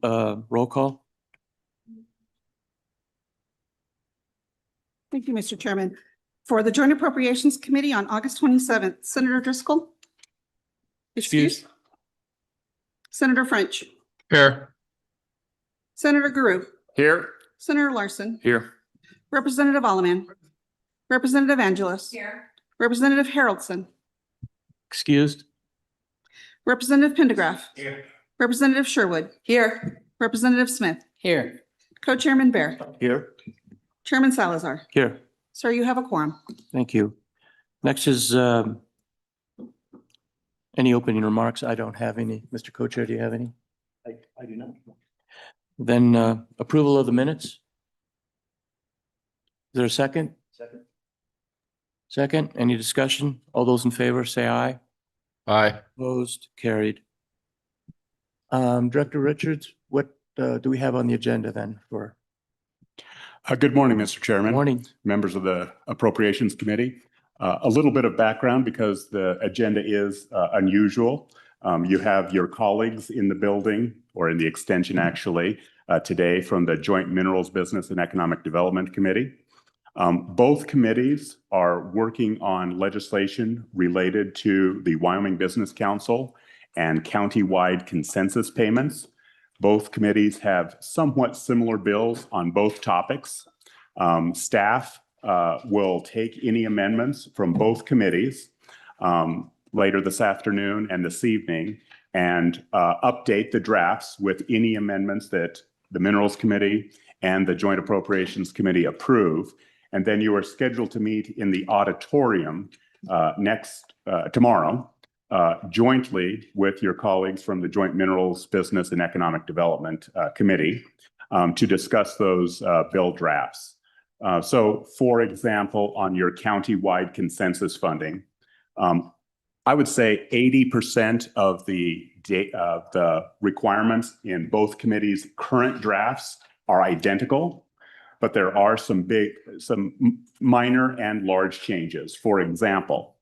roll call. Thank you, Mr. Chairman. For the Joint Appropriations Committee on August 27th, Senator Driscoll. Excused. Senator French. Here. Senator Guru. Here. Senator Larson. Here. Representative Alleman. Representative Angelos. Here. Representative Haroldson. Excused. Representative Pendergraph. Here. Representative Sherwood. Here. Representative Smith. Here. Co-Chairman Bear. Here. Chairman Salazar. Here. Sir, you have a quorum. Thank you. Next is any opening remarks? I don't have any. Mr. Co-Chair, do you have any? I do not. Then approval of the minutes. Is there a second? Second. Second. Any discussion? All those in favor say aye. Aye. Opposed? Carried. Director Richards, what do we have on the agenda then for? Good morning, Mr. Chairman. Morning. Members of the Appropriations Committee. A little bit of background because the agenda is unusual. You have your colleagues in the building or in the extension actually today from the Joint Minerals Business and Economic Development Committee. Both committees are working on legislation related to the Wyoming Business Council and county-wide consensus payments. Both committees have somewhat similar bills on both topics. Staff will take any amendments from both committees later this afternoon and this evening and update the drafts with any amendments that the Minerals Committee and the Joint Appropriations Committee approve. And then you are scheduled to meet in the auditorium tomorrow, jointly with your colleagues from the Joint Minerals Business and Economic Development Committee to discuss those bill drafts. So, for example, on your county-wide consensus funding, I would say 80% of the requirements in both committees' current drafts are identical, but there are some minor and large changes. For example,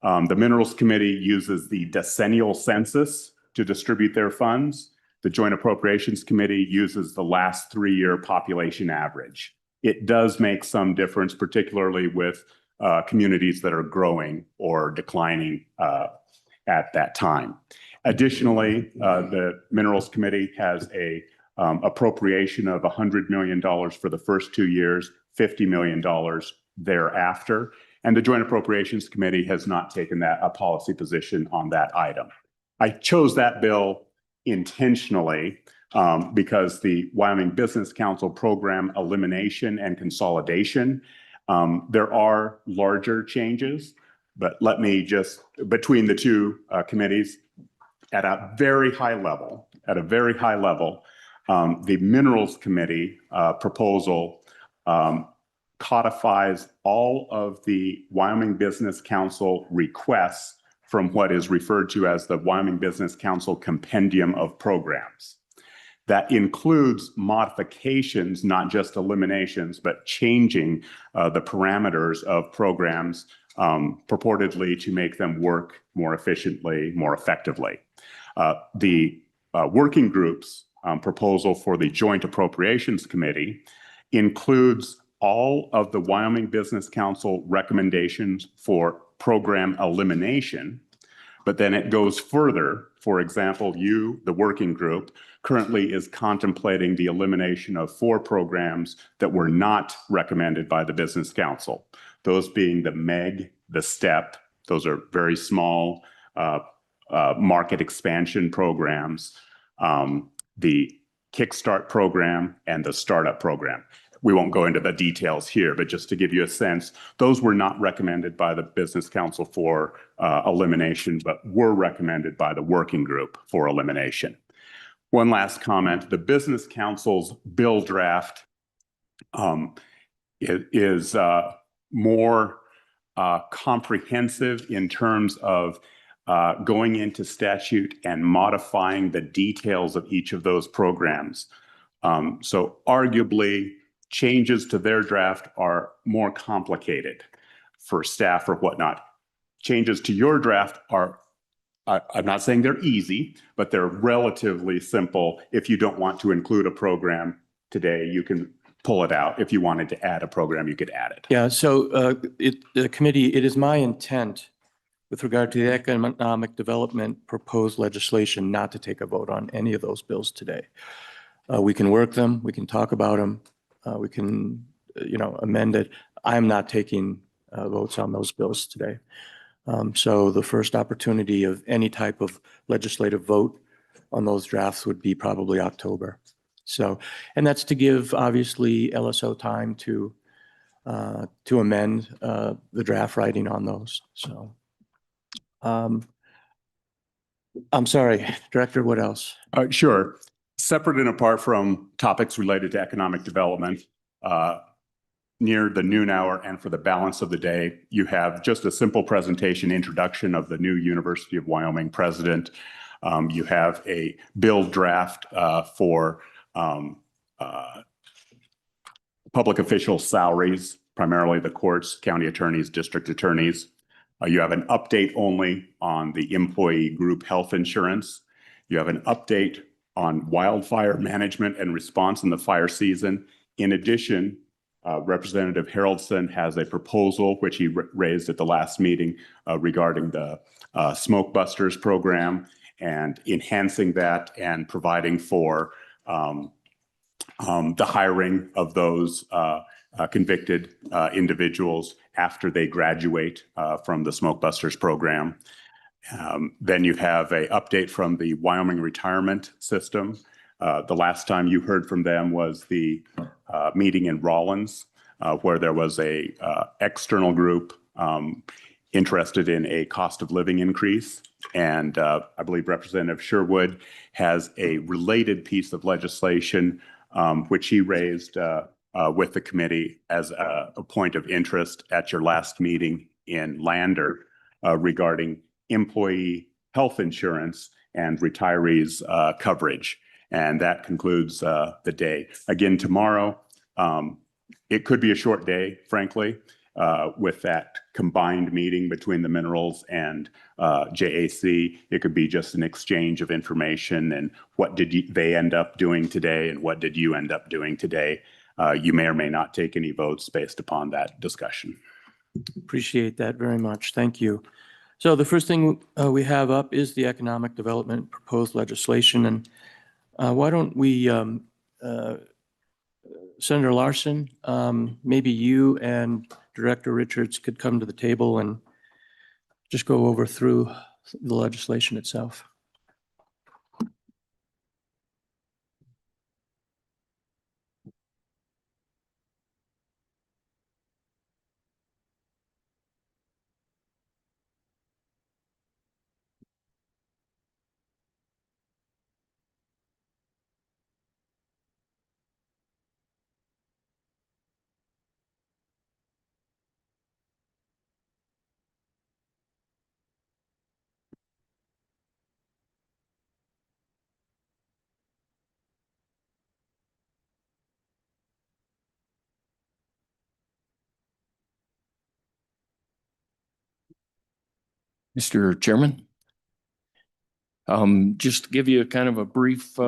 the Minerals Committee uses the decennial census to distribute their funds. The Joint Appropriations Committee uses the last 3-year population average. It does make some difference, particularly with communities that are growing or declining at that time. Additionally, the Minerals Committee has a appropriation of $100 million for the first 2 years, $50 million thereafter. And the Joint Appropriations Committee has not taken a policy position on that item. I chose that bill intentionally because the Wyoming Business Council program elimination and consolidation, there are larger changes, but let me just, between the two committees, at a very high level, the Minerals Committee proposal codifies all of the Wyoming Business Council requests from what is referred to as the Wyoming Business Council Compendium of Programs. That includes modifications, not just eliminations, but changing the parameters of programs purportedly to make them work more efficiently, more effectively. The working group's proposal for the Joint Appropriations Committee includes all of the Wyoming Business Council recommendations for program elimination, but then it goes further. For example, the working group, currently is contemplating the elimination of 4 programs that were not recommended by the Business Council. Those being the MEG, the STEP, those are very small market expansion programs, the Kickstart program, and the Startup program. We won't go into the details here, but just to give you a sense, those were not recommended by the Business Council for elimination, but were recommended by the working group for elimination. One last comment, the Business Council's bill draft is more comprehensive in terms of going into statute and modifying the details of each of those programs. So arguably, changes to their draft are more complicated for staff or whatnot. Changes to your draft are I'm not saying they're easy, but they're relatively simple. If you don't want to include a program today, you can pull it out. If you wanted to add a program, you could add it. Yeah, so the committee, it is my intent with regard to the economic development proposed legislation not to take a vote on any of those bills today. We can work them, we can talk about them, we can, amend it. I'm not taking votes on those bills today. So the first opportunity of any type of legislative vote on those drafts would be probably October. So, and that's to give obviously LSO time to amend the draft writing on those. So, I'm sorry, Director, what else? Sure. Separate and apart from topics related to economic development, near the noon hour and for the balance of the day, you have just a simple presentation introduction of the new University of Wyoming president. You have a bill draft for public official salaries, primarily the courts, county attorneys, district attorneys. You have an update only on the employee group health insurance. You have an update on wildfire management and response in the fire season. In addition, Representative Haraldson has a proposal which he raised at the last meeting regarding the Smoke Busters program and enhancing that and providing for the hiring of those convicted individuals after they graduate from the Smoke Busters program. Then you have an update from the Wyoming retirement system. The last time you heard from them was the meeting in Rawlins, where there was a external group interested in a cost of living increase. And I believe Representative Sherwood has a related piece of legislation which he raised with the committee as a point of interest at your last meeting in Lander regarding employee health insurance and retirees coverage. And that concludes the day. Again, tomorrow, it could be a short day, frankly, with that combined meeting between the minerals and JAC. It could be just an exchange of information and what did they end up doing today and what did you end up doing today. You may or may not take any votes based upon that discussion. Appreciate that very much. Thank you. So the first thing we have up is the economic development proposed legislation. And why don't we, Senator Larson, maybe you and Director Richards could come to the table and just go over through the legislation itself. Mr. Chairman, just to give you kind of a brief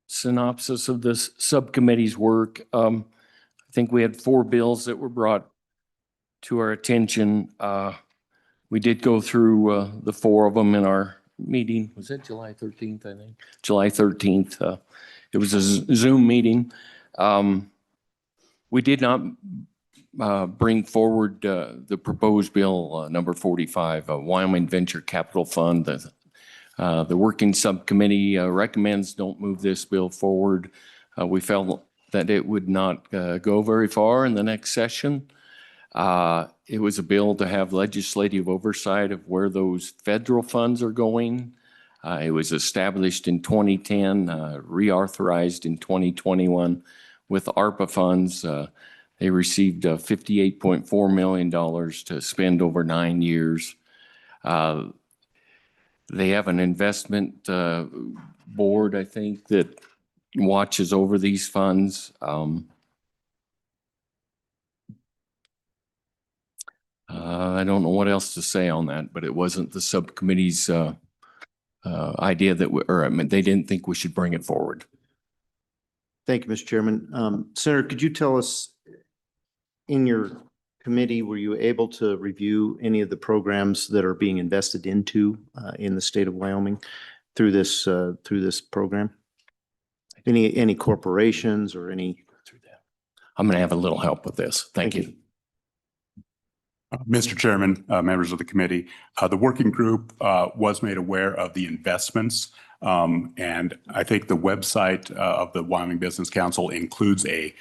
synopsis of this subcommittee's work. I think we had 4 bills that were brought to our attention. We did go through the 4 of them in our meeting. Was that July 13th, I think? July 13th. It was a Zoom meeting. We did not bring forward the proposed bill number 45, Wyoming Venture Capital Fund. The working subcommittee recommends don't move this bill forward. We felt that it would not go very far in the next session. It was a bill to have legislative oversight of where those federal funds are going. It was established in 2010, reauthorized in 2021 with ARPA funds. They received $58.4 million to spend over 9 years. They have an investment board, I think, that watches over these funds. I don't know what else to say on that, but it wasn't the subcommittee's idea that, they didn't think we should bring it forward. Thank you, Mr. Chairman. Senator, could you tell us, in your committee, were you able to review any of the programs that are being invested into in the state of Wyoming through this program? Any corporations or any? I'm going to have a little help with this. Thank you. Mr. Chairman, members of the committee, the working group was made aware of the investments. And I think the website of the Wyoming Business Council includes a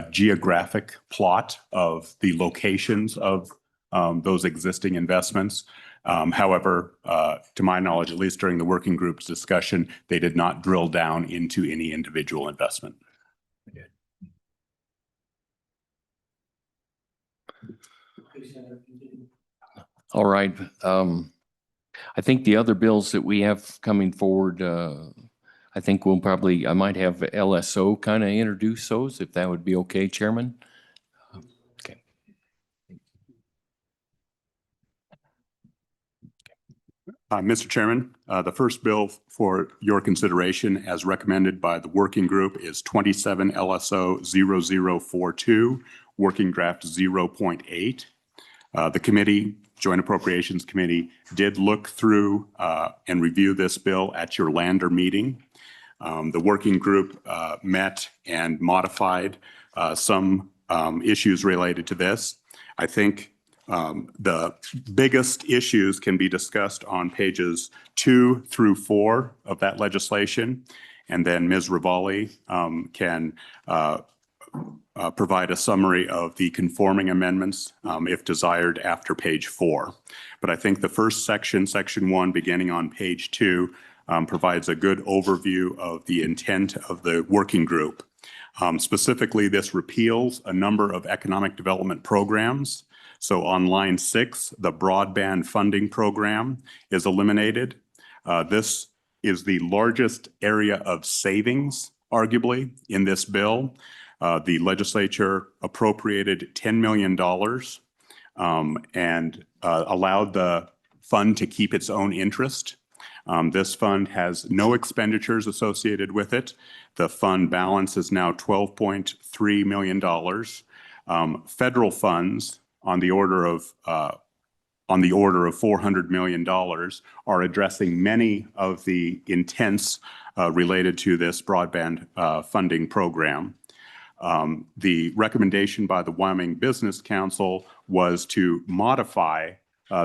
geographic plot of the locations of those existing investments. However, to my knowledge, at least during the working group's discussion, they did not drill down into any individual investment. All right. I think the other bills that we have coming forward, I think I might have LSO kind of introduce those, if that would be okay, Chairman. Okay. Mr. Chairman, the first bill for your consideration as recommended by the working group is 27 LSO 0042, working draft 0.8. The committee, Joint Appropriations Committee, did look through and review this bill at your Lander meeting. The working group met and modified some issues related to this. I think the biggest issues can be discussed on pages 2 through 4 of that legislation. And then Ms. Rivali can provide a summary of the conforming amendments if desired after page 4. But I think the first section, section 1, beginning on page 2, provides a good overview of the intent of the working group. Specifically, this repeals a number of economic development programs. So on line 6, the broadband funding program is eliminated. This is the largest area of savings, arguably, in this bill. The legislature appropriated $10 million and allowed the fund to keep its own interest. This fund has no expenditures associated with it. The fund balance is now $12.3 million. Federal funds on the order of $400 million are addressing many of the intents related to this broadband funding program. The recommendation by the Wyoming Business Council was to modify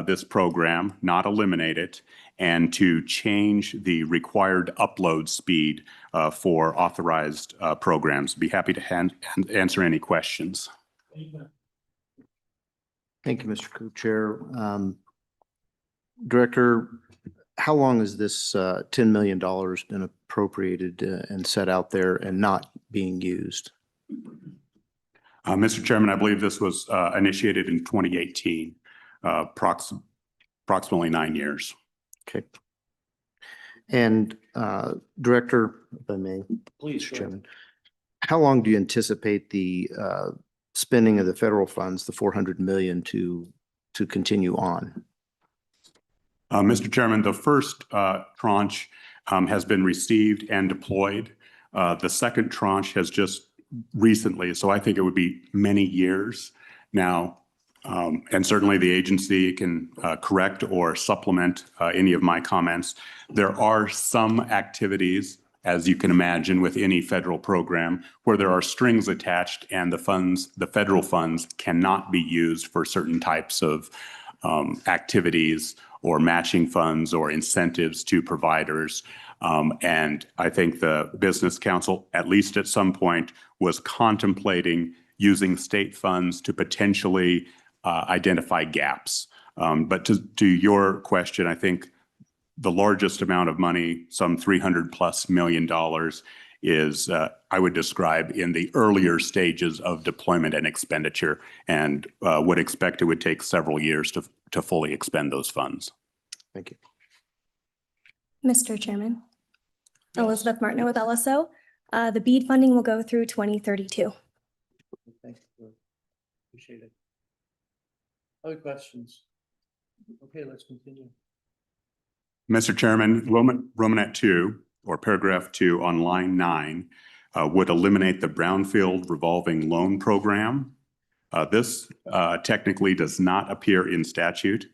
this program, not eliminate it, and to change the required upload speed for authorized programs. Be happy to answer any questions. Thank you, Mr. Co-Chair. Director, how long has this $10 million been appropriated and set out there and not being used? Mr. Chairman, I believe this was initiated in 2018, approximately 9 years. Okay. And Director, if I may, Please, Mr. Chairman, how long do you anticipate the spending of the federal funds, the $400 million, to continue on? Mr. Chairman, the first tranche has been received and deployed. The second tranche has just recently, so I think it would be many years now. And certainly the agency can correct or supplement any of my comments. There are some activities, as you can imagine, with any federal program where there are strings attached and the federal funds cannot be used for certain types of activities or matching funds or incentives to providers. And I think the Business Council, at least at some point, was contemplating using state funds to potentially identify gaps. But to your question, I think the largest amount of money, some $300+ million, is I would describe in the earlier stages of deployment and expenditure, and would expect it would take several years to fully expend those funds. Thank you. Mr. Chairman, Elizabeth Martineau with LSO. The BEAD funding will go through 2032. Thanks. Appreciate it. Other questions? Okay, let's continue. Mr. Chairman, Romanet 2, or paragraph 2 on line 9, would eliminate the Brownfield revolving loan program. This technically does not appear in statute.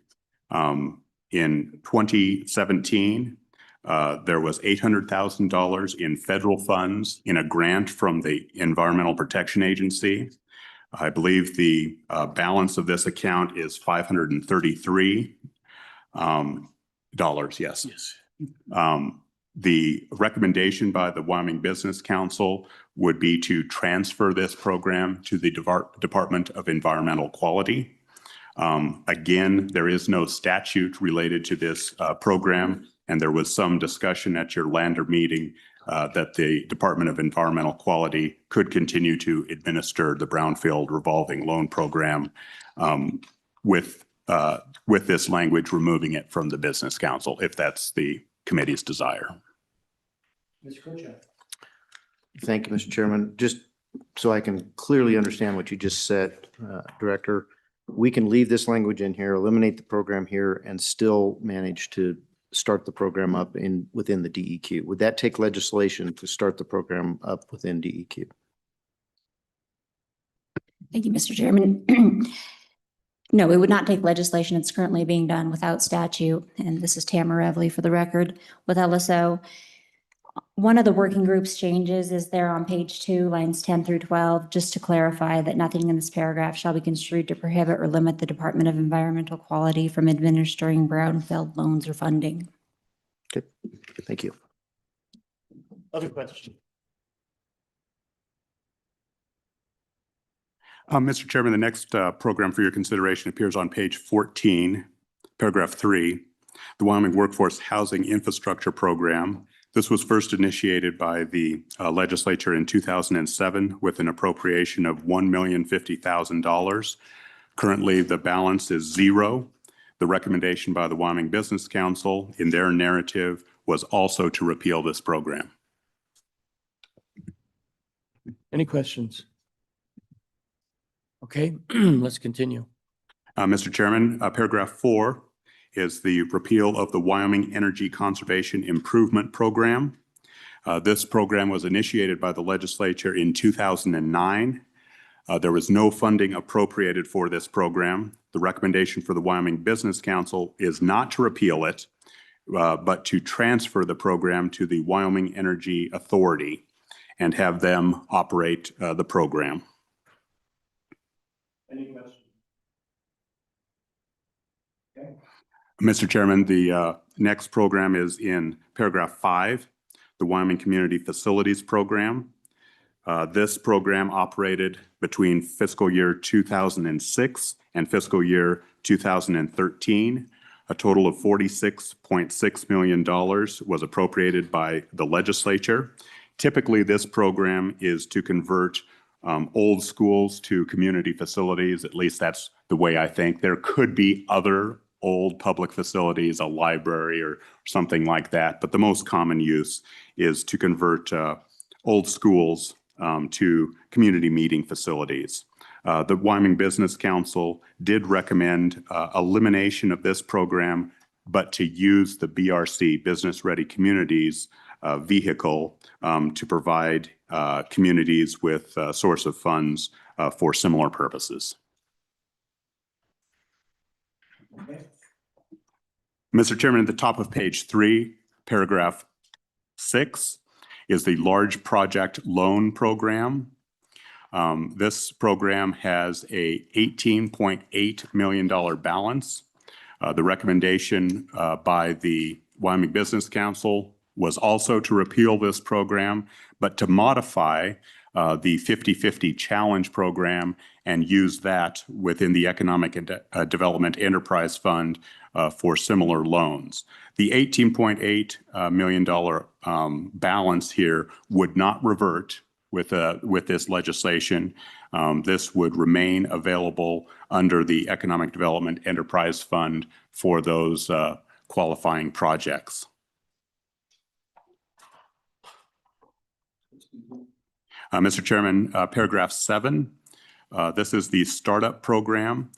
In 2017, there was $800,000 in federal funds in a grant from the Environmental Protection Agency. I believe the balance of this account is $533. Yes. The recommendation by the Wyoming Business Council would be to transfer this program to the Department of Environmental Quality. Again, there is no statute related to this program, and there was some discussion at your Lander meeting that the Department of Environmental Quality could continue to administer the Brownfield revolving loan program with this language removing it from the Business Council, if that's the committee's desire. Mr. Kutcha. Thank you, Mr. Chairman. Just so I can clearly understand what you just said, Director, we can leave this language in here, eliminate the program here, and still manage to start the program up within the DEQ. Would that take legislation to start the program up within DEQ? Thank you, Mr. Chairman. No, it would not take legislation. It's currently being done without statute. And this is Tamara Evely for the record with LSO. One of the working group's changes is there on page 2, lines 10 through 12, just to clarify that nothing in this paragraph shall be construed to prohibit or limit the Department of Environmental Quality from administering brownfield loans or funding. Okay, thank you. Other questions? Mr. Chairman, the next program for your consideration appears on page 14, paragraph 3, the Wyoming Workforce Housing Infrastructure Program. This was first initiated by the legislature in 2007 with an appropriation of $1,050,000. Currently, the balance is zero. The recommendation by the Wyoming Business Council in their narrative was also to repeal this program. Any questions? Okay, let's continue. Mr. Chairman, paragraph 4 is the repeal of the Wyoming Energy Conservation Improvement Program. This program was initiated by the legislature in 2009. There was no funding appropriated for this program. The recommendation for the Wyoming Business Council is not to repeal it, but to transfer the program to the Wyoming Energy Authority and have them operate the program. Any questions? Okay. Mr. Chairman, the next program is in paragraph 5, the Wyoming Community Facilities Program. This program operated between fiscal year 2006 and fiscal year 2013. A total of $46.6 million was appropriated by the legislature. Typically, this program is to convert old schools to community facilities. At least that's the way I think. There could be other old public facilities, a library or something like that, but the most common use is to convert old schools to community meeting facilities. The Wyoming Business Council did recommend elimination of this program, but to use the BRC, Business Ready Communities vehicle to provide communities with a source of funds for similar purposes. Okay. Mr. Chairman, at the top of page 3, paragraph 6 is the Large Project Loan Program. This program has a $18.8 million balance. The recommendation by the Wyoming Business Council was also to repeal this program, but to modify the 50/50 challenge program and use that within the Economic Development Enterprise Fund for similar loans. The $18.8 million balance here would not revert with this legislation. This would remain available under the Economic Development Enterprise Fund for those qualifying projects. Mr. Chairman, paragraph 7, this is the startup program.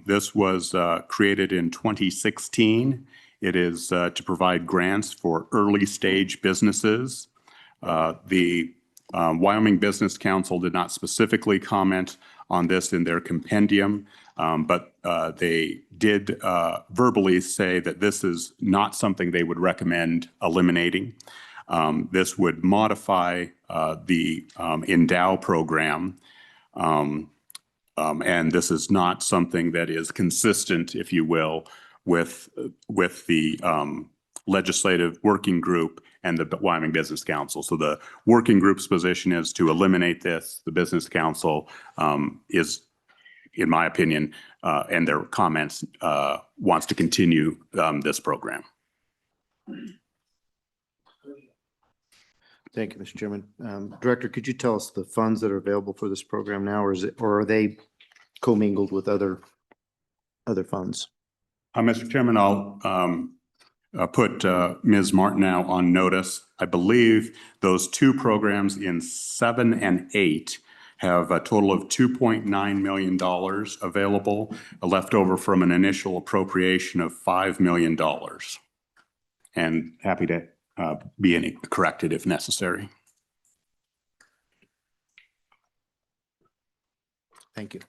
This was created in 2016. It is to provide grants for early stage businesses. The Wyoming Business Council did not specifically comment on this in their compendium, but they did verbally say that this is not something they would recommend eliminating. This would modify the Endow program, and this is not something that is consistent, if you will, with the legislative working group and the Wyoming Business Council. So the working group's position is to eliminate this. The Business Council is, in my opinion, and their comments, wants to continue this program. Thank you, Mr. Chairman. Director, could you tell us the funds that are available for this program now, or are they commingled with other funds? Mr. Chairman, I'll put Ms. Martineau on notice. I believe those two programs in 7 and 8 have a total of $2.9 million available, left over from an initial appropriation of $5 million. And happy to be corrected if necessary. Thank you.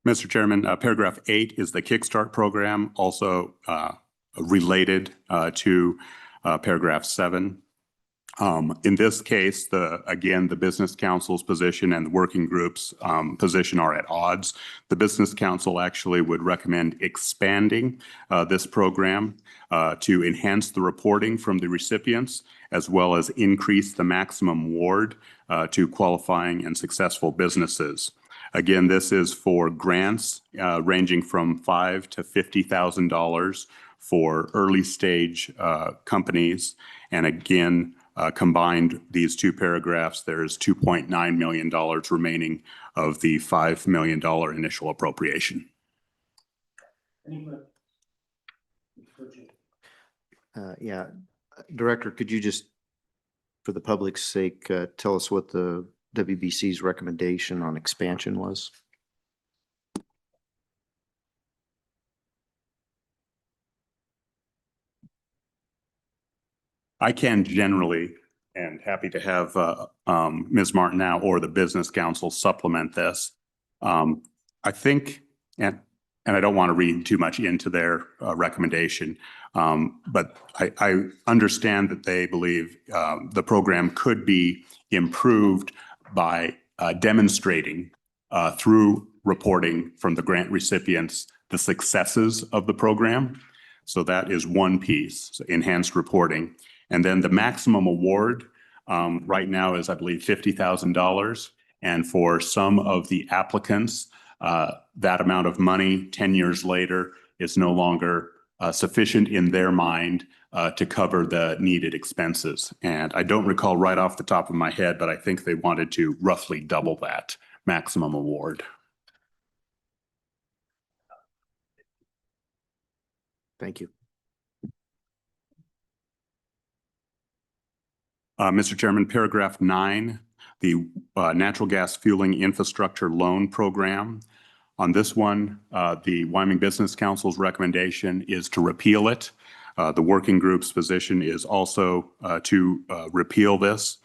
Mr. Chairman, paragraph 8 is the Kickstart program, also related to paragraph 7. In this case, again, the Business Council's position and the working group's position are at odds. The Business Council actually would recommend expanding this program to enhance the reporting from the recipients, as well as increase the maximum award to qualifying and successful businesses. Again, this is for grants ranging from $5,000 to $50,000 for early stage companies. And again, combined these two paragraphs, there is $2.9 million remaining of the $5 million initial appropriation. Yeah, Director, could you just, for the public's sake, tell us what the WBC's recommendation on expansion was? I can generally, and happy to have Ms. Martineau or the Business Council supplement this. I think, and I don't want to read too much into their recommendation, but I understand that they believe the program could be improved by demonstrating through reporting from the grant recipients the successes of the program. So that is one piece, so enhanced reporting. And then the maximum award right now is, I believe, $50,000. And for some of the applicants, that amount of money 10 years later is no longer sufficient in their mind to cover the needed expenses. And I don't recall right off the top of my head, but I think they wanted to roughly double that maximum award. Thank you. Mr. Chairman, paragraph 9, the natural gas fueling infrastructure loan program. On this one, the Wyoming Business Council's recommendation is to repeal it. The working group's position is also to repeal this.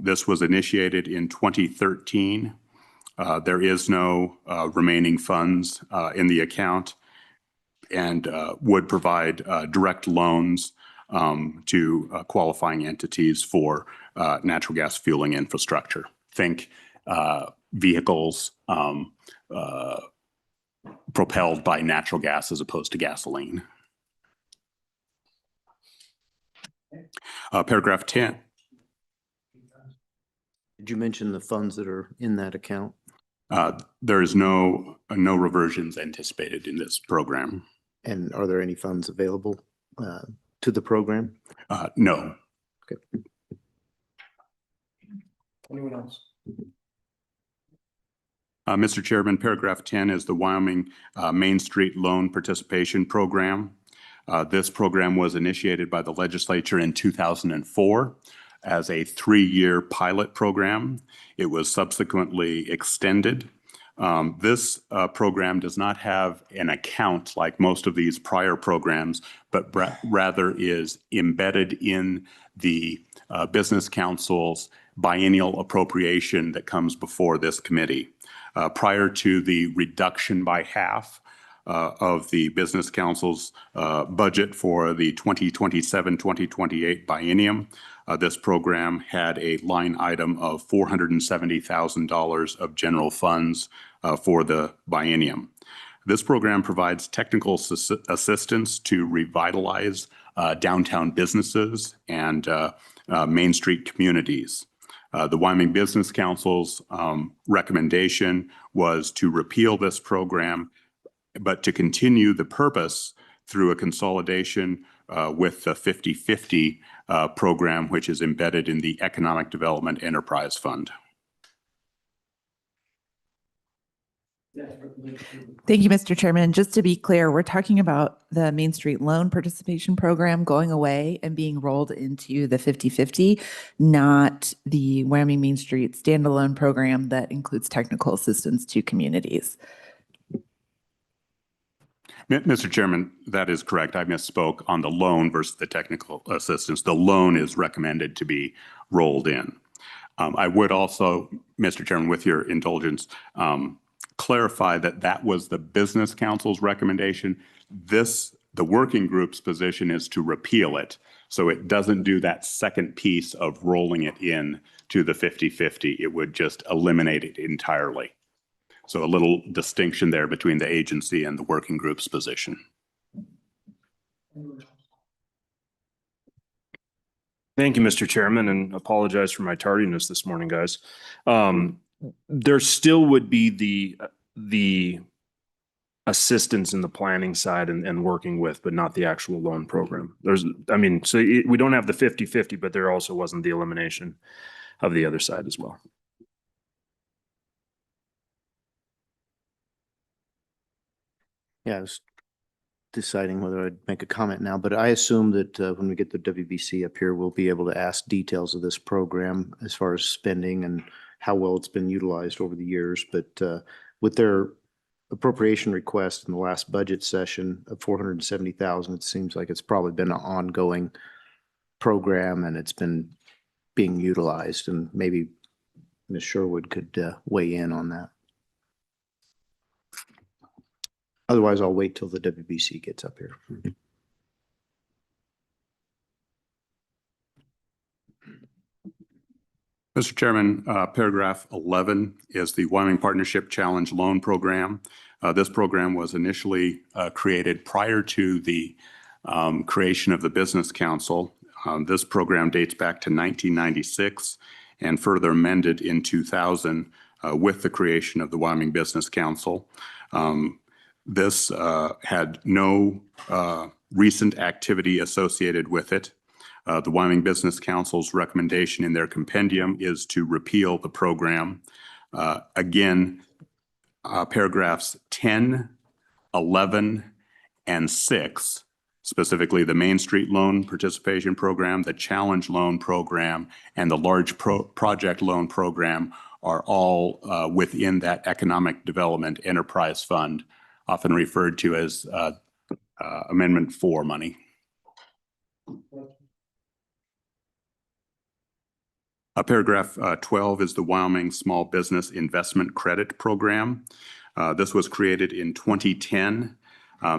This was initiated in 2013. There is no remaining funds in the account and would provide direct loans to qualifying entities for natural gas fueling infrastructure. Think vehicles propelled by natural gas as opposed to gasoline. Paragraph 10. Did you mention the funds that are in that account? There is no reversions anticipated in this program. And are there any funds available to the program? No. Okay. Anyone else? Mr. Chairman, paragraph 10 is the Wyoming Main Street Loan Participation Program. This program was initiated by the legislature in 2004 as a 3-year pilot program. It was subsequently extended This program does not have an account like most of these prior programs, but rather is embedded in the Business Council's biennial appropriation that comes before this committee. Prior to the reduction by half of the Business Council's budget for the 2027-2028 biennium, this program had a line item of $470,000 of general funds for the biennium. This program provides technical assistance to revitalize downtown businesses and Main Street communities. The Wyoming Business Council's recommendation was to repeal this program, but to continue the purpose through a consolidation with the 50/50 program, which is embedded in the Economic Development Enterprise Fund. Thank you, Mr. Chairman. And just to be clear, we're talking about the Main Street Loan Participation Program going away and being rolled into the 50/50, not the Wyoming Main Street standalone program that includes technical assistance to communities. Mr. Chairman, that is correct. I misspoke on the loan versus the technical assistance. The loan is recommended to be rolled in. I would also, Mr. Chairman, with your indulgence, clarify that that was the Business Council's recommendation. The working group's position is to repeal it. So it doesn't do that second piece of rolling it in to the 50/50. It would just eliminate it entirely. So a little distinction there between the agency and the working group's position. Thank you, Mr. Chairman, and apologize for my tardiness this morning, guys. There still would be the assistance in the planning side and working with, but not the actual loan program. We don't have the 50/50, but there also wasn't the elimination of the other side as well. Yeah, I was deciding whether I'd make a comment now, but I assume that when we get the WBC up here, we'll be able to ask details of this program as far as spending and how well it's been utilized over the years. But with their appropriation request in the last budget session of $470,000, it seems like it's probably been an ongoing program and it's been being utilized. And maybe Ms. Sherwood could weigh in on that. Otherwise, I'll wait till the WBC gets up here. Mr. Chairman, paragraph 11 is the Wyoming Partnership Challenge Loan Program. This program was initially created prior to the creation of the Business Council. This program dates back to 1996 and further amended in 2000 with the creation of the Wyoming Business Council. This had no recent activity associated with it. The Wyoming Business Council's recommendation in their compendium is to repeal the program. Again, paragraphs 10, 11, and 6, specifically the Main Street Loan Participation Program, the Challenge Loan Program, and the Large Project Loan Program are all within that Economic Development Enterprise Fund, often referred to as Amendment 4 money. Paragraph 12 is the Wyoming Small Business Investment Credit Program. This was created in 2010.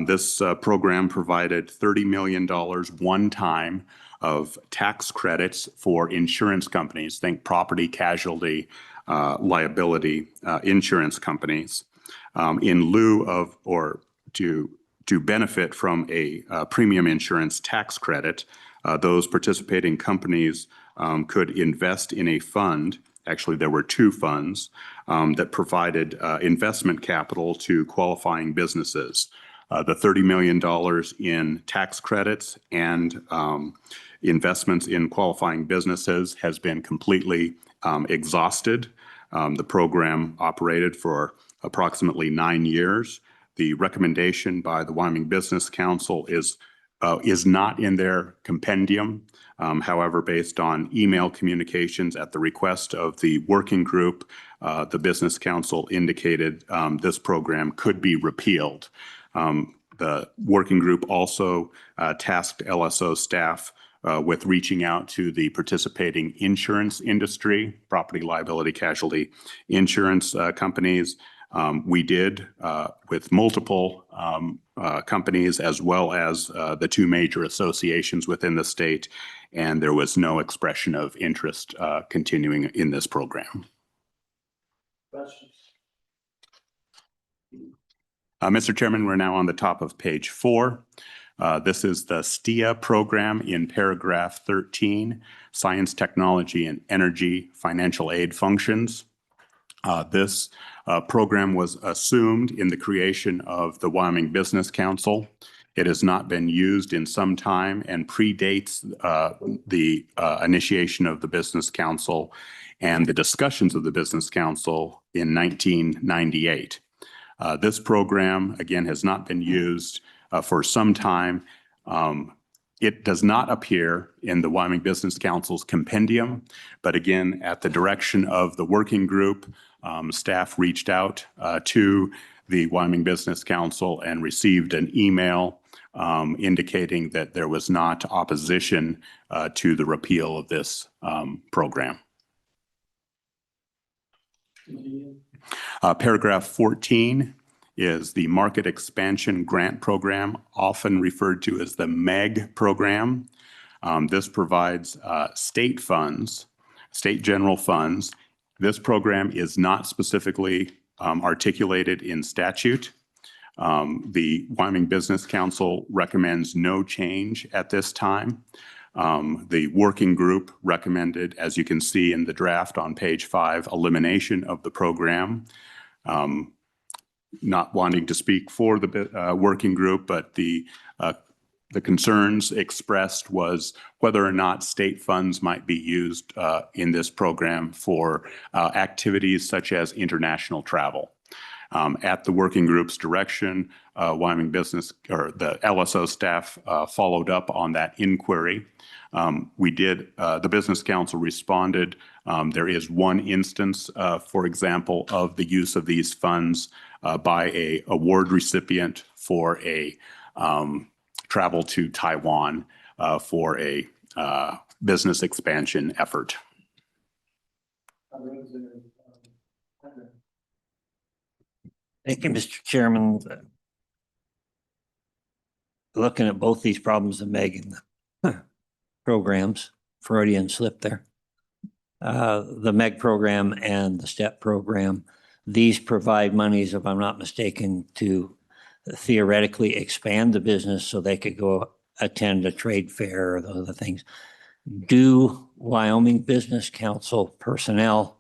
This program provided $30 million one time of tax credits for insurance companies, think property, casualty, liability insurance companies, in lieu of or to benefit from a premium insurance tax credit. Those participating companies could invest in a fund. Actually, there were two funds that provided investment capital to qualifying businesses. The $30 million in tax credits and investments in qualifying businesses has been completely exhausted. The program operated for approximately 9 years. The recommendation by the Wyoming Business Council is is not in their compendium. However, based on email communications at the request of the working group, the Business Council indicated this program could be repealed. The working group also tasked LSO staff with reaching out to the participating insurance industry, property liability casualty insurance companies. We did with multiple companies as well as the two major associations within the state, and there was no expression of interest continuing in this program. Mr. Chairman, we're now on the top of page 4. This is the STIA program in paragraph 13, Science, Technology, and Energy Financial Aid Functions. This program was assumed in the creation of the Wyoming Business Council. It has not been used in some time and predates the initiation of the Business Council and the discussions of the Business Council in 1998. This program, again, has not been used for some time. It does not appear in the Wyoming Business Council's compendium, but again, at the direction of the working group, staff reached out to the Wyoming Business Council and received an email indicating that there was not opposition to the repeal of this program. Paragraph 14 is the Market Expansion Grant Program, often referred to as the MEG program. This provides state funds, state general funds. This program is not specifically articulated in statute. The Wyoming Business Council recommends no change at this time. The working group recommended, as you can see in the draft on page 5, elimination of the program. Not wanting to speak for the working group, but the concerns expressed was whether or not state funds might be used in this program for activities such as international travel. At the working group's direction, Wyoming Business or the LSO staff followed up on that inquiry. The Business Council responded. There is one instance, for example, of the use of these funds by a award recipient for a travel to Taiwan for a business expansion effort. Thank you, Mr. Chairman. Looking at both these problems and Megan programs, Freudian slip there. The MEG program and the STEP program, these provide monies, if I'm not mistaken, to theoretically expand the business so they could go attend a trade fair or those other things. Do Wyoming Business Council personnel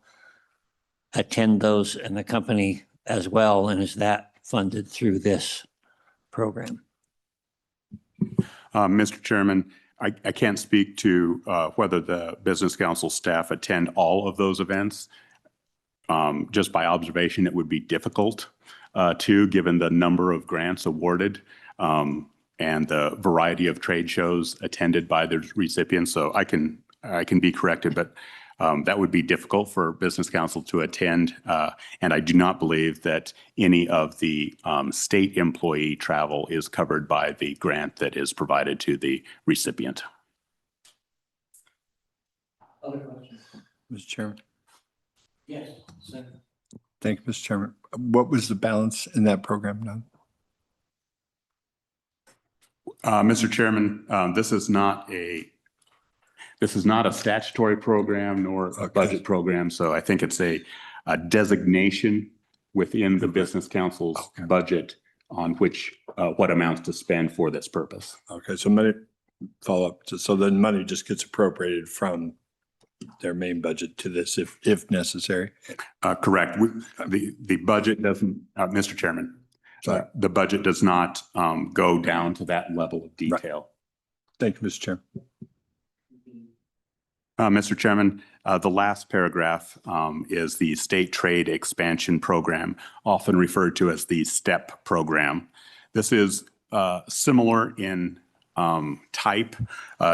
attend those in the company as well? And is that funded through this program? Mr. Chairman, I can't speak to whether the Business Council staff attend all of those events. Just by observation, it would be difficult to, given the number of grants awarded and the variety of trade shows attended by the recipients. So I can be corrected, but that would be difficult for Business Council to attend. And I do not believe that any of the state employee travel is covered by the grant that is provided to the recipient. Other questions? Mr. Chairman. Yes, Senator. Thank you, Mr. Chairman. What was the balance in that program now? Mr. Chairman, this is not a statutory program nor a budget program. So I think it's a designation within the Business Council's budget on which what amounts to spend for this purpose. Okay, so money follow up. So the money just gets appropriated from their main budget to this if necessary. Correct. The budget doesn't, Mr. Chairman, the budget does not go down to that level of detail. Right. Thank you, Mr. Chairman. Mr. Chairman, the last paragraph is the State Trade Expansion Program, often referred to as the STEP program. This is similar in type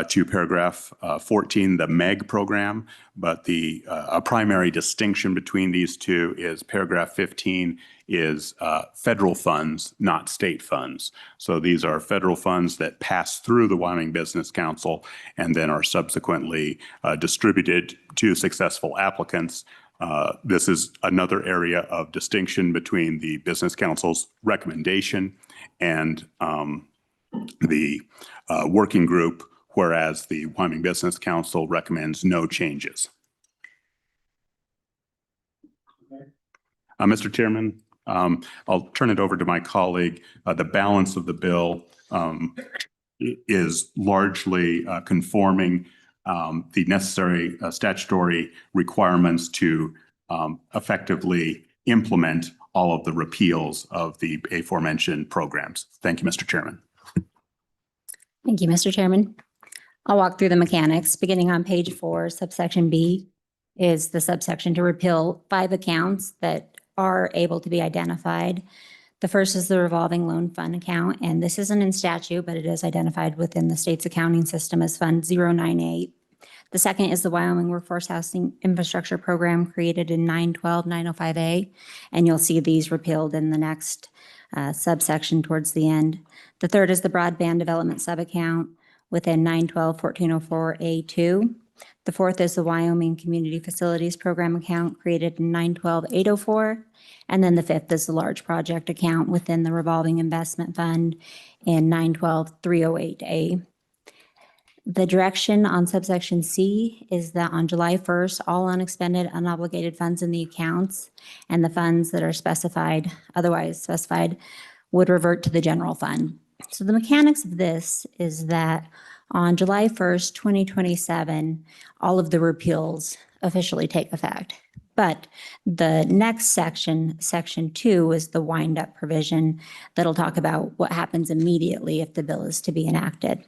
to paragraph 14, the MEG program. But a primary distinction between these two is paragraph 15 is federal funds, not state funds. So these are federal funds that pass through the Wyoming Business Council and then are subsequently distributed to successful applicants. This is another area of distinction between the Business Council's recommendation and the working group, whereas the Wyoming Business Council recommends no changes. Mr. Chairman, I'll turn it over to my colleague. The balance of the bill is largely conforming the necessary statutory requirements to effectively implement all of the repeals of the aforementioned programs. Thank you, Mr. Chairman. Thank you, Mr. Chairman. I'll walk through the mechanics. Beginning on page 4, subsection B is the subsection to repeal 5 accounts that are able to be identified. The first is the revolving loan fund account, and this isn't in statute, but it is identified within the state's accounting system as Fund 098. The second is the Wyoming Workforce Housing Infrastructure Program created in 912-905A, and you'll see these repealed in the next subsection towards the end. The third is the broadband development subaccount within 912-1404A2. The fourth is the Wyoming Community Facilities Program account created in 912-804. And then the fifth is the large project account within the revolving investment fund in 912-308A. The direction on subsection C is that on July 1st, all unexpended, unobligated funds in the accounts and the funds that are specified, otherwise specified, would revert to the general fund. So the mechanics of this is that on July 1st, 2027, all of the repeals officially take effect. But the next section, section 2, is the wind-up provision that'll talk about what happens immediately if the bill is to be enacted.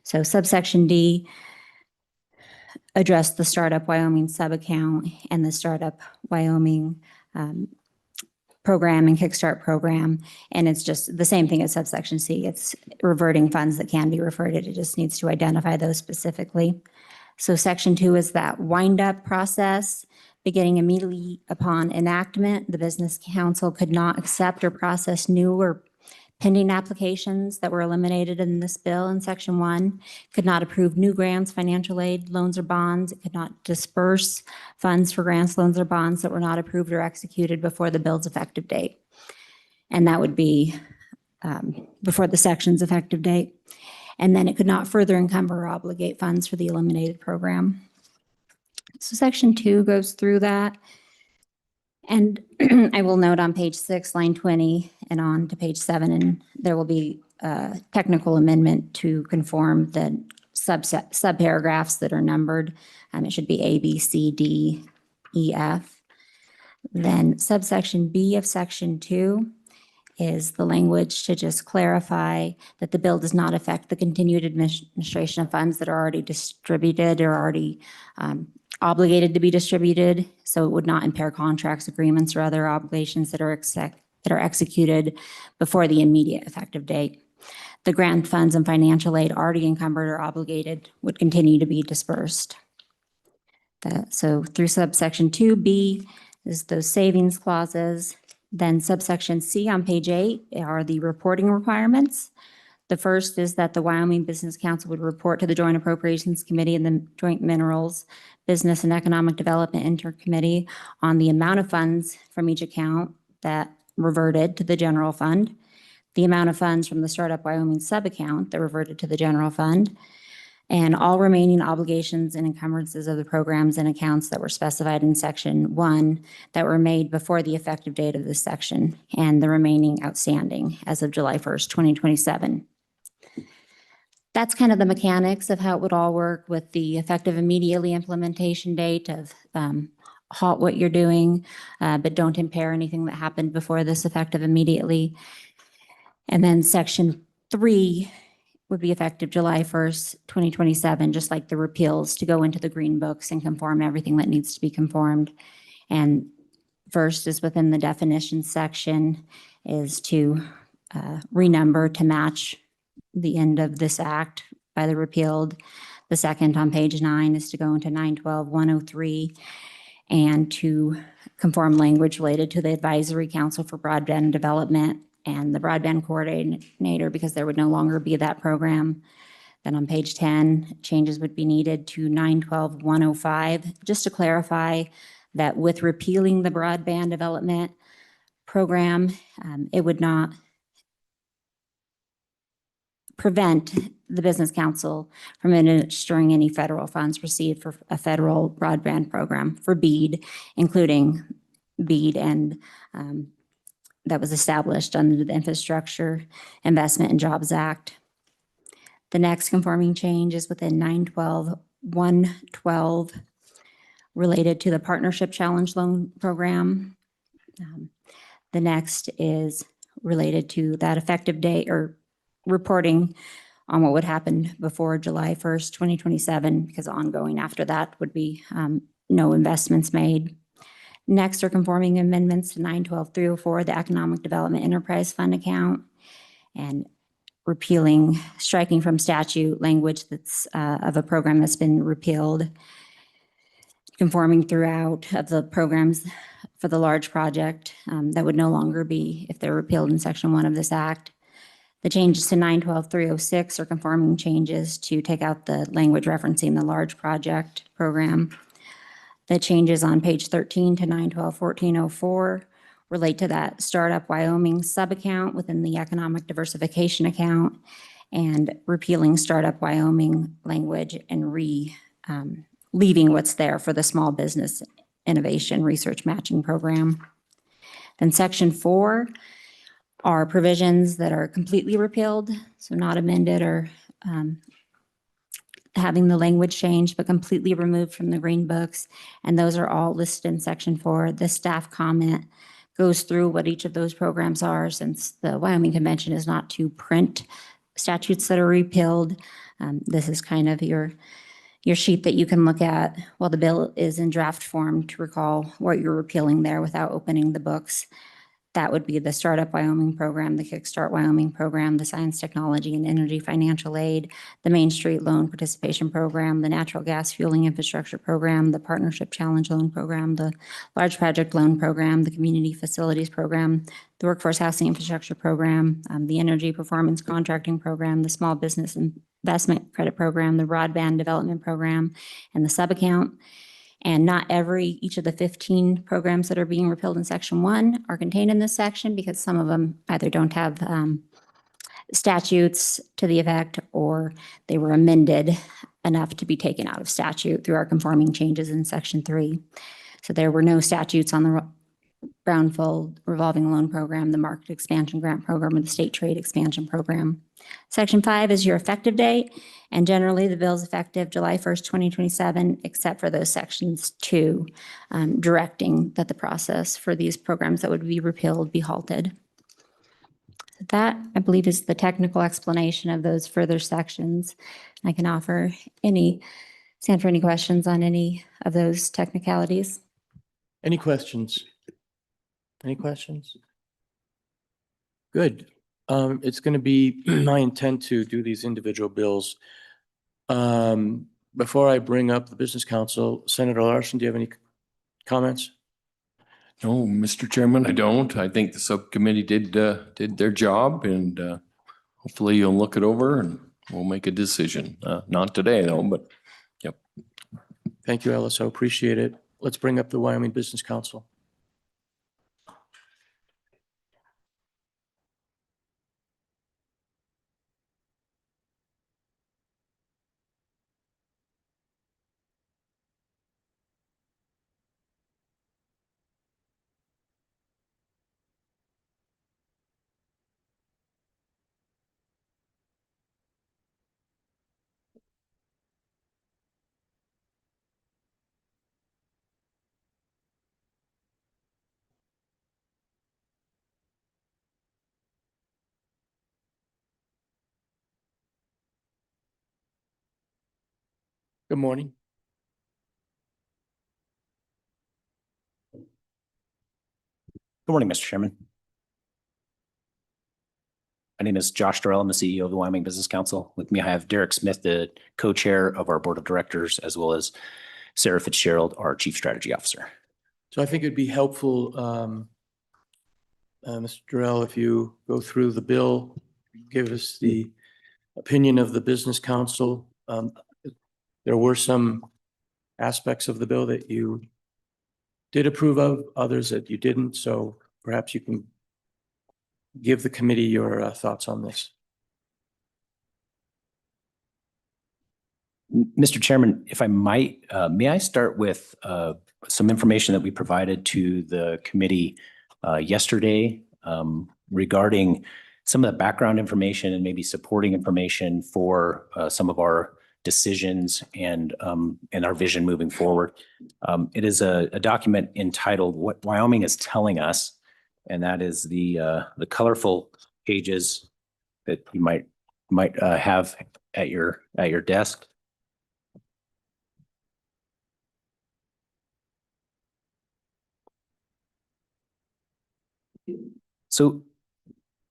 So subsection D addressed the Startup Wyoming subaccount and the Startup Wyoming program and Kickstart program. And it's just the same thing as subsection C. It's reverting funds that can be reverted. It just needs to identify those specifically. So section 2 is that wind-up process. Beginning immediately upon enactment, the Business Council could not accept or process new or pending applications that were eliminated in this bill in section 1, could not approve new grants, financial aid, loans, or bonds. It could not disperse funds for grants, loans, or bonds that were not approved or executed before the bill's effective date. And that would be before the section's effective date. And then it could not further encumber or obligate funds for the eliminated program. So section 2 goes through that. And I will note on page 6, line 20, and on to page 7, and there will be a technical amendment to conform the subparagraphs that are numbered. It should be A, B, C, D, E, F. Then subsection B of section 2 is the language to just clarify that the bill does not affect the continued administration of funds that are already distributed or already obligated to be distributed. So it would not impair contracts, agreements, or other obligations that are executed before the immediate effective date. The grant funds and financial aid already encumbered or obligated would continue to be dispersed. So through subsection 2B is those savings clauses. Then subsection C on page 8 are the reporting requirements. The first is that the Wyoming Business Council would report to the Joint Appropriations Committee and the Joint Minerals Business and Economic Development Intercommittee on the amount of funds from each account that reverted to the general fund, the amount of funds from the Startup Wyoming subaccount that reverted to the general fund, and all remaining obligations and encumbrances of the programs and accounts that were specified in section 1 that were made before the effective date of this section, and the remaining outstanding as of July 1st, 2027. That's kind of the mechanics of how it would all work with the effective immediately implementation date of halt what you're doing, but don't impair anything that happened before this effective immediately. And then section 3 would be effective July 1st, 2027, just like the repeals, to go into the green books and conform everything that needs to be conformed. And first is within the definition section is to renumber to match the end of this act by the repealed. The second on page 9 is to go into 912-103 and to conform language related to the Advisory Council for Broadband Development and the Broadband Coordinator, because there would no longer be that program. Then on page 10, changes would be needed to 912-105, just to clarify that with repealing the Broadband Development Program, it would not prevent the Business Council from administering any federal funds received for a federal broadband program for BEAD, including BEAD and that was established under the Infrastructure Investment and Jobs Act. The next conforming change is within 912-112 related to the Partnership Challenge Loan Program. The next is related to that effective date or reporting on what would happen before July 1st, 2027, because ongoing after that would be no investments made. Next are conforming amendments to 912-304, the Economic Development Enterprise Fund account, and repealing, striking from statute language that's of a program that's been repealed, conforming throughout of the programs for the large project that would no longer be if they're repealed in section 1 of this act. The changes to 912-306 are conforming changes to take out the language referencing the large project program. The changes on page 13 to 912-1404 relate to that Startup Wyoming sub-account within the Economic Diversification account and repealing Startup Wyoming language and leaving what's there for the Small Business Innovation Research Matching Program. Then section 4 are provisions that are completely repealed, so not amended or having the language changed, but completely removed from the green books. And those are all listed in section 4. The staff comment goes through what each of those programs are, since the Wyoming Convention is not to print statutes that are repealed. This is kind of your sheet that you can look at while the bill is in draft form to recall what you're repealing there without opening the books. That would be the Startup Wyoming program, the Kickstart Wyoming program, the Science, Technology, and Energy Financial Aid, the Main Street Loan Participation Program, the Natural Gas Fueling Infrastructure Program, the Partnership Challenge Loan Program, the Large Project Loan Program, the Community Facilities Program, the Workforce Housing Infrastructure Program, the Energy Performance Contracting Program, the Small Business Investment Credit Program, the Broadband Development Program, and the sub-account. And not each of the 15 programs that are being repealed in section 1 are contained in this section, because some of them either don't have statutes to the effect, or they were amended enough to be taken out of statute through our conforming changes in section 3. So there were no statutes on the Brownfield Revolving Loan Program, the Market Expansion Grant Program, or the State Trade Expansion Program. Section 5 is your effective date, and generally the bill is effective July 1st, 2027, except for those sections 2, directing that the process for these programs that would be repealed be halted. That, I believe, is the technical explanation of those further sections. I can answer any questions on any of those technicalities. Any questions? Any questions? Good. It's going to be my intent to do these individual bills. Before I bring up the Business Council, Senator Larson, do you have any comments? No, Mr. Chairman, I don't. I think the subcommittee did their job, and hopefully you'll look it over and we'll make a decision. Not today though, but yep. Thank you, Ellis. I appreciate it. Let's bring up the Wyoming Business Council. Good morning. Good morning, Mr. Chairman. My name is Josh Durrell. I'm the CEO of the Wyoming Business Council. With me, I have Derek Smith, the co-chair of our board of directors, as well as Sarah Fitzgerald, our chief strategy officer. So I think it'd be helpful, Mr. Durrell, if you go through the bill, give us the opinion of the Business Council. There were some aspects of the bill that you did approve of, others that you didn't. So perhaps you can give the committee your thoughts on this. Mr. Chairman, if I might, may I start with some information that we provided to the committee yesterday regarding some of the background information and maybe supporting information for some of our decisions and our vision moving forward. It is a document entitled "What Wyoming is Telling Us," and that is the colorful pages that you might have at your desk. So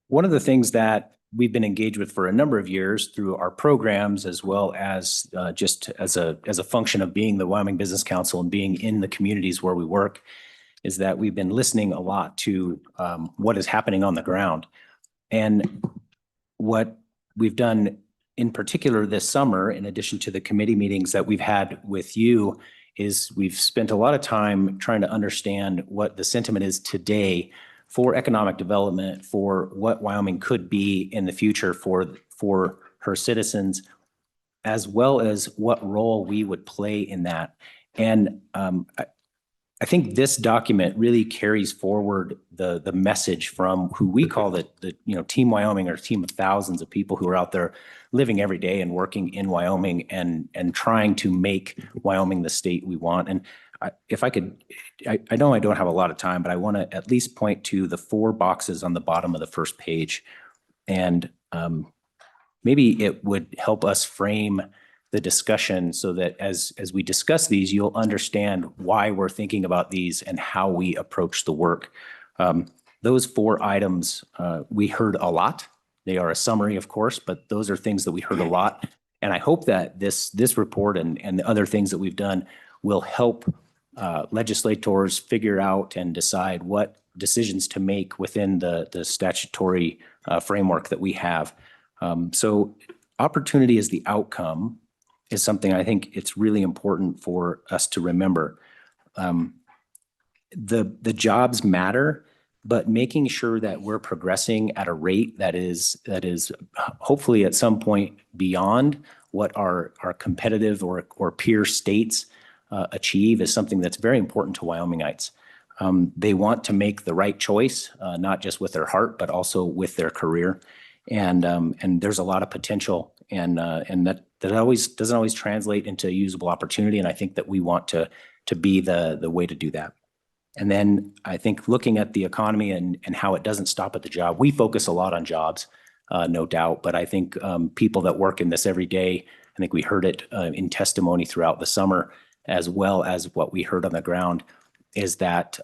one of the things that we've been engaged with for a number of years through our programs, as well as just as a function of being the Wyoming Business Council and being in the communities where we work, is that we've been listening a lot to what is happening on the ground. And what we've done in particular this summer, in addition to the committee meetings that we've had with you, is we've spent a lot of time trying to understand what the sentiment is today for economic development, for what Wyoming could be in the future for her citizens, as well as what role we would play in that. And I think this document really carries forward the message from who we call the Team Wyoming, or team of thousands of people who are out there living every day and working in Wyoming and trying to make Wyoming the state we want. And if I could, I know I don't have a lot of time, but I want to at least point to the 4 boxes on the bottom of the first page. And maybe it would help us frame the discussion so that as we discuss these, you'll understand why we're thinking about these and how we approach the work. Those 4 items, we heard a lot. They are a summary, of course, but those are things that we heard a lot. And I hope that this report and the other things that we've done will help legislators figure out and decide what decisions to make within the statutory framework that we have. So opportunity is the outcome is something I think it's really important for us to remember. The jobs matter, but making sure that we're progressing at a rate that is hopefully at some point beyond what our competitive or peer states achieve is something that's very important to Wyomingites. They want to make the right choice, not just with their heart, but also with their career. And there's a lot of potential, and that always doesn't always translate into usable opportunity. And I think that we want to be the way to do that. And then I think looking at the economy and how it doesn't stop at the job, we focus a lot on jobs, no doubt. But I think people that work in this every day, I think we heard it in testimony throughout the summer, as well as what we heard on the ground, is that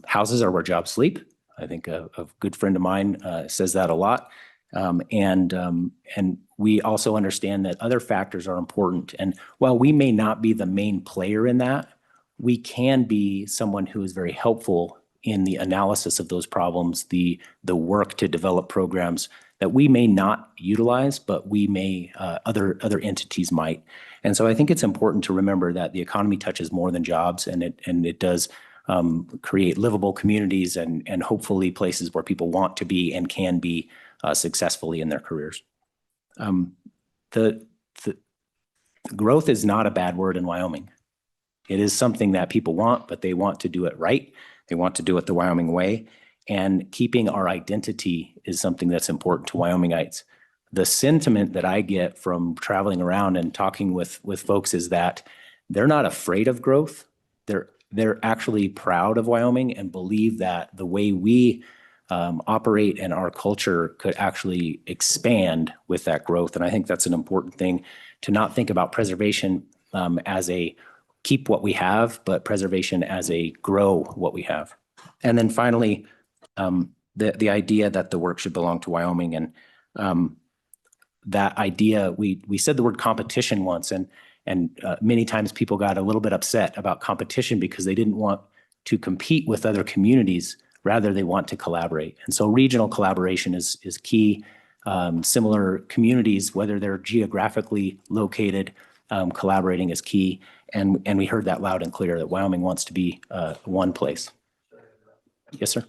houses are where jobs sleep. I think a good friend of mine says that a lot. And we also understand that other factors are important. And while we may not be the main player in that, we can be someone who is very helpful in the analysis of those problems, the work to develop programs that we may not utilize, but we may, other entities might. And so I think it's important to remember that the economy touches more than jobs, and it does create livable communities and hopefully places where people want to be and can be successfully in their careers. The growth is not a bad word in Wyoming. It is something that people want, but they want to do it right. They want to do it the Wyoming way. And keeping our identity is something that's important to Wyomingites. The sentiment that I get from traveling around and talking with folks is that they're not afraid of growth. They're actually proud of Wyoming and believe that the way we operate and our culture could actually expand with that growth. And I think that's an important thing, to not think about preservation as a keep what we have, but preservation as a grow what we have. And then finally, the idea that the work should belong to Wyoming. And that idea, we said the word competition once, and many times people got a little bit upset about competition because they didn't want to compete with other communities. Rather, they want to collaborate. And so regional collaboration is key. Similar communities, whether they're geographically located, collaborating is key. And we heard that loud and clear that Wyoming wants to be one place. Yes, sir.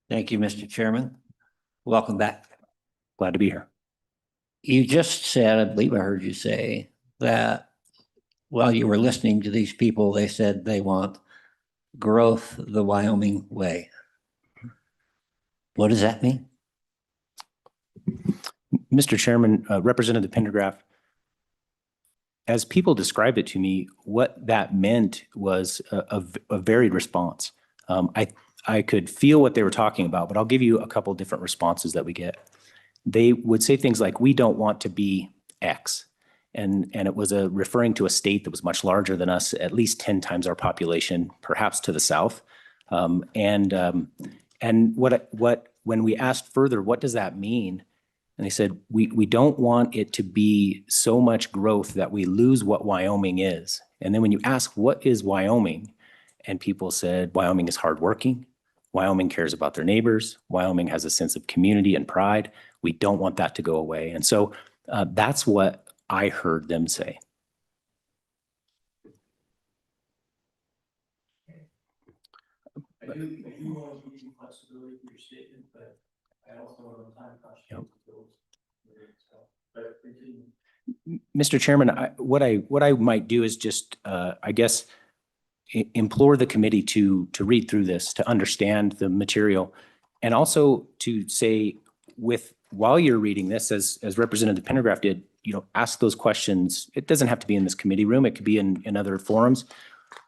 Thank you, Mr. Chairman. Welcome back. Glad to be here. You just said, I believe I heard you say, that while you were listening to these people, they said they want growth the Wyoming way. What does that mean? Mr. Chairman, Representative Pendergraph, as people described it to me, what that meant was a varied response. I could feel what they were talking about, but I'll give you a couple different responses that we get. They would say things like, we don't want to be X. And it was referring to a state that was much larger than us, at least 10 times our population, perhaps to the south. And when we asked further, what does that mean? And they said, we don't want it to be so much growth that we lose what Wyoming is. And then when you ask, what is Wyoming? And people said, Wyoming is hardworking. Wyoming cares about their neighbors. Wyoming has a sense of community and pride. We don't want that to go away. And so that's what I heard them say. I do want to give you flexibility for your statement, but I also want to time constraints. Mr. Chairman, what I might do is just, I guess, implore the committee to read through this, to understand the material, and also to say, while you're reading this, as Representative Pendergraph did, ask those questions. It doesn't have to be in this committee room. It could be in other forums.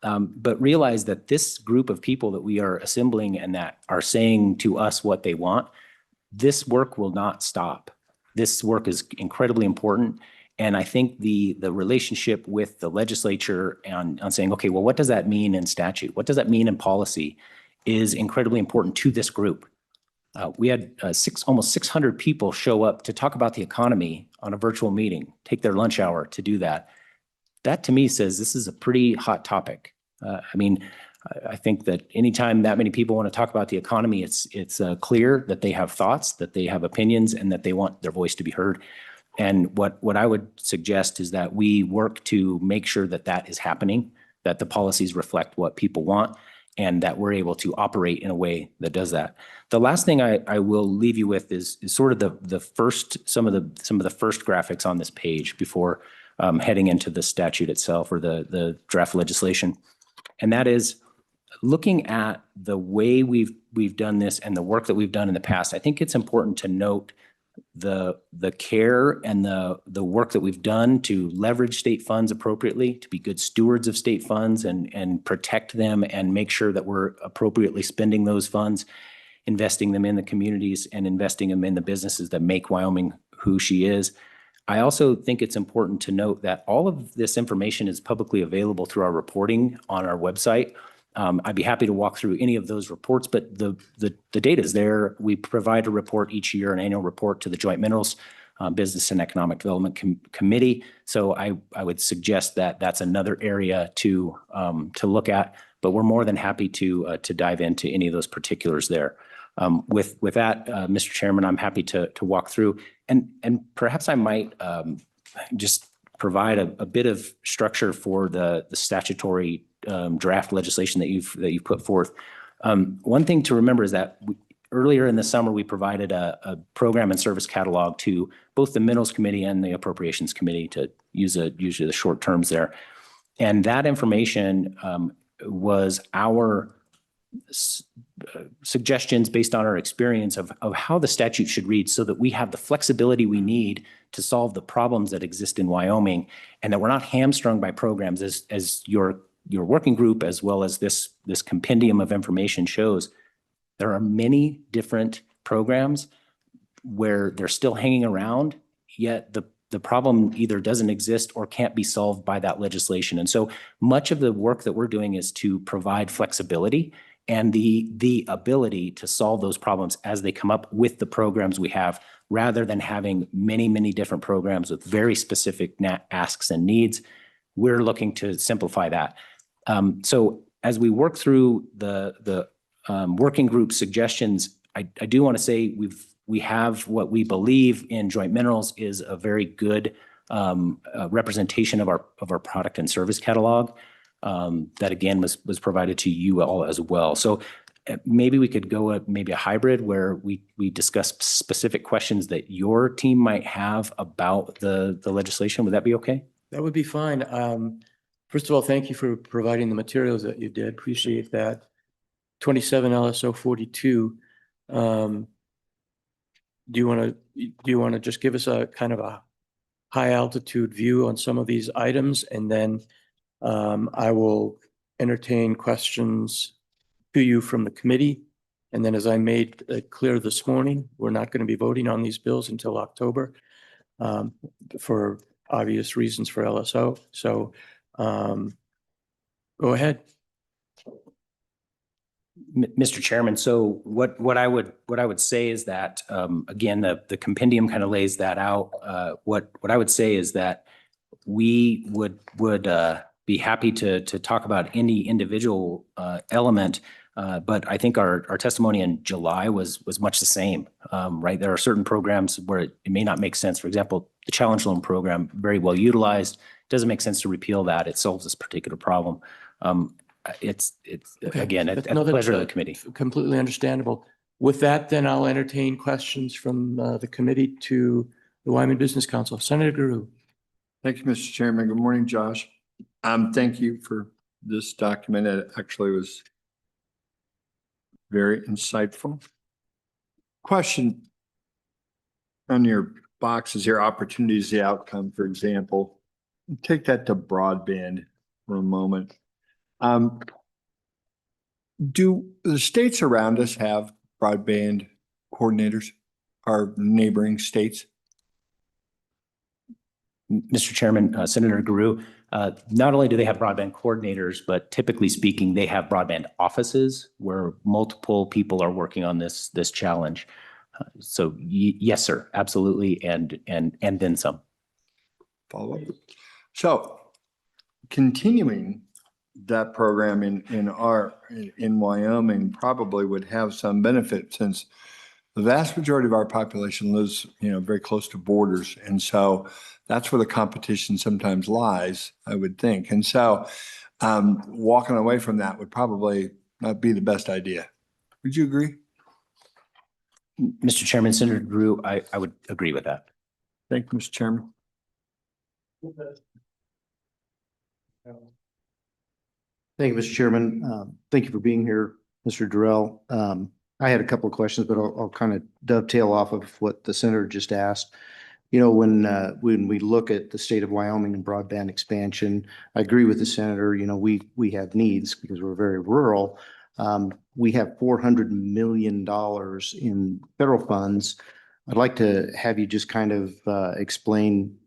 But realize that this group of people that we are assembling and that are saying to us what they want, this work will not stop. This work is incredibly important. And I think the relationship with the legislature on saying, okay, well, what does that mean in statute? What does that mean in policy is incredibly important to this group. We had almost 600 people show up to talk about the economy on a virtual meeting, take their lunch hour to do that. That to me says this is a pretty hot topic. I think that anytime that many people want to talk about the economy, it's clear that they have thoughts, that they have opinions, and that they want their voice to be heard. And what I would suggest is that we work to make sure that that is happening, that the policies reflect what people want, and that we're able to operate in a way that does that. The last thing I will leave you with is sort of the first, some of the first graphics on this page before heading into the statute itself or the draft legislation. And that is looking at the way we've done this and the work that we've done in the past. I think it's important to note the care and the work that we've done to leverage state funds appropriately, to be good stewards of state funds and protect them and make sure that we're appropriately spending those funds, investing them in the communities and investing them in the businesses that make Wyoming who she is. I also think it's important to note that all of this information is publicly available through our reporting on our website. I'd be happy to walk through any of those reports, but the data is there. We provide a report each year, an annual report to the Joint Minerals Business and Economic Development Committee. So I would suggest that that's another area to look at, but we're more than happy to dive into any of those particulars there. With that, Mr. Chairman, I'm happy to walk through, and perhaps I might just provide a bit of structure for the statutory draft legislation that you've put forth. One thing to remember is that earlier in the summer, we provided a program and service catalog to both the Minerals Committee and the Appropriations Committee, to use usually the short terms there. And that information was our suggestions based on our experience of how the statute should read, so that we have the flexibility we need to solve the problems that exist in Wyoming, and that we're not hamstrung by programs as your working group, as well as this compendium of information shows. There are many different programs where they're still hanging around, yet the problem either doesn't exist or can't be solved by that legislation. And so much of the work that we're doing is to provide flexibility and the ability to solve those problems as they come up with the programs we have, rather than having many, many different programs with very specific asks and needs. We're looking to simplify that. So as we work through the working group suggestions, I do want to say we have what we believe in Joint Minerals is a very good representation of our product and service catalog that again was provided to you all as well. So maybe we could go maybe a hybrid where we discuss specific questions that your team might have about the legislation. Would that be okay? That would be fine. First of all, thank you for providing the materials that you did. Appreciate that. 27 LSO 42. Do you want to just give us a kind of a high altitude view on some of these items, and then I will entertain questions to you from the committee. And then, as I made clear this morning, we're not going to be voting on these bills until October for obvious reasons for LSO. So go ahead. Mr. Chairman, so what I would say is that again, the compendium kind of lays that out. What I would say is that we would be happy to talk about any individual element, but I think our testimony in July was much the same, right? There are certain programs where it may not make sense. For example, the Challenge Loan Program, very well utilized. Doesn't make sense to repeal that. It solves this particular problem. It's again, at the pleasure of the committee. Completely understandable. With that, then I'll entertain questions from the committee to the Wyoming Business Council. Senator Guru. Thank you, Mr. Chairman. Good morning, Josh. Thank you for this document. It actually was very insightful. Question on your boxes here, opportunities, the outcome, for example. Take that to broadband for a moment. Do the states around us have broadband coordinators, our neighboring states? Mr. Chairman, Senator Guru, not only do they have broadband coordinators, but typically speaking, they have broadband offices where multiple people are working on this challenge. So yes, sir, absolutely, and then some. Follow up. So continuing that program in Wyoming probably would have some benefit, since the vast majority of our population lives, very close to borders. And so that's where the competition sometimes lies, I would think. And so walking away from that would probably not be the best idea. Would you agree? Mr. Chairman, Senator Guru, I would agree with that. Thank you, Mr. Chairman. Thank you, Mr. Chairman. Thank you for being here, Mr. Durrell. I had a couple of questions, but I'll kind of dovetail off of what the senator just asked. When we look at the state of Wyoming and broadband expansion, I agree with the senator. We have needs because we're very rural. We have $400 million in federal funds. I'd like to have you just kind of explain,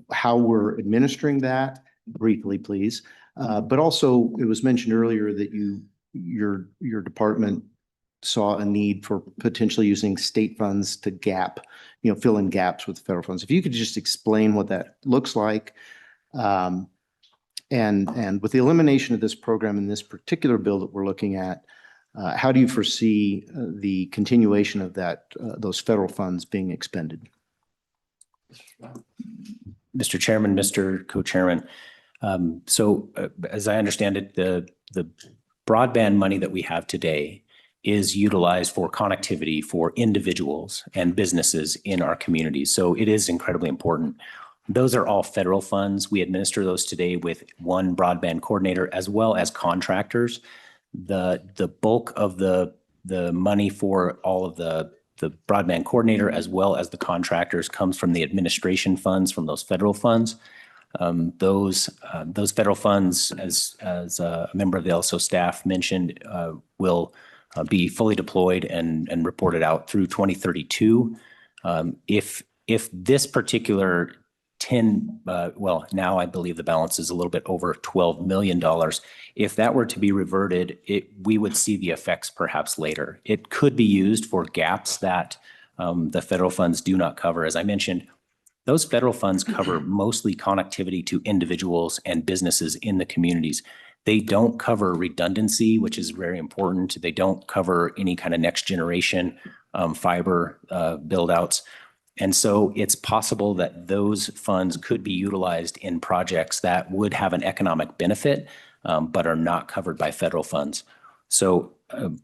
how we're administering that briefly, please. But also, it was mentioned earlier that your department saw a need for potentially using state funds to fill in gaps with federal funds. If you could just explain what that looks like. And with the elimination of this program in this particular bill that we're looking at, how do you foresee the continuation of those federal funds being expended? Mr. Chairman, Mr. Co-Chairman. So as I understand it, the broadband money that we have today is utilized for connectivity for individuals and businesses in our communities. So it is incredibly important. Those are all federal funds. We administer those today with one broadband coordinator as well as contractors. The bulk of the money for all of the broadband coordinator as well as the contractors comes from the administration funds from those federal funds. Those federal funds, as a member of the LSO staff mentioned, will be fully deployed and reported out through 2032. If this particular now I believe the balance is a little bit over $12 million. If that were to be reverted, we would see the effects perhaps later. It could be used for gaps that the federal funds do not cover. As I mentioned, those federal funds cover mostly connectivity to individuals and businesses in the communities. They don't cover redundancy, which is very important. They don't cover any kind of next generation fiber build outs. And so it's possible that those funds could be utilized in projects that would have an economic benefit, but are not covered by federal funds. So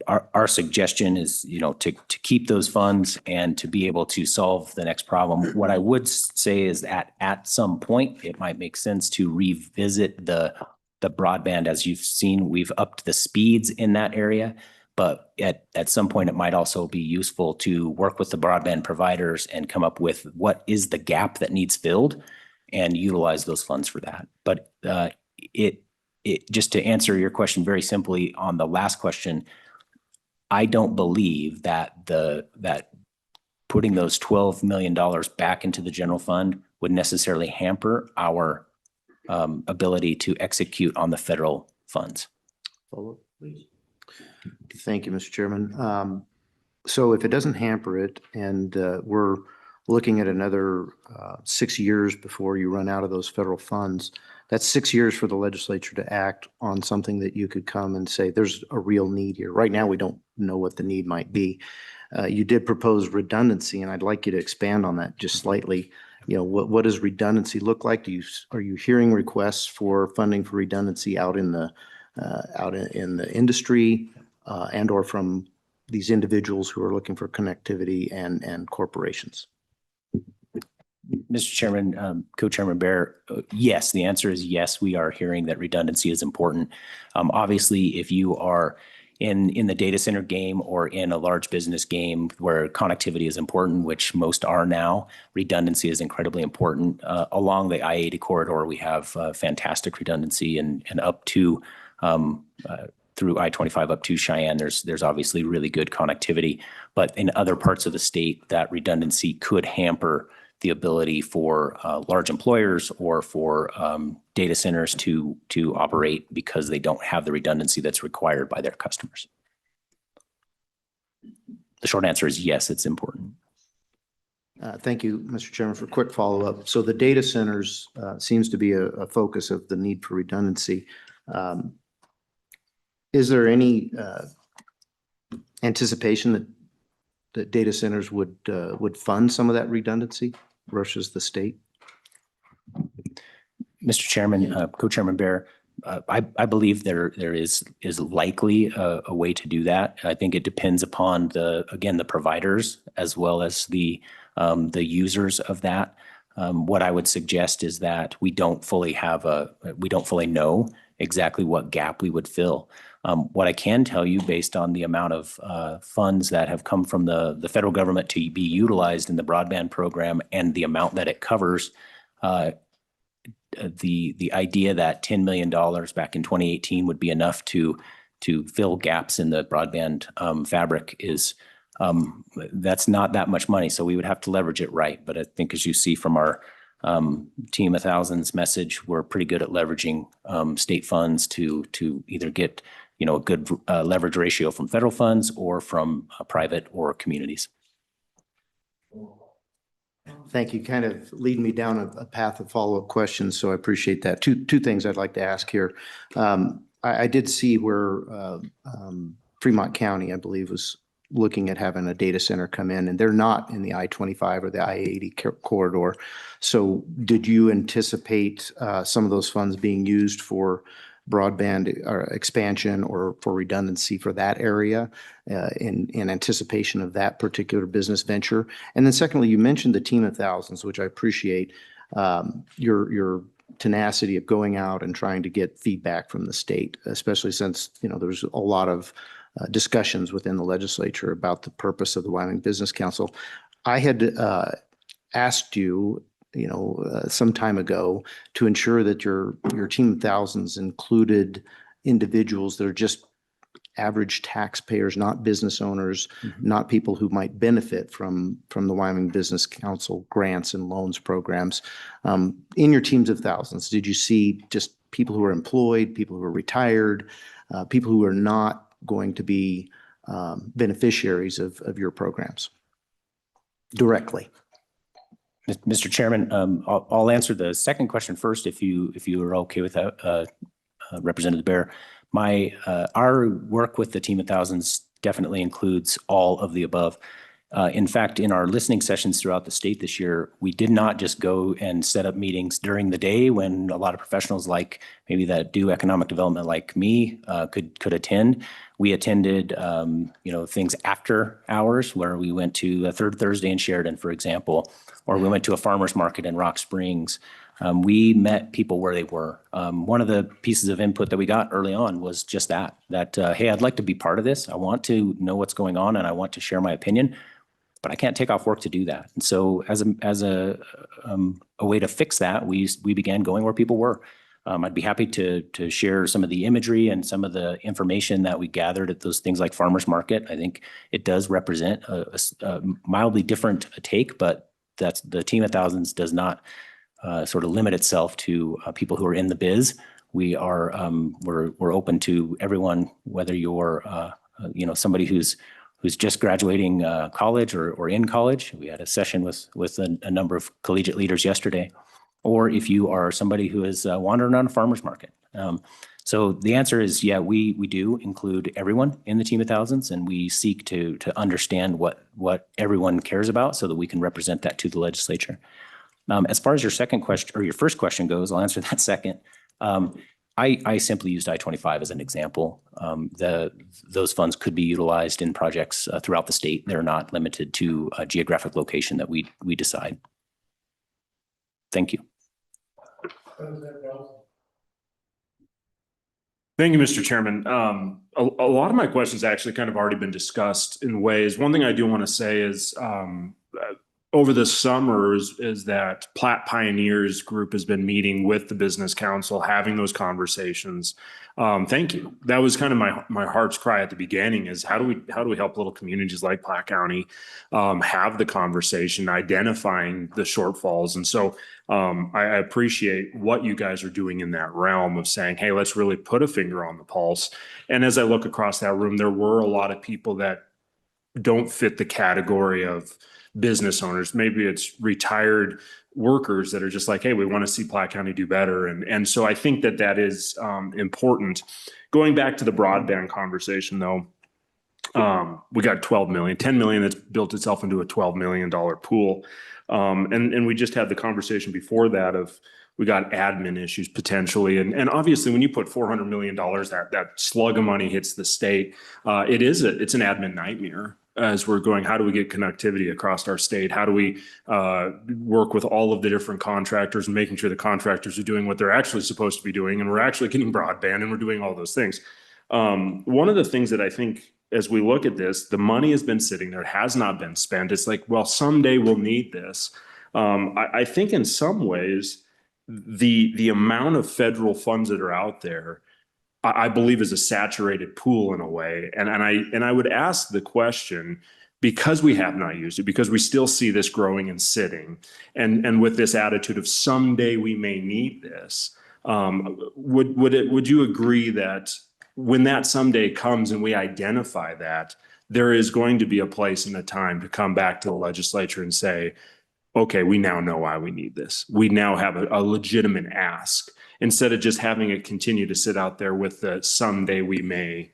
our suggestion is, to keep those funds and to be able to solve the next problem. What I would say is that at some point, it might make sense to revisit the broadband. As you've seen, we've upped the speeds in that area. But at some point, it might also be useful to work with the broadband providers and come up with what is the gap that needs filled and utilize those funds for that. But just to answer your question very simply on the last question, I don't believe that that putting those $12 million back into the general fund would necessarily hamper our ability to execute on the federal funds. Follow up, please. Thank you, Mr. Chairman. So if it doesn't hamper it, and we're looking at another 6 years before you run out of those federal funds, that's 6 years for the legislature to act on something that you could come and say, there's a real need here. Right now, we don't know what the need might be. You did propose redundancy, and I'd like you to expand on that just slightly. What does redundancy look like? Are you hearing requests for funding for redundancy out in the industry and or from these individuals who are looking for connectivity and corporations? Mr. Chairman, Co-Chairman Bear, yes, the answer is yes. We are hearing that redundancy is important. Obviously, if you are in the data center game or in a large business game where connectivity is important, which most are now, redundancy is incredibly important. Along the I-80 corridor, we have fantastic redundancy and up to through I-25 up to Cheyenne, there's obviously really good connectivity. But in other parts of the state, that redundancy could hamper the ability for large employers or for data centers to operate because they don't have the redundancy that's required by their customers. The short answer is yes, it's important. Thank you, Mr. Chairman, for a quick follow-up. So the data centers seems to be a focus of the need for redundancy. Is there any anticipation that data centers would fund some of that redundancy versus the state? Mr. Chairman, Co-Chairman Bear, I believe there is likely a way to do that. I think it depends upon the providers as well as the users of that. What I would suggest is that we don't fully know exactly what gap we would fill. What I can tell you, based on the amount of funds that have come from the federal government to be utilized in the broadband program and the amount that it covers, the idea that $10 million back in 2018 would be enough to fill gaps in the broadband fabric is that's not that much money. So we would have to leverage it right. But I think, as you see from our Team 1000's message, we're pretty good at leveraging state funds to either get a good leverage ratio from federal funds or from private or communities. Thank you. Kind of lead me down a path of follow-up questions, so I appreciate that. Two things I'd like to ask here. I did see where Fremont County, I believe, was looking at having a data center come in, and they're not in the I-25 or the I-80 corridor. So did you anticipate some of those funds being used for broadband expansion or for redundancy for that area in anticipation of that particular business venture? And then secondly, you mentioned the Team 1000s, which I appreciate, your tenacity of going out and trying to get feedback from the state, especially since there's a lot of discussions within the legislature about the purpose of the Wyoming Business Council. I had asked you some time ago to ensure that your Team 1000s included individuals that are just average taxpayers, not business owners, not people who might benefit from the Wyoming Business Council grants and loans programs. In your teams of thousands, did you see just people who are employed, people who are retired, people who are not going to be beneficiaries of your programs directly? Mr. Chairman, I'll answer the second question first, if you are okay with that, Representative Bear. Our work with the Team of Thousands definitely includes all of the above. In fact, in our listening sessions throughout the state this year, we did not just go and set up meetings during the day when a lot of professionals like maybe that do economic development like me could attend. We attended, things after hours where we went to a Third Thursday in Sheridan, for example, or we went to a farmer's market in Rock Springs. We met people where they were. One of the pieces of input that we got early on was just that, hey, I'd like to be part of this. I want to know what's going on and I want to share my opinion, but I can't take off work to do that. And so as a way to fix that, we began going where people were. I'd be happy to share some of the imagery and some of the information that we gathered at those things like farmers market. I think it does represent a mildly different take, but that's the Team of Thousands does not sort of limit itself to people who are in the biz. We are we're open to everyone, whether you're somebody who's just graduating college or in college. We had a session with a number of collegiate leaders yesterday, or if you are somebody who is wandering on a farmer's market. So the answer is, yeah, we do include everyone in the Team of Thousands, and we seek to understand what everyone cares about so that we can represent that to the legislature. As far as your second question or your first question goes, I'll answer that second. I simply used I-25 as an example. Those funds could be utilized in projects throughout the state. They're not limited to a geographic location that we decide. Thank you. Thank you, Mr. Chairman. A lot of my questions actually kind of already been discussed in ways. One thing I do want to say is over the summer is that Platte Pioneers group has been meeting with the Business Council, having those conversations. Thank you. That was kind of my heart's cry at the beginning, is how do we help little communities like Platte County have the conversation, identifying the shortfalls. And so I appreciate what you guys are doing in that realm of saying, hey, let's really put a finger on the pulse. And as I look across that room, there were a lot of people that don't fit the category of business owners. Maybe it's retired workers that are just like, hey, we want to see Platte County do better. And so I think that is important. Going back to the broadband conversation, though, we got 12 million, 10 million that's built itself into a $12 million pool. And we just had the conversation before that of we got admin issues potentially. And obviously when you put $400 million, that slug of money hits the state, it's an admin nightmare. As we're going, how do we get connectivity across our state? How do we work with all of the different contractors and making sure the contractors are doing what they're actually supposed to be doing, and we're actually getting broadband and we're doing all those things. One of the things that I think as we look at this, the money has been sitting there, it has not been spent. It's like, well, someday we'll need this. I think in some ways, the amount of federal funds that are out there, I believe is a saturated pool in a way. And I would ask the question, because we have not used it, because we still see this growing and sitting, and with this attitude of someday we may need this, would you agree that when that someday comes and we identify that, there is going to be a place and a time to come back to the legislature and say, okay, we now know why we need this. We now have a legitimate ask, instead of just having it continue to sit out there with the someday we may.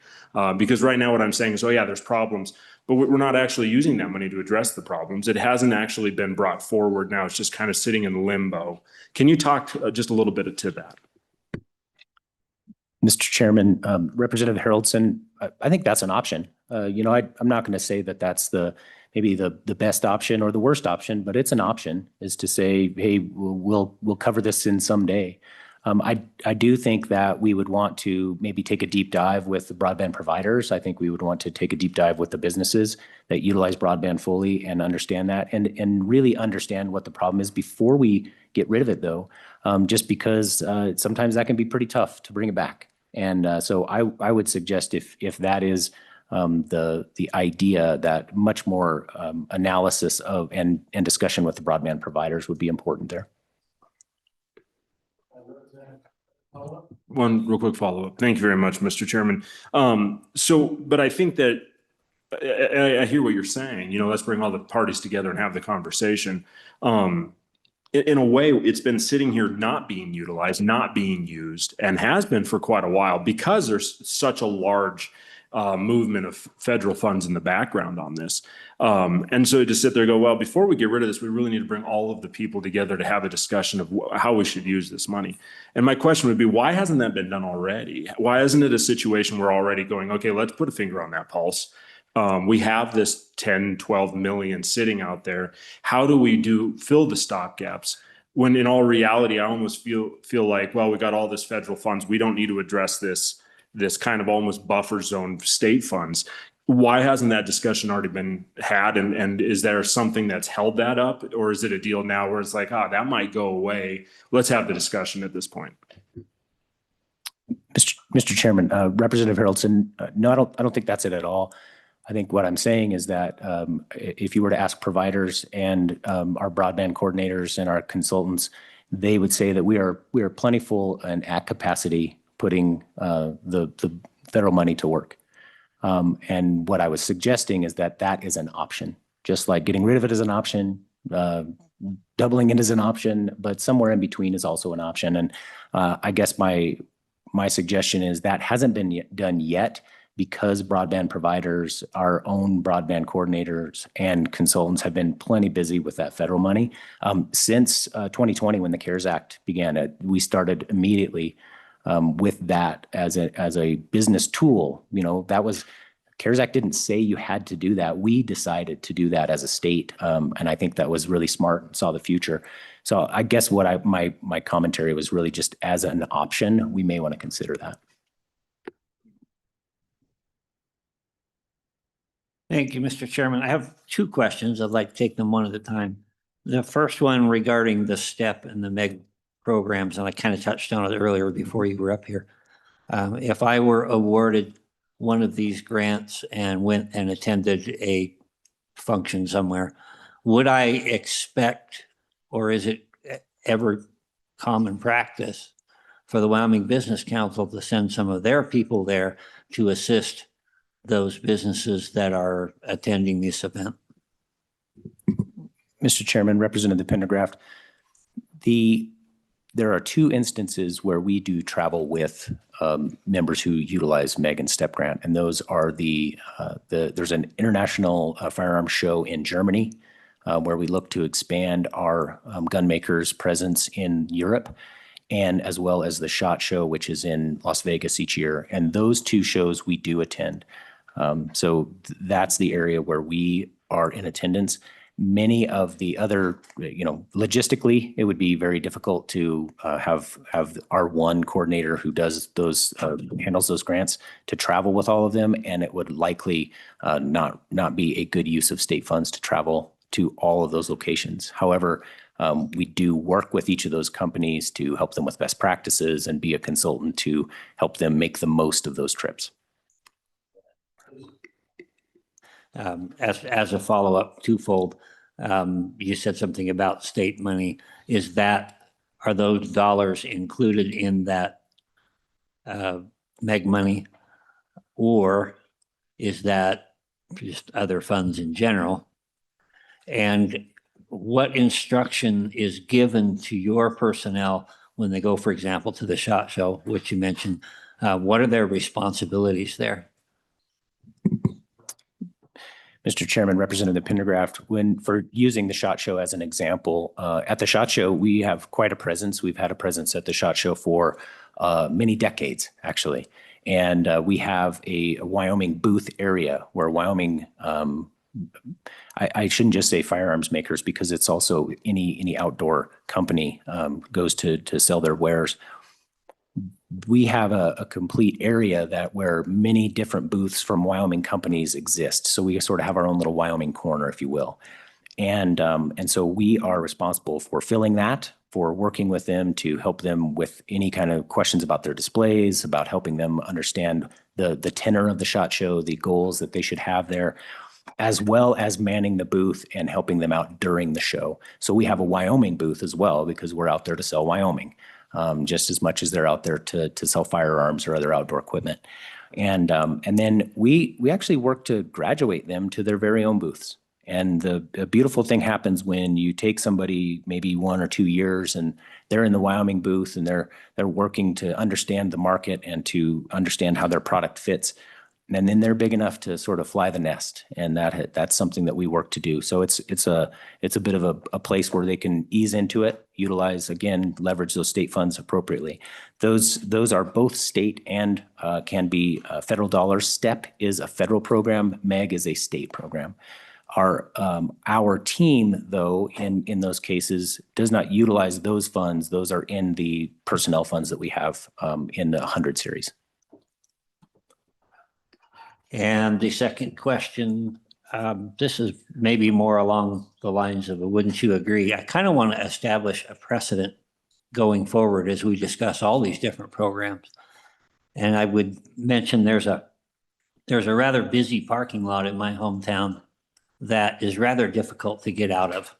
Because right now what I'm saying is, oh yeah, there's problems, but we're not actually using that money to address the problems. It hasn't actually been brought forward. Now it's just kind of sitting in limbo. Can you talk just a little bit to that? Mr. Chairman, Representative Haroldson, I think that's an option. I'm not going to say that that's maybe the best option or the worst option, but it's an option, is to say, hey, we'll cover this in someday. I do think that we would want to maybe take a deep dive with the broadband providers. I think we would want to take a deep dive with the businesses that utilize broadband fully and understand that, and really understand what the problem is before we get rid of it, though, just because sometimes that can be pretty tough to bring it back. And so I would suggest if that is the idea, that much more analysis of and discussion with the broadband providers would be important there. One real quick follow-up. Thank you very much, Mr. Chairman. But I think that I hear what you're saying. Let's bring all the parties together and have the conversation. In a way, it's been sitting here not being utilized, not being used, and has been for quite a while because there's such a large movement of federal funds in the background on this. And so to sit there and go, well, before we get rid of this, we really need to bring all of the people together to have a discussion of how we should use this money. And my question would be, why hasn't that been done already? Why isn't it a situation we're already going, okay, let's put a finger on that pulse. We have this 10, 12 million sitting out there. How do we fill the stopgaps? When in all reality, I almost feel like, well, we got all this federal funds. We don't need to address this kind of almost buffer zone state funds. Why hasn't that discussion already been had? And is there something that's held that up? Or is it a deal now where it's like, that might go away? Let's have the discussion at this point. Mr. Chairman, Representative Haraldson, no, I don't think that's it at all. I think what I'm saying is that if you were to ask providers and our broadband coordinators and our consultants, they would say that we are plentiful and at capacity putting the federal money to work. And what I was suggesting is that is an option, just like getting rid of it is an option, doubling it is an option, but somewhere in between is also an option. And I guess my suggestion is that hasn't been done yet, because broadband providers, our own broadband coordinators and consultants have been plenty busy with that federal money. Since 2020, when the CARES Act began, we started immediately with that as a business tool. That was, CARES Act didn't say you had to do that. We decided to do that as a state. And I think that was really smart and saw the future. So I guess what my commentary was really just as an option, we may want to consider that. Thank you, Mr. Chairman. I have two questions. I'd like to take them one at a time. The first one regarding the STEP and the MEG programs, and I kind of touched on it earlier before you were up here. If I were awarded one of these grants and went and attended a function somewhere, would I expect, or is it ever common practice for the Wyoming Business Council to send some of their people there to assist those businesses that are attending this event? Mr. Chairman, Representative Pendergraft, there are two instances where we do travel with members who utilize MEG and STEP grant, and those are there's an international firearms show in Germany where we look to expand our gun makers' presence in Europe, and as well as the SHOT Show, which is in Las Vegas each year. And those two shows we do attend. So that's the area where we are in attendance. Many of the other, logistically, it would be very difficult to have our one coordinator who does those, handles those grants to travel with all of them. And it would likely not be a good use of state funds to travel to all of those locations. However, we do work with each of those companies to help them with best practices and be a consultant to help them make the most of those trips. As a follow-up, twofold, you said something about state money. Are those dollars included in that MEG money, or is that just other funds in general? And what instruction is given to your personnel when they go, for example, to the SHOT Show, which you mentioned? What are their responsibilities there? Mr. Chairman, Representative Pendergraft, for using the SHOT Show as an example, at the SHOT Show, we have quite a presence. We've had a presence at the SHOT Show for many decades, actually. And we have a Wyoming booth area where Wyoming, I shouldn't just say firearms makers, because it's also any outdoor company goes to sell their wares. We have a complete area where many different booths from Wyoming companies exist. So we sort of have our own little Wyoming corner, if you will. And so we are responsible for filling that for working with them to help them with any kind of questions about their displays, about helping them understand the tenor of the SHOT Show, the goals that they should have there, as well as manning the booth and helping them out during the show. So we have a Wyoming booth as well, because we're out there to sell Wyoming, just as much as they're out there to sell firearms or other outdoor equipment. And then we actually work to graduate them to their very own booths. And the beautiful thing happens when you take somebody maybe 1 or 2 years and they're in the Wyoming booth and they're working to understand the market and to understand how their product fits. And then they're big enough to sort of fly the nest. And that's something that we work to do. So it's a bit of a place where they can ease into it, utilize, again, leverage those state funds appropriately. Those are both state and can be federal dollars. STEP is a federal program. MEG is a state program. Our team, though, in those cases, does not utilize those funds. Those are in the personnel funds that we have in the 100 series. And the second question, this is maybe more along the lines of a wouldn't you agree? I kind of want to establish a precedent going forward as we discuss all these different programs. And I would mention there's a rather busy parking lot in my hometown that is rather difficult to get out of,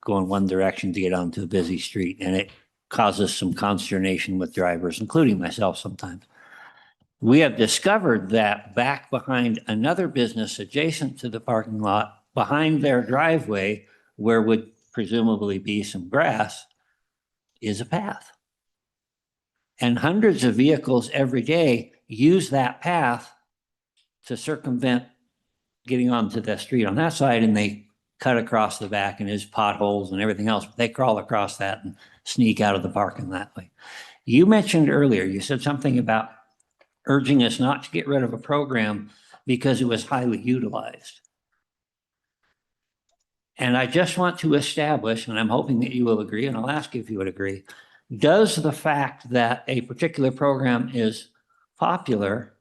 going one direction to get onto a busy street. And it causes some consternation with drivers, including myself sometimes. We have discovered that back behind another business adjacent to the parking lot, behind their driveway, where would presumably be some grass, is a path. And hundreds of vehicles every day use that path to circumvent getting onto the street on that side, and they cut across the back and there's potholes and everything else. They crawl across that and sneak out of the parking that way. You mentioned earlier, you said something about urging us not to get rid of a program because it was highly utilized. And I just want to establish, and I'm hoping that you will agree, and I'll ask you if you would agree, does the fact that a particular program is popular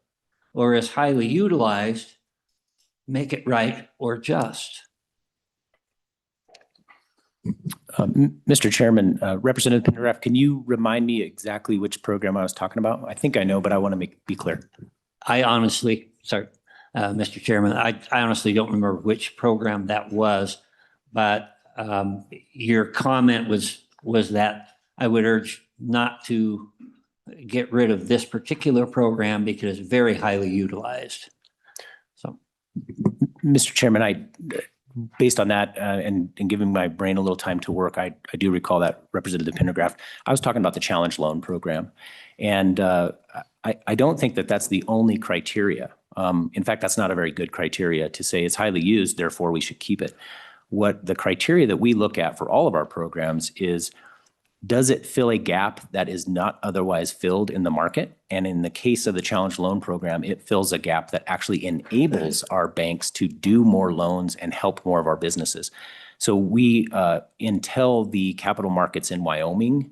or is highly utilized make it right or just? Mr. Chairman, Representative Pendergraft, can you remind me exactly which program I was talking about? I think I know, but I want to be clear. I honestly, sorry, Mr. Chairman, I honestly don't remember which program that was, but your comment was that I would urge not to get rid of this particular program because it's very highly utilized. So, Mr. Chairman, based on that and giving my brain a little time to work, I do recall that, Representative Pendergraft. I was talking about the challenge loan program. And I don't think that that's the only criteria. In fact, that's not a very good criteria to say it's highly used, therefore we should keep it. What the criteria that we look at for all of our programs is, does it fill a gap that is not otherwise filled in the market? And in the case of the challenge loan program, it fills a gap that actually enables our banks to do more loans and help more of our businesses. So we, until the capital markets in Wyoming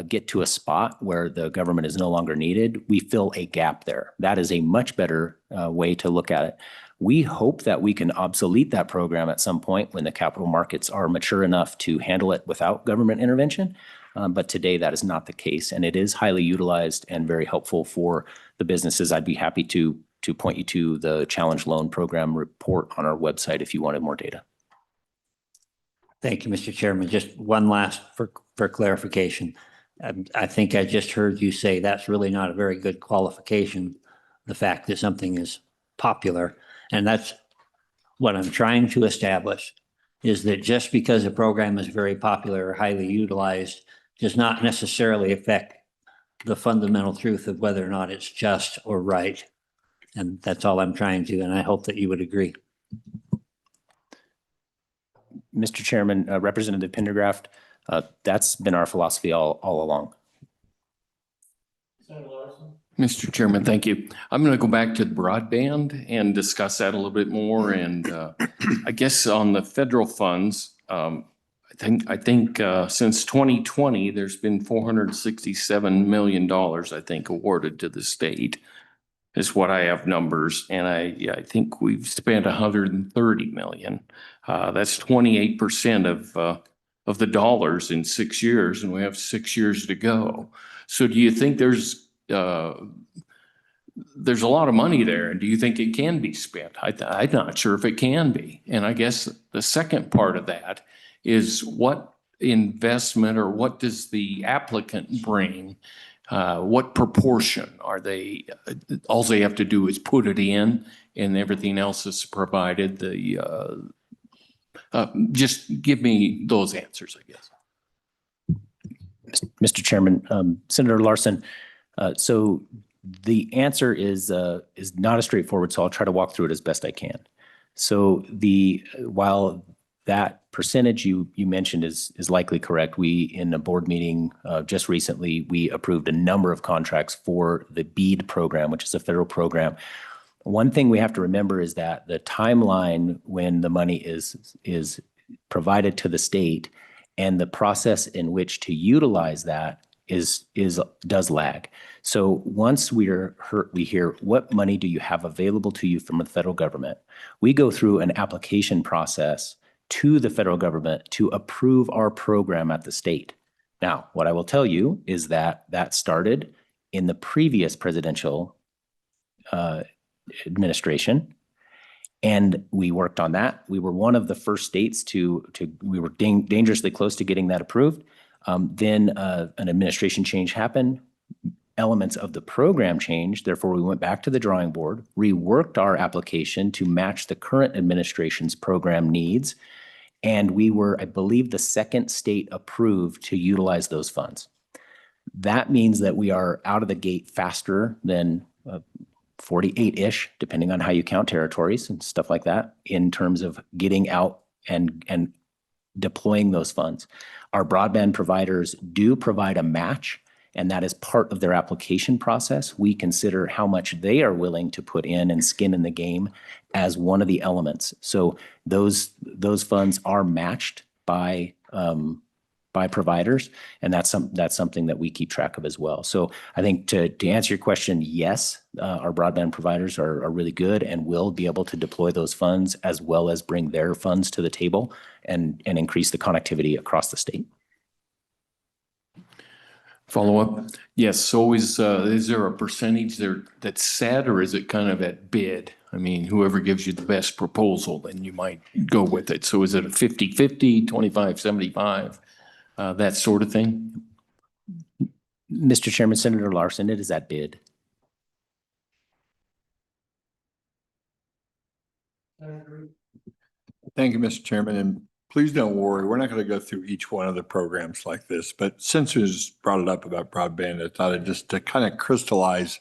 get to a spot where the government is no longer needed, we fill a gap there. That is a much better way to look at it. We hope that we can obsolete that program at some point when the capital markets are mature enough to handle it without government intervention. But today that is not the case, and it is highly utilized and very helpful for the businesses. I'd be happy to point you to the challenge loan program report on our website if you wanted more data. thank you, Mr. Chairman. Just one last for clarification. I think I just heard you say that's really not a very good qualification, the fact that something is popular. And that's what I'm trying to establish, is that just because a program is very popular or highly utilized does not necessarily affect the fundamental truth of whether or not it's just or right. And that's all I'm trying to, and I hope that you would agree. Mr. Chairman, Representative Pendergraft, that's been our philosophy all along. Mr. Chairman, thank you. I'm going to go back to broadband and discuss that a little bit more. And I guess on the federal funds, I think since 2020, there's been $467 million, I think, awarded to the state, is what I have numbers. And I think we've spent $130 million. That's 28% of the dollars in 6 years, and we have 6 years to go. So do you think there's a lot of money there, and do you think it can be spent? I'm not sure if it can be. And I guess the second part of that is what investment or what does the applicant bring? What proportion are they? All they have to do is put it in, and everything else is provided. Just give me those answers, I guess. Mr. Chairman, Senator Larson, so the answer is not as straightforward, so I'll try to walk through it as best I can. So while that percentage you mentioned is likely correct, we, in a board meeting just recently, we approved a number of contracts for the BEAD program, which is a federal program. One thing we have to remember is that the timeline when the money is provided to the state and the process in which to utilize that does lag. So once we hear what money do you have available to you from the federal government, we go through an application process to the federal government to approve our program at the state. Now, what I will tell you is that started in the previous presidential administration, and we worked on that. We were one of the first states we were dangerously close to getting that approved. Then an administration change happened. Elements of the program changed. Therefore, we went back to the drawing board, reworked our application to match the current administration's program needs. And we were, I believe, the second state approved to utilize those funds. That means that we are out of the gate faster than 48-ish, depending on how you count territories and stuff like that, in terms of getting out and deploying those funds. Our broadband providers do provide a match, and that is part of their application process. We consider how much they are willing to put in and skin in the game as one of the elements. So those funds are matched by providers, and that's something that we keep track of as well. So I think to answer your question, yes, our broadband providers are really good and will be able to deploy those funds as well as bring their funds to the table and increase the connectivity across the state. Follow up? Yes. So is there a percentage there that's set, or is it kind of at bid? I mean, whoever gives you the best proposal, then you might go with it. So is it a 50-50, 25-75, that sort of thing? Mr. Chairman, Senator Larson, it is at bid. Thank you, Mr. Chairman, and please don't worry, we're not going to go through each one of the programs like this, but since you brought it up about broadband, I thought just to kind of crystallize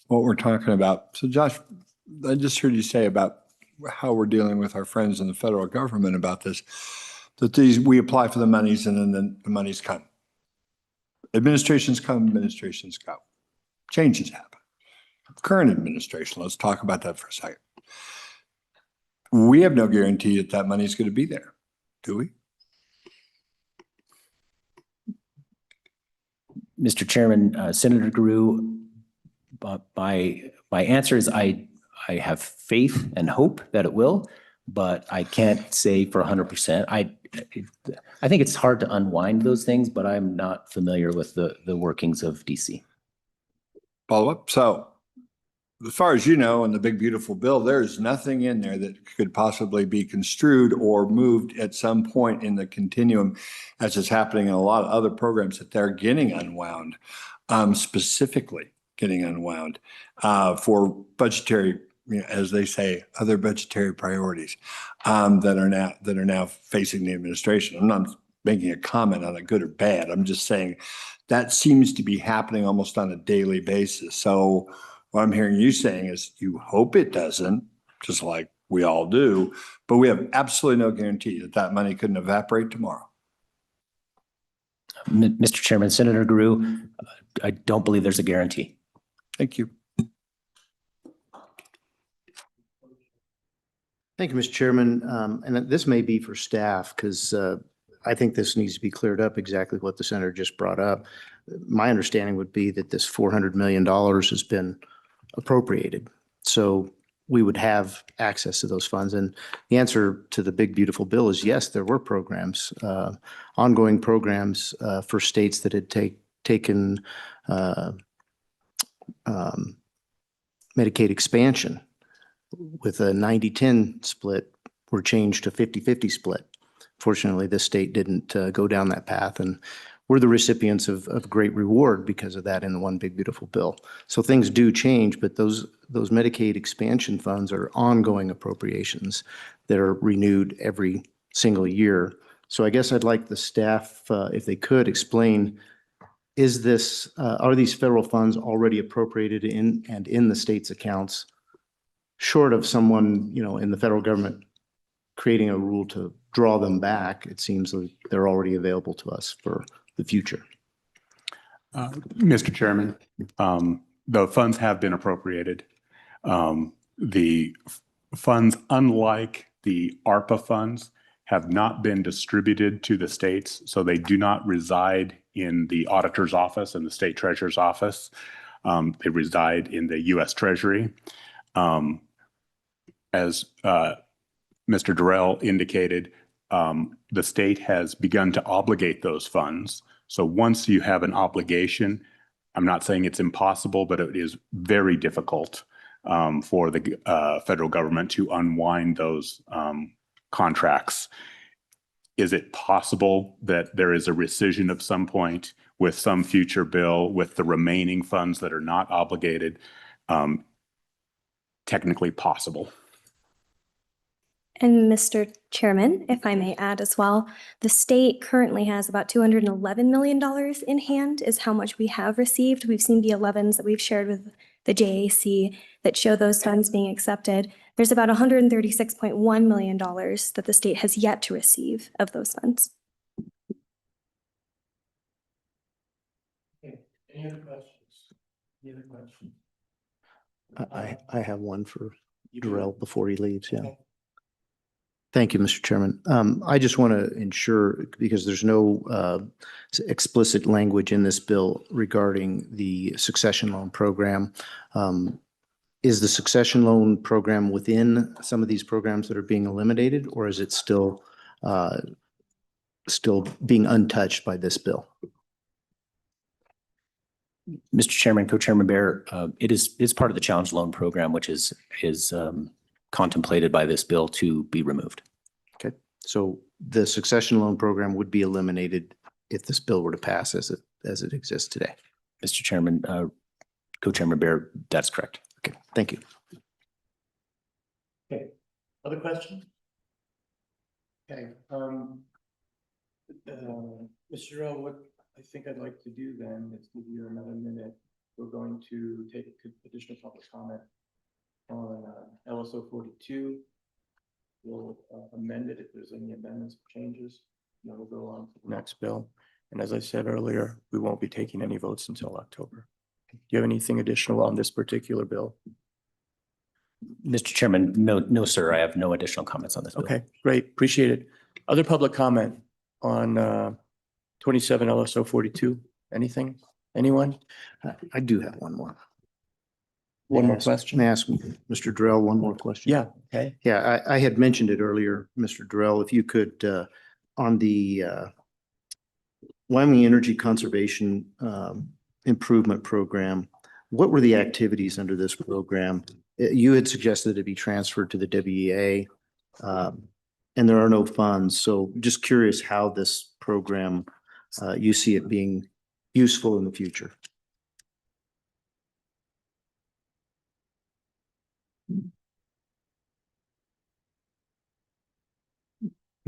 what we're talking about. So Josh, I just heard you say about how we're dealing with our friends in the federal government about this, that we apply for the monies and then the monies come. Administrations come, administrations go. Changes happen. Current administration, let's talk about that for a second. We have no guarantee that money is going to be there, do we? Mr. Chairman, Senator Guru, my answer is I have faith and hope that it will, but I can't say for 100%. I think it's hard to unwind those things, but I'm not familiar with the workings of DC. Follow up. So as far as you know, in the big beautiful bill, there's nothing in there that could possibly be construed or moved at some point in the continuum, as is happening in a lot of other programs, that they're getting unwound, specifically getting unwound for budgetary, as they say, other budgetary priorities that are now facing the administration. I'm not making a comment on it, good or bad. I'm just saying that seems to be happening almost on a daily basis. So what I'm hearing you saying is you hope it doesn't, just like we all do, but we have absolutely no guarantee that money couldn't evaporate tomorrow. Mr. Chairman, Senator Guru, I don't believe there's a guarantee. Thank you. Thank you, Mr. Chairman. And this may be for staff because I think this needs to be cleared up exactly what the senator just brought up. My understanding would be that this $400 million has been appropriated. So we would have access to those funds. And the answer to the big, beautiful bill is yes, there were programs, ongoing programs for states that had taken Medicaid expansion with a 90-10 split were changed to 50-50 split. Fortunately, this state didn't go down that path, and we're the recipients of great reward because of that in the one big beautiful bill. So things do change, but those Medicaid expansion funds are ongoing appropriations that are renewed every single year. So I guess I'd like the staff, if they could, explain, is this, are these federal funds already appropriated in the state's accounts, short of someone, in the federal government creating a rule to draw them back? It seems like they're already available to us for the future. Mr. Chairman, the funds have been appropriated. The funds, unlike the ARPA funds, have not been distributed to the states, so they do not reside in the auditor's office and the state treasurer's office. They reside in the U.S. Treasury. As Mr. Durrell indicated, the state has begun to obligate those funds. So once you have an obligation, I'm not saying it's impossible, but it is very difficult for the federal government to unwind those contracts. Is it possible that there is a rescission of some point with some future bill with the remaining funds that are not obligated? Technically possible. And Mr. Chairman, if I may add as well, the state currently has about $211 million in hand is how much we have received. We've seen the 11s that we've shared with the JAC that show those funds being accepted. There's about $136.1 million that the state has yet to receive of those funds. Okay. Any other questions? Any other questions? I have one for Durrell before he leaves. Yeah. Okay. Thank you, Mr. Chairman. I just want to ensure, because there's no explicit language in this bill regarding the succession loan program. Is the succession loan program within some of these programs that are being eliminated, or is it still being untouched by this bill? Mr. Chairman, Co-Chairman Bear, it is part of the challenge loan program, which is contemplated by this bill to be removed. Okay, so the succession loan program would be eliminated if this bill were to pass as it exists today. Mr. Chairman, Co-Chairman Bear, that's correct. Okay, thank you. Okay, other questions? Okay, Mr. Durrell, what I think I'd like to do then is give you another minute. We're going to take additional public comment on LSO 42. We'll amend it if there's any amendments or changes. Then we'll go on to the next bill. And as I said earlier, we won't be taking any votes until October. Do you have anything additional on this particular bill? Mr. Chairman, no, sir. I have no additional comments on this bill. Okay, great. Appreciate it. Other public comment on 27 LSO 42? Anything? Anyone? I do have one more. One more question? May I ask Mr. Durrell one more question? Yeah, okay. Yeah, I had mentioned it earlier, Mr. Durrell, if you could, on the Wyoming Energy Conservation Improvement Program, what were the activities under this program? You had suggested it be transferred to the WEA, and there are no funds. So just curious how this program, you see it being useful in the future.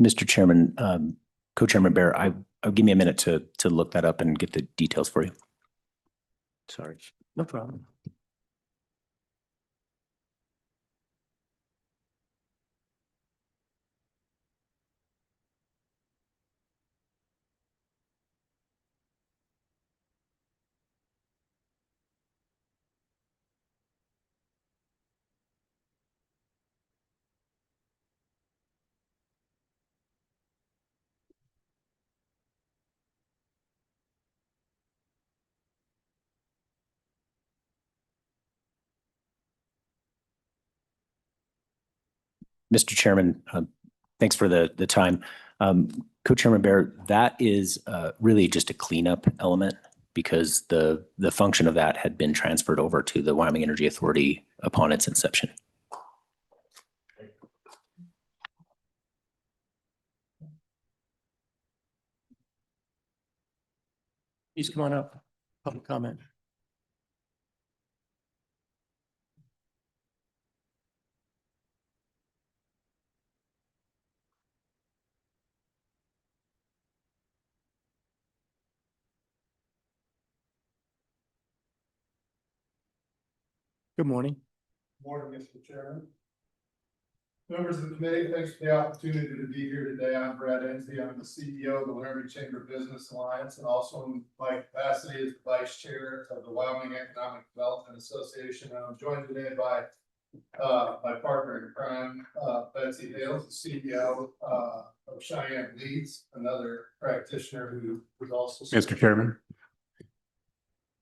Mr. Chairman, Co-Chairman Bear, I'll give me a minute to look that up and get the details for you. Sorry. No problem. Mr. Chairman, thanks for the time. Co-Chairman Bear, that is really just a cleanup element because the function of that had been transferred over to the Wyoming Energy Authority upon its inception. Please come on up. Public comment. Good morning. Morning, Mr. Chairman. Members of the committee, thanks for the opportunity to be here today. I'm Brad Ensley. I'm the CEO of the Wyoming Chamber Business Alliance and also in my capacity as the Vice Chair of the Wyoming Economic Development Association. And I'm joined today by my partner in crime, Betsy Hales, the CEO of Cheyenne Leads, another practitioner who was also. Mr. Chairman,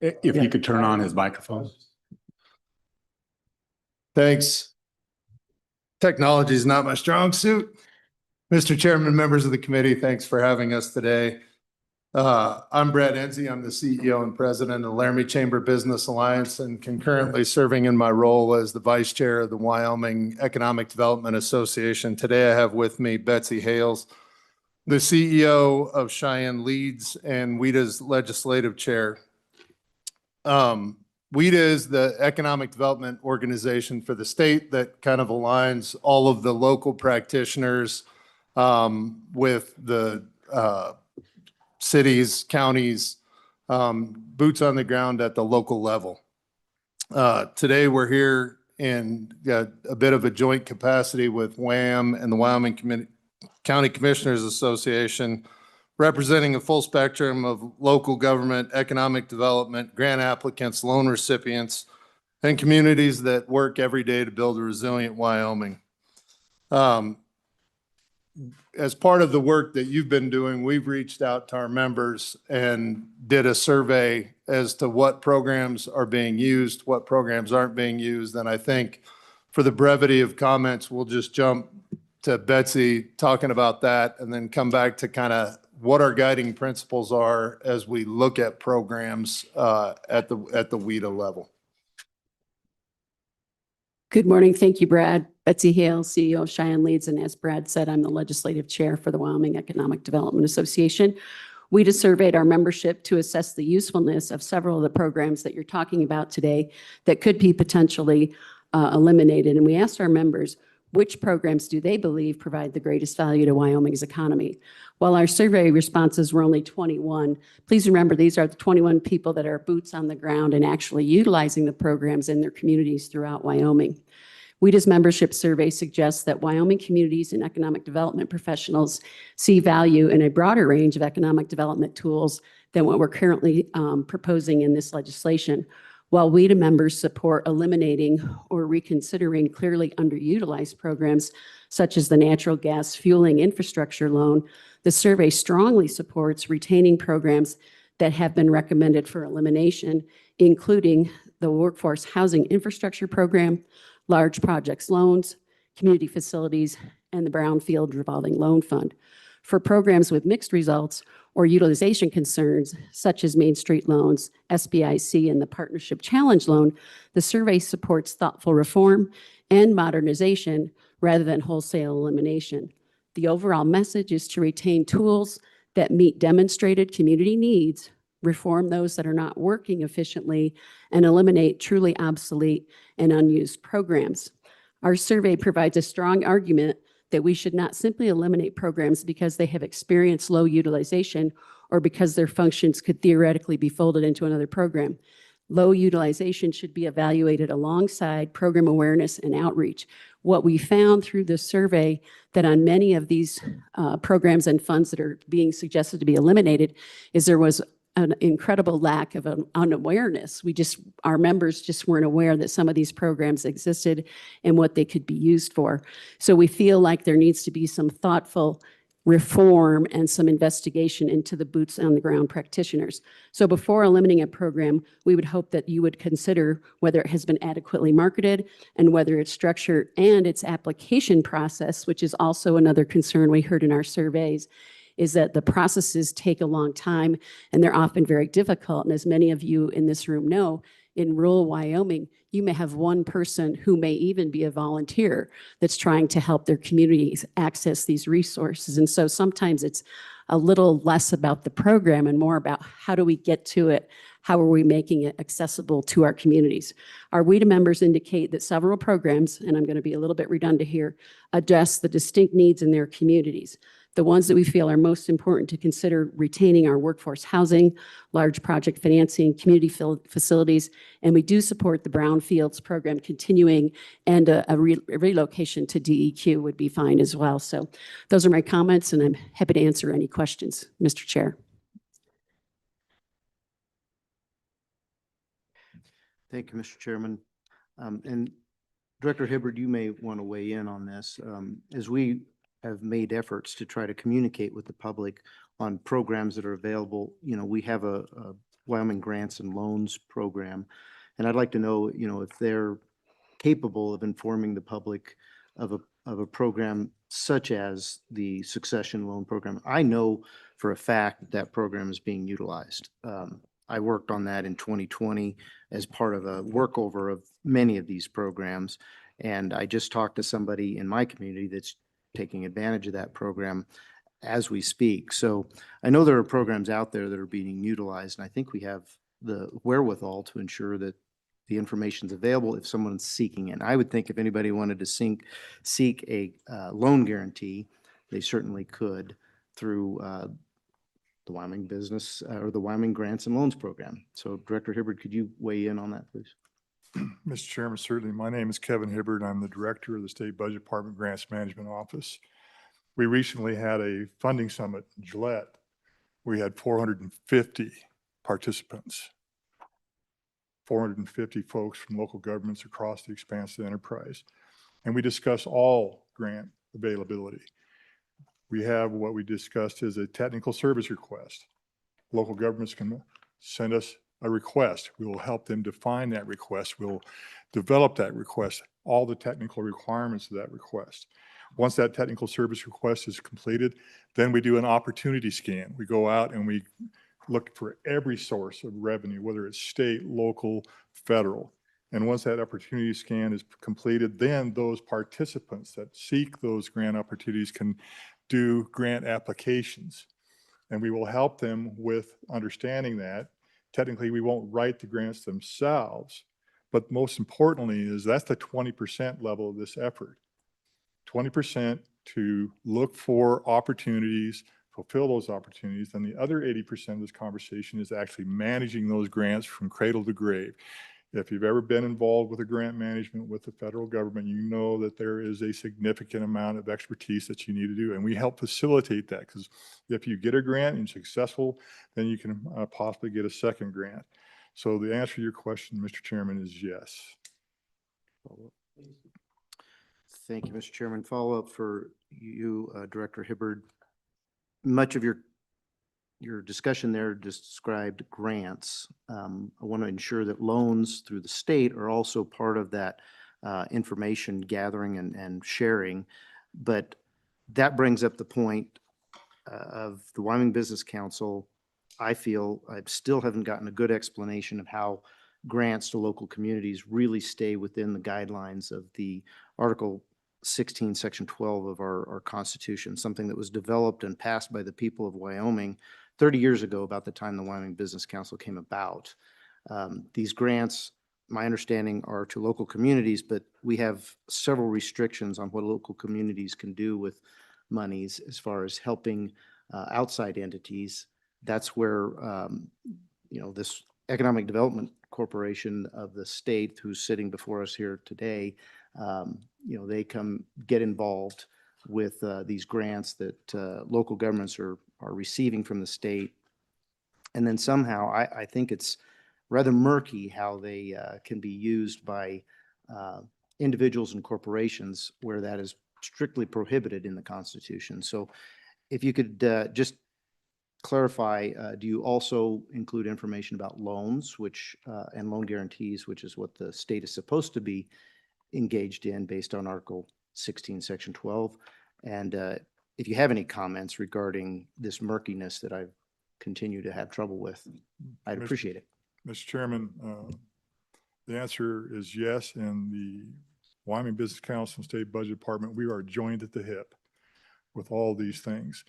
if you could turn on his microphone. Thanks. Technology is not my strong suit. Mr. Chairman, members of the committee, thanks for having us today. I'm Brad Ensley. I'm the CEO and president of the Laramie Chamber Business Alliance and concurrently serving in my role as the vice chair of the Wyoming Economic Development Association. Today I have with me Betsy Hales, the CEO of Cheyenne Leads and WEDA's legislative chair. WEDA is the economic development organization for the state that kind of aligns all of the local practitioners with the cities, counties, boots on the ground at the local level. Today we're here in a bit of a joint capacity with WAM and the Wyoming County Commissioners Association, representing a full spectrum of local government, economic development, grant applicants, loan recipients, and communities that work every day to build a resilient Wyoming. As part of the work that you've been doing, we've reached out to our members and did a survey as to what programs are being used, what programs aren't being used. And I think for the brevity of comments, we'll just jump to Betsy talking about that and then come back to kind of what our guiding principles are as we look at programs at the WEDA level. Good morning. Thank you, Brad. Betsy Hale, CEO of Cheyenne Leads. And as Brad said, I'm the legislative chair for the Wyoming Economic Development Association. We just surveyed our membership to assess the usefulness of several of the programs that you're talking about today that could be potentially eliminated. And we asked our members, which programs do they believe provide the greatest value to Wyoming's economy? While our survey responses were only 21, please remember these are the 21 people that are boots on the ground and actually utilizing the programs in their communities throughout Wyoming. WEDA's membership survey suggests that Wyoming communities and economic development professionals see value in a broader range of economic development tools than what we're currently proposing in this legislation. While WEDA members support eliminating or reconsidering clearly underutilized programs, such as the natural gas fueling infrastructure loan, the survey strongly supports retaining programs that have been recommended for elimination, including the Workforce Housing Infrastructure Program, large projects loans, community facilities, and the Brownfield Revolving Loan Fund. For programs with mixed results or utilization concerns, such as Main Street loans, SBIC, and the Partnership Challenge Loan, the survey supports thoughtful reform and modernization rather than wholesale elimination. The overall message is to retain tools that meet demonstrated community needs, reform those that are not working efficiently, and eliminate truly obsolete and unused programs. Our survey provides a strong argument that we should not simply eliminate programs because they have experienced low utilization or because their functions could theoretically be folded into another program. Low utilization should be evaluated alongside program awareness and outreach. What we found through the survey that on many of these programs and funds that are being suggested to be eliminated is there was an incredible lack of unawareness. Our members just weren't aware that some of these programs existed and what they could be used for. So we feel like there needs to be some thoughtful reform and some investigation into the boots on the ground practitioners. So before eliminating a program, we would hope that you would consider whether it has been adequately marketed and whether its structure and its application process, which is also another concern we heard in our surveys, is that the processes take a long time and they're often very difficult. And as many of you in this room know, in rural Wyoming, you may have one person who may even be a volunteer that's trying to help their communities access these resources. And so sometimes it's a little less about the program and more about how do we get to it? How are we making it accessible to our communities? Our WIDA members indicate that several programs, and I'm going to be a little bit redundant here, address the distinct needs in their communities. The ones that we feel are most important to consider retaining our workforce housing, large project financing, community facilities, and we do support the Brownfields program continuing, and a relocation to DEQ would be fine as well. So those are my comments, and I'm happy to answer any questions, Mr. Chair. Thank you, Mr. Chairman. And Director Hibbard, you may want to weigh in on this. As we have made efforts to try to communicate with the public on programs that are available, we have a Wyoming Grants and Loans program. And I'd like to know, if they're capable of informing the public of a program such as the succession loan program. I know for a fact that program is being utilized. I worked on that in 2020 as part of a workover of many of these programs. And I just talked to somebody in my community that's taking advantage of that program as we speak. So I know there are programs out there that are being utilized, and I think we have the wherewithal to ensure that the information is available if someone's seeking it. And I would think if anybody wanted to seek a loan guarantee, they certainly could through the Wyoming Business or the Wyoming Grants and Loans Program. So Director Hibbard, could you weigh in on that, please? Mr. Chairman, certainly. My name is Kevin Hibbard. I'm the Director of the State Budget Department Grants Management Office. We recently had a funding summit in Gillette. We had 450 participants, 450 folks from local governments across the expansive enterprise. And we discussed all grant availability. We have what we discussed as a technical service request. Local governments can send us a request. We will help them define that request. We'll develop that request, all the technical requirements of that request. Once that technical service request is completed, then we do an opportunity scan. We go out and we look for every source of revenue, whether it's state, local, federal. And once that opportunity scan is completed, then those participants that seek those grant opportunities can do grant applications. And we will help them with understanding that. Technically, we won't write the grants themselves, but most importantly is that's the 20% level of this effort. 20% to look for opportunities, fulfill those opportunities, and the other 80% of this conversation is actually managing those grants from cradle to grave. If you've ever been involved with a grant management with the federal government, you know that there is a significant amount of expertise that you need to do. And we help facilitate that, because if you get a grant and you're successful, then you can possibly get a second grant. So the answer to your question, Mr. Chairman, is yes. Thank you, Mr. Chairman. Follow up for you, Director Hibbard. Much of your discussion there described grants. I want to ensure that loans through the state are also part of that information gathering and sharing. But that brings up the point of the Wyoming Business Council. I feel I still haven't gotten a good explanation of how grants to local communities really stay within the guidelines of the Article 16, Section 12 of our Constitution, something that was developed and passed by the people of Wyoming 30 years ago, about the time the Wyoming Business Council came about. These grants, my understanding, are to local communities, but we have several restrictions on what local communities can do with monies as far as helping outside entities. That's where, this Economic Development Corporation of the state, who's sitting before us here today, they come get involved with these grants that local governments are receiving from the state. And then somehow I think it's rather murky how they can be used by individuals and corporations where that is strictly prohibited in the Constitution. So if you could just clarify, do you also include information about loans, which and loan guarantees, which is what the state is supposed to be engaged in based on Article 16, Section 12? And if you have any comments regarding this murkiness that I've continued to have trouble with, I'd Mr. appreciate it. Mr. Chairman, the answer is yes. And the Wyoming Business Council and State Budget Department, we are joined at the hip with all these things.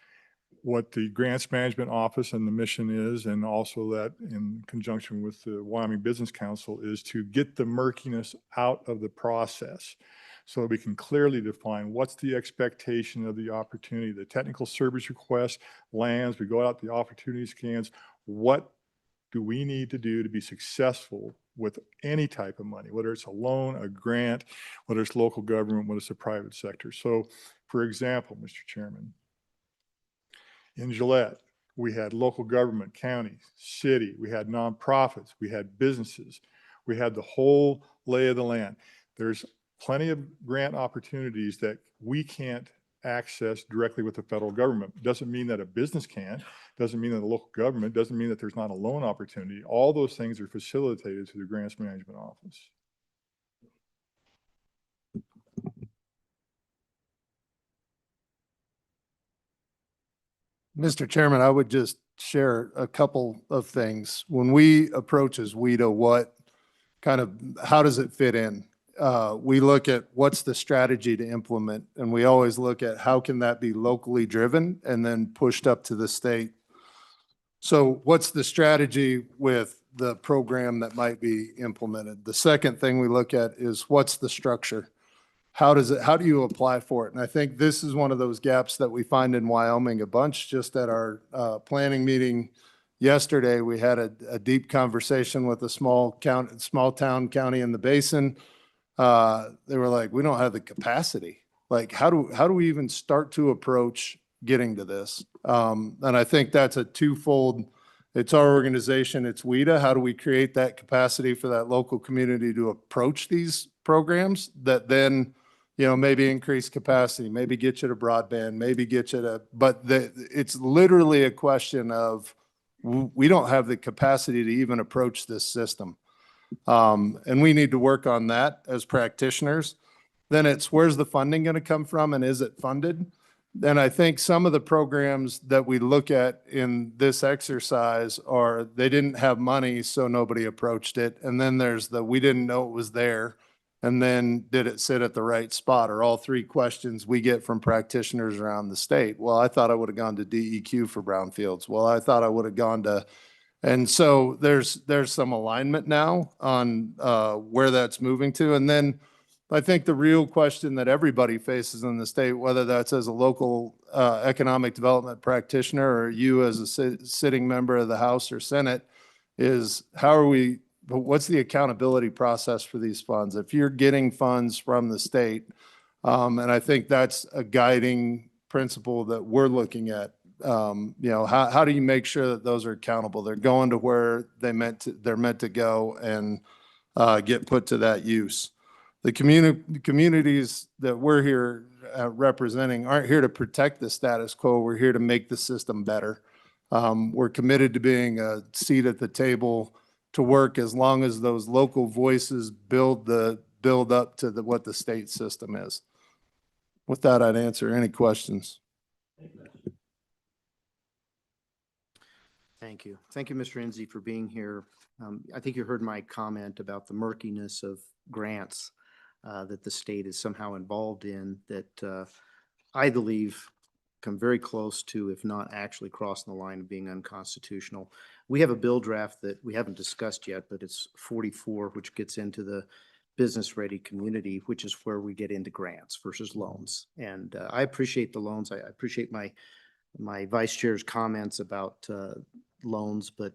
What the Grants Management Office and the mission is, and also that in conjunction with the Wyoming Business Council, is to get the murkiness out of the process so that we can clearly define what's the expectation of the opportunity, the technical service request lands, we go out the opportunity scans, what do we need to do to be successful with any type of money, whether it's a loan, a grant, whether it's local government, whether it's the private sector. So for example, Mr. Chairman, in Gillette, we had local government, county, city, we had nonprofits, we had businesses, we had the whole lay of the land. There's plenty of grant opportunities that we can't access directly with the federal government. Doesn't mean that a business can't, doesn't mean that a local government, doesn't mean that there's not a loan opportunity. All those things are facilitated through the Grants Management Office. Mr. Chairman, I would just share a couple of things. When we approach as WIDA, how does it fit in? We look at what's the strategy to implement, and we always look at how can that be locally driven and then pushed up to the state. So what's the strategy with the program that might be implemented? The second thing we look at is what's the structure? How do you apply for it? And I think this is one of those gaps that we find in Wyoming a bunch. Just at our planning meeting yesterday, we had a deep conversation with a small town county in the basin. They were like, we don't have the capacity. Like, how do we even start to approach getting to this? And I think that's a twofold. It's our organization, it's WIDA. How do we create that capacity for that local community to approach these programs that then, maybe increase capacity, maybe get you to broadband, maybe get you to, it's literally a question of, we don't have the capacity to even approach this system. And we need to work on that as practitioners. Then it's, where's the funding going to come from and is it funded? And I think some of the programs that we look at in this exercise are, they didn't have money, so nobody approached it. And then there's we didn't know it was there. And then did it sit at the right spot? Or all three questions we get from practitioners around the state. Well, I thought I would have gone to DEQ for brownfields. Well, I thought I would have gone to, and so there's some alignment now on where that's moving to. And then I think the real question that everybody faces in the state, whether that's as a local economic development practitioner or you as a sitting member of the House or Senate, is what's the accountability process for these funds? If you're getting funds from the state, and I think that's a guiding principle that we're looking at. How do you make sure that those are accountable? They're going to where they're meant to go and get put to that use. The communities that we're here representing aren't here to protect the status quo. We're here to make the system better. We're committed to being a seat at the table to work as long as those local voices build up to what the state system is. With that, I'd answer any questions. Thank you. Thank you, Mr. Enzi, for being here. I think you heard my comment about the murkiness of grants that the state is somehow involved in that I believe come very close to, if not actually crossing the line of being unconstitutional. We have a bill draft that we haven't discussed yet, but it's 44, which gets into the business-ready community, which is where we get into grants versus loans. And I appreciate the loans. I appreciate my vice chair's comments about loans, but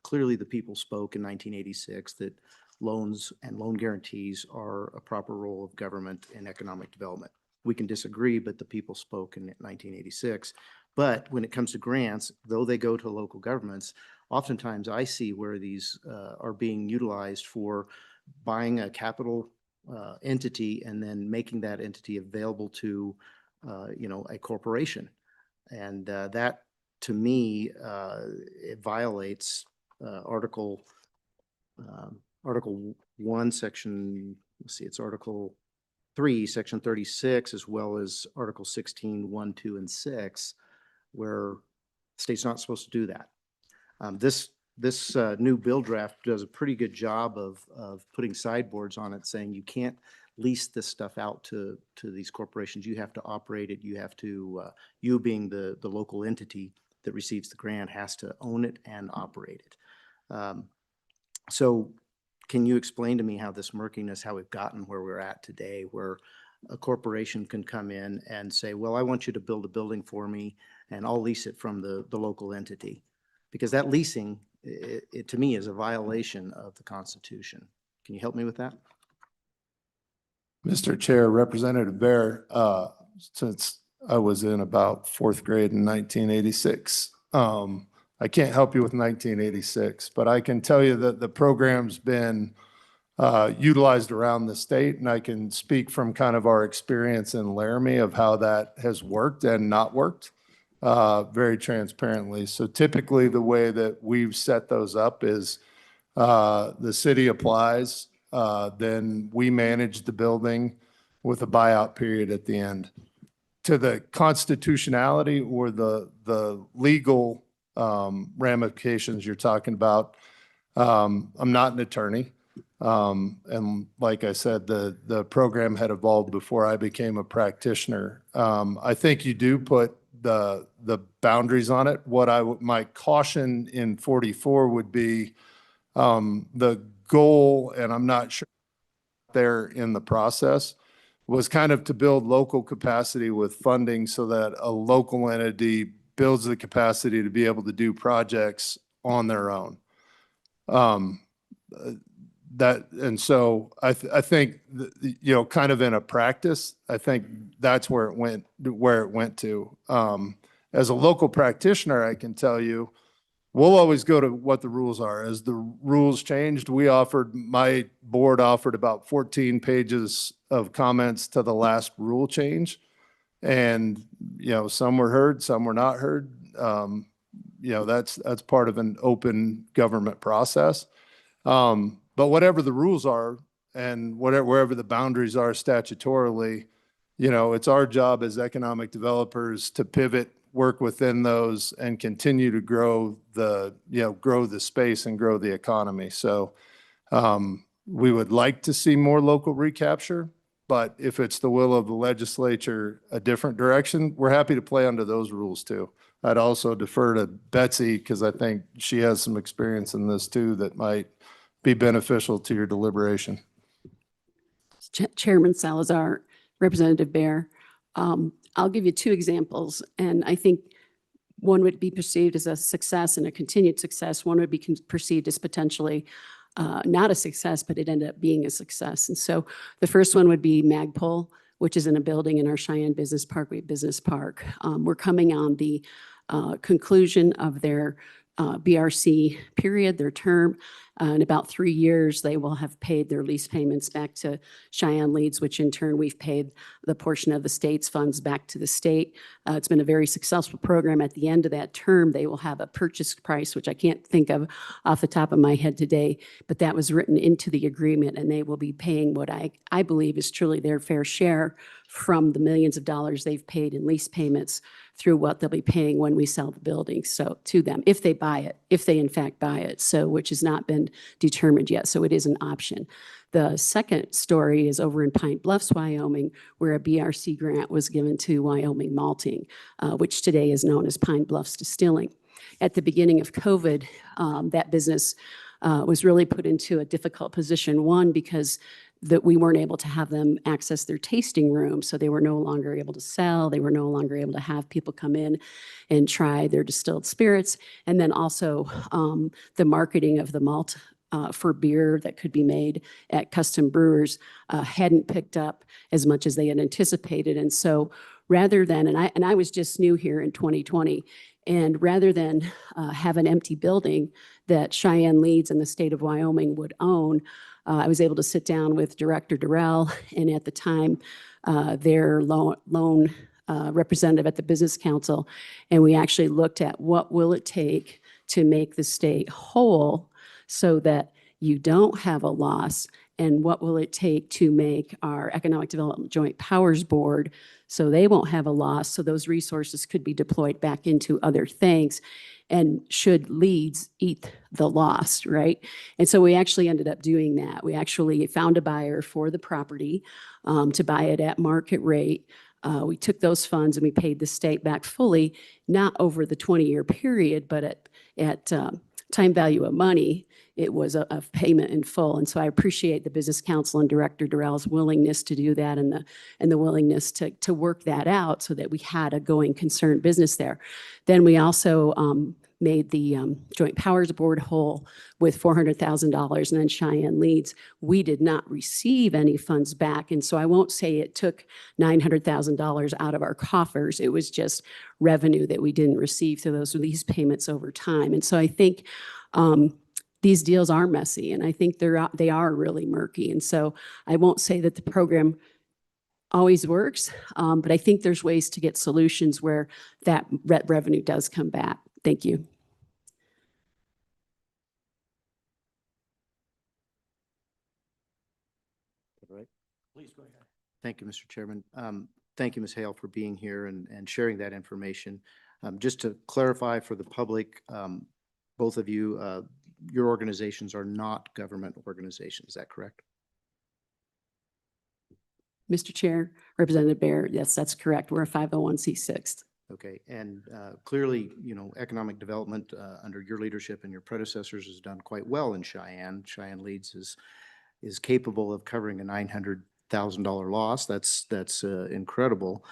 clearly the people spoke in 1986 that loans and loan guarantees are a proper role of government in economic development. We can disagree, but the people spoke in 1986. But when it comes to grants, though they go to local governments, oftentimes I see where these are being utilized for buying a capital entity and then making that entity available to, a corporation. And that, to me, it violates Article 1, Section, let's see, it's Article 3, Section 36, as well as Article 16, 1, 2, and 6, where the state's not supposed to do that. This new bill draft does a pretty good job of putting sideboards on it, saying you can't lease this stuff out to these corporations. You have to operate it. You have to, you being the local entity that receives the grant, has to own it and operate it. So can you explain to me how this murkiness, how we've gotten where we're at today, where a corporation can come in and say, well, I want you to build a building for me and I'll lease it from the local entity? Because that leasing, it to me is a violation of the Constitution. Can you help me with that? Mr. Chair, Representative Bear, since I was in about fourth grade in 1986, I can't help you with 1986, but I can tell you that the program's been utilized around the state, and I can speak from kind of our experience in Laramie of how that has worked and not worked very transparently. So typically the way that we've set those up is the city applies, then we manage the building with a buyout period at the end. To the constitutionality or the legal ramifications you're talking about, I'm not an attorney. And like I said, the program had evolved before I became a practitioner. I think you do put the boundaries on it. My caution in 44 would be the goal, and I'm not sure there in the process, was kind of to build local capacity with funding so that a local entity builds the capacity to be able to do projects on their own. And so I think, you know, kind of in a practice, I think that's where it went to. As a local practitioner, I can tell you, we'll always go to what the rules are. As the rules changed, my board offered about 14 pages of comments to the last rule change. And, you know, some were heard, some were not heard. You know, that's part of an open government process. But whatever the rules are and wherever the boundaries are statutorily, you know, it's our job as economic developers to pivot, work within those, and continue to grow the space and grow the economy. So we would like to see more local recapture, but if it's the will of the legislature, a different direction, we're happy to play under those rules too. I'd also defer to Betsy because I think she has some experience in this too that might be beneficial to your deliberation. Chairman Salazar, Representative Bear, I'll give you two examples, and I think one would be perceived as a success and a continued success. One would be perceived as potentially not a success, but it ended up being a success. And so the first one would be Magpul, which is in a building in our Cheyenne Business Parkway Business Park. We're coming on the conclusion of their BRC period, their term. In about 3 years, they will have paid their lease payments back to Cheyenne Leads, which in turn we've paid the portion of the state's funds back to the state. It's been a very successful program. At the end of that term, they will have a purchase price, which I can't think of off the top of my head today, but that was written into the agreement, and they will be paying what I believe is truly their fair share from the millions of dollars they've paid in lease payments through what they'll be paying when we sell the building. So to them, if they buy it, if they in fact buy it, so which has not been determined yet. So it is an option. The second story is over in Pine Bluffs, Wyoming, where a BRC grant was given to Wyoming Malting, which today is known as Pine Bluffs Distilling. At the beginning of COVID, that business was really put into a difficult position. One, because that we weren't able to have them access their tasting room, so they were no longer able to sell. They were no longer able to have people come in and try their distilled spirits. And then also the marketing of the malt for beer that could be made at custom brewers hadn't picked up as much as they had anticipated. And so rather than, and I was just new here in 2020, and rather than have an empty building that Cheyenne Leads and the state of Wyoming would own, I was able to sit down with Director Durrell, and at the time, their loan representative at the Business Council, and we actually looked at what will it take to make the state whole so that you don't have a loss, and what will it take to make our Economic Development Joint Powers Board so they won't have a loss, so those resources could be deployed back into other things, and should leads eat the loss, right? And so we actually ended up doing that. We actually found a buyer for the property to buy it at market rate. We took those funds and we paid the state back fully, not over the 20-year period, but at time value of money. It was a payment in full. And so I appreciate the Business Council and Director Durrell's willingness to do that, and the willingness to work that out so that we had a going concern business there. Then we also made the Joint Powers Board whole with $400,000, and then Cheyenne Leads, we did not receive any funds back. And so I won't say it took $900,000 out of our coffers. It was just revenue that we didn't receive through those lease payments over time. And so I think these deals are messy, and I think they are really murky. And so I won't say that the program always works, but I think there's ways to get solutions where that revenue does come back. Thank you. Right. Please go ahead. Thank you, Mr. Chairman. Thank you, Ms. Hale, for being here and sharing that information. Just to clarify for the public, both of you, your organizations are not government organizations. Is that correct? Mr. Chair, Representative Bear, yes, that's correct. We're a 501c6. Okay, and clearly, you know, economic development under your leadership and your predecessors has done quite well in Cheyenne. Cheyenne Leads is capable of covering a $900,000 loss. That's incredible.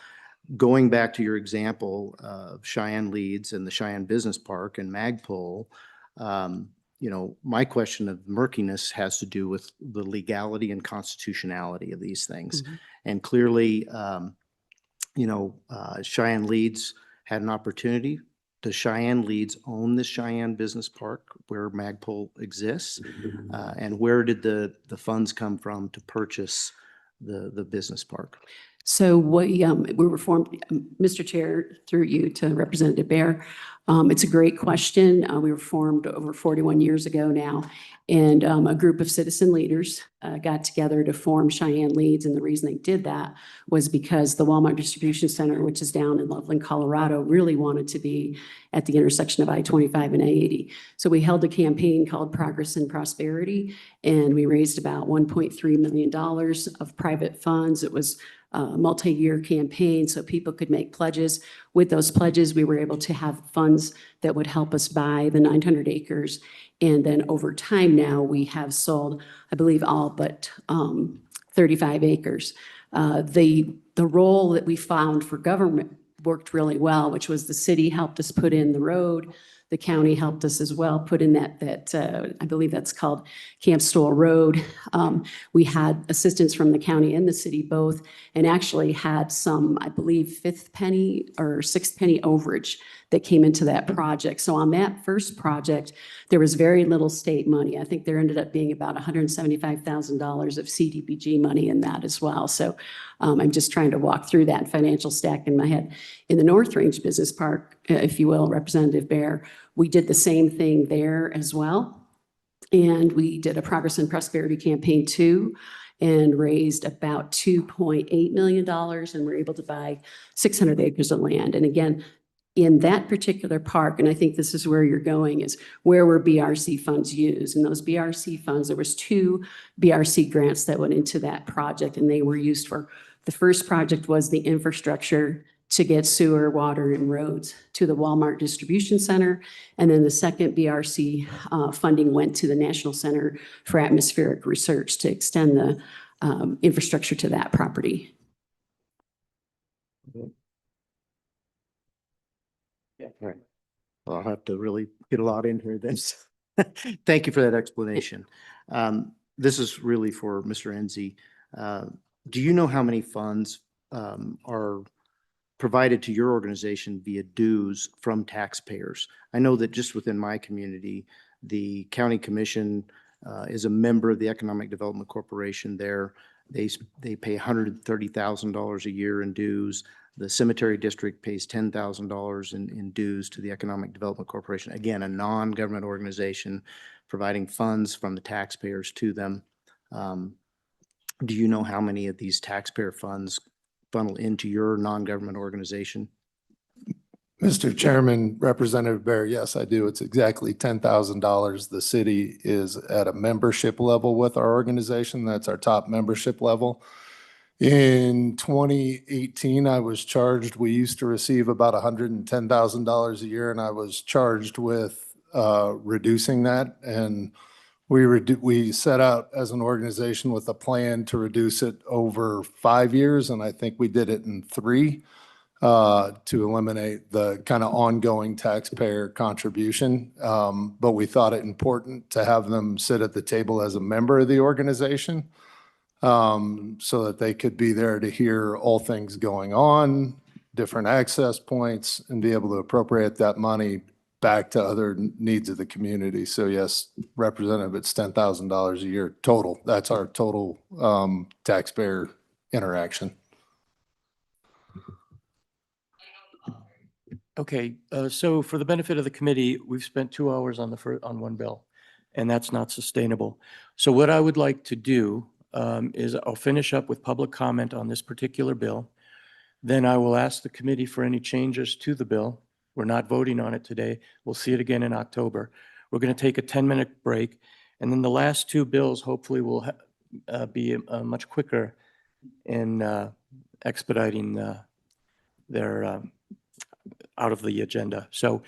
Going back to your example of Cheyenne Leads and the Cheyenne Business Park and Magpul, you know, my question of murkiness has to do with the legality and constitutionality of these things. Mm-hmm. And clearly, you know, Cheyenne Leads had an opportunity. Does Cheyenne Leads own the Cheyenne Business Park where Magpul exists? And where did the funds come from to purchase the business park? So we were formed, Mr. Chair, through you to Representative Bear. It's a great question. We were formed over 41 years ago now, and a group of citizen leaders got together to form Cheyenne Leads. And the reason they did that was because the Walmart Distribution Center, which is down in Loveland, Colorado, really wanted to be at the intersection of I-25 and I-80. So we held a campaign called Progress and Prosperity, and we raised about $1.3 million of private funds. It was a multi-year campaign so people could make pledges. With those pledges, we were able to have funds that would help us buy the 900 acres. And then over time now, we have sold, I believe, all but 35 acres. The role that we found for government worked really well, which was the city helped us put in the road. The county helped us as well, put in that I believe that's called Camp Stoll Road. We had assistance from the county and the city both, and actually had some, I believe, fifth penny or sixth penny overage that came into that project. So on that first project, there was very little state money. I think there ended up being about $175,000 of CDBG money in that as well. So I'm just trying to walk through that financial stack in my head. In the North Range Business Park, if you will, Representative Bear, we did the same thing there as well. And we did a Progress and Prosperity campaign too, and raised about $2.8 million, and were able to buy 600 acres of land. And again, in that particular park, and I think this is where you're going, is where were BRC funds used? And those BRC funds, there was 2 BRC grants that went into that project, and they were used for, the first project was the infrastructure to get sewer, water, and roads to the Walmart Distribution Center. And then the second BRC funding went to the National Center for Atmospheric Research to extend the infrastructure to that property. Yeah, right. Well, I'll have to really get a lot in here then. Thank you for that explanation. This is really for Mr. Enzi. Do you know how many funds are provided to your organization via dues from taxpayers? I know that just within my community, the county commission is a member of the Economic Development Corporation there. They pay $130,000 a year in dues. The cemetery district pays $10,000 in dues to the Economic Development Corporation. Again, a non-government organization providing funds from the taxpayers to them. Do you know how many of these taxpayer funds funnel into your non-government organization? Mr. Chairman, Representative Bear, yes, I do. It's exactly $10,000. The city is at a membership level with our organization. That's our top membership level. In 2018, I was charged, we used to receive about $110,000 a year, and I was charged with reducing that. And we set out as an organization with a plan to reduce it over 5 years, and I think we did it in 3 to eliminate the kind of ongoing taxpayer contribution. But we thought it important to have them sit at the table as a member of the organization so that they could be there to hear all things going on, different access points, and be able to appropriate that money back to other needs of the community. So yes, Representative, it's $10,000 a year total. That's our total taxpayer interaction. Okay, so for the benefit of the committee, we've spent 2 hours on on one bill, and that's not sustainable. So what I would like to do is I'll finish up with public comment on this particular bill. Then I will ask the committee for any changes to the bill. We're not voting on it today. We'll see it again in October. We're going to take a 10-minute break, and then the last 2 bills hopefully will be much quicker in expediting their out of the agenda. So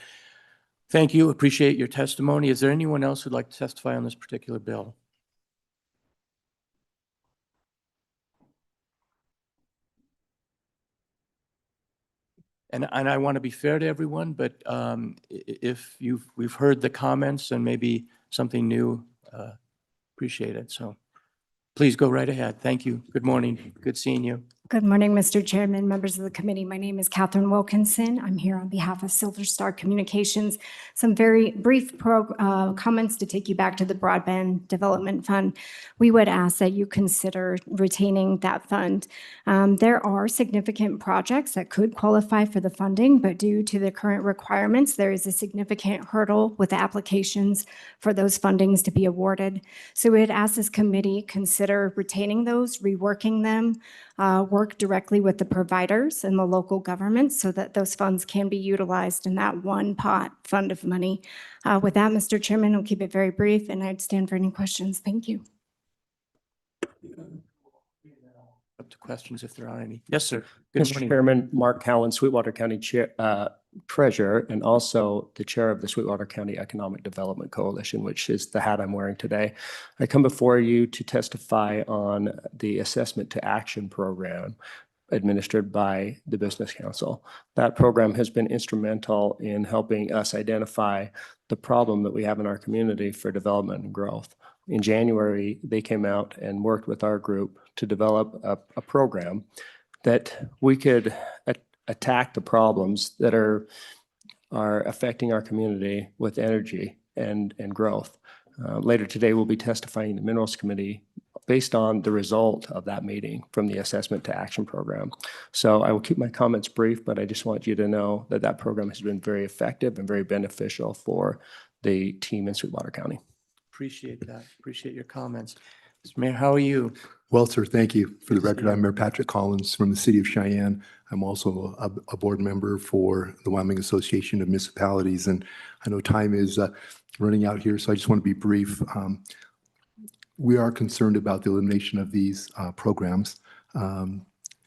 thank you. Appreciate your testimony. Is there anyone else who'd like to testify on this particular bill? And I want to be fair to everyone, but if we've heard the comments and maybe something new, appreciate it. So please go right ahead. Thank you. Good morning. Good seeing you. Good morning, Mr. Chairman, members of the committee. My name is Catherine Wilkinson. I'm here on behalf of Silver Star Communications. Some very brief comments to take you back to the Broadband Development Fund. We would ask that you consider retaining that fund. There are significant projects that could qualify for the funding, but due to the current requirements, there is a significant hurdle with the applications for those fundings to be awarded. So we'd ask this committee consider retaining those, reworking them, work directly with the providers and the local governments so that those funds can be utilized in that one pot fund of money. With that, Mr. Chairman, I'll keep it very brief and I'd stand for any questions. Thank you. Up to questions if there are any. Yes, sir. Good Mr. morning. Chairman, Mark Cowan, Sweetwater County Treasurer, and also the Chair of the Sweetwater County Economic Development Coalition, which is the hat I'm wearing today. I come before you to testify on the Assessment to Action program administered by the Business Council. That program has been instrumental in helping us identify the problem that we have in our community for development and growth. In January, they came out and worked with our group to develop a program that we could attack the problems that are affecting our community with energy and growth. Later today, we'll be testifying in the Minerals Committee based on the result of that meeting from the Assessment to Action program. So I will keep my comments brief, but I just want you to know that that program has been very effective and very beneficial for the team in Sweetwater County. Appreciate that. Appreciate your comments. Mr. Mayor, how are you? Well, sir, thank you. For the record, I'm Mayor Patrick Collins from the city of Cheyenne. I'm also a board member for the Wyoming Association of Municipalities, and I know time is running out here, so I just want to be brief. We are concerned about the elimination of these programs.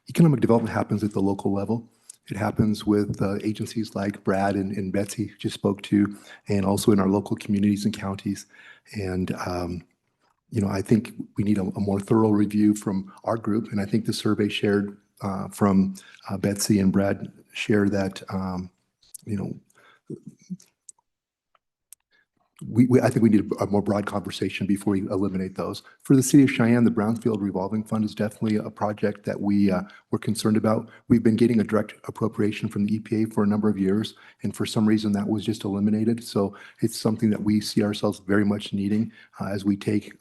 Economic development happens at the local level. It happens with agencies like Brad and Betsy just spoke to, and also in our local communities and counties. And you know, I think we need a more thorough review from our group, and I think the survey shared from Betsy and Brad share that, you know, I think we need a more broad conversation before we eliminate those. For the city of Cheyenne, the Brownfield Revolving Fund is definitely a project that we're concerned about. We've been getting a direct appropriation from the EPA for a number of years, and for some reason that was just eliminated. So it's something that we see ourselves very much needing as we take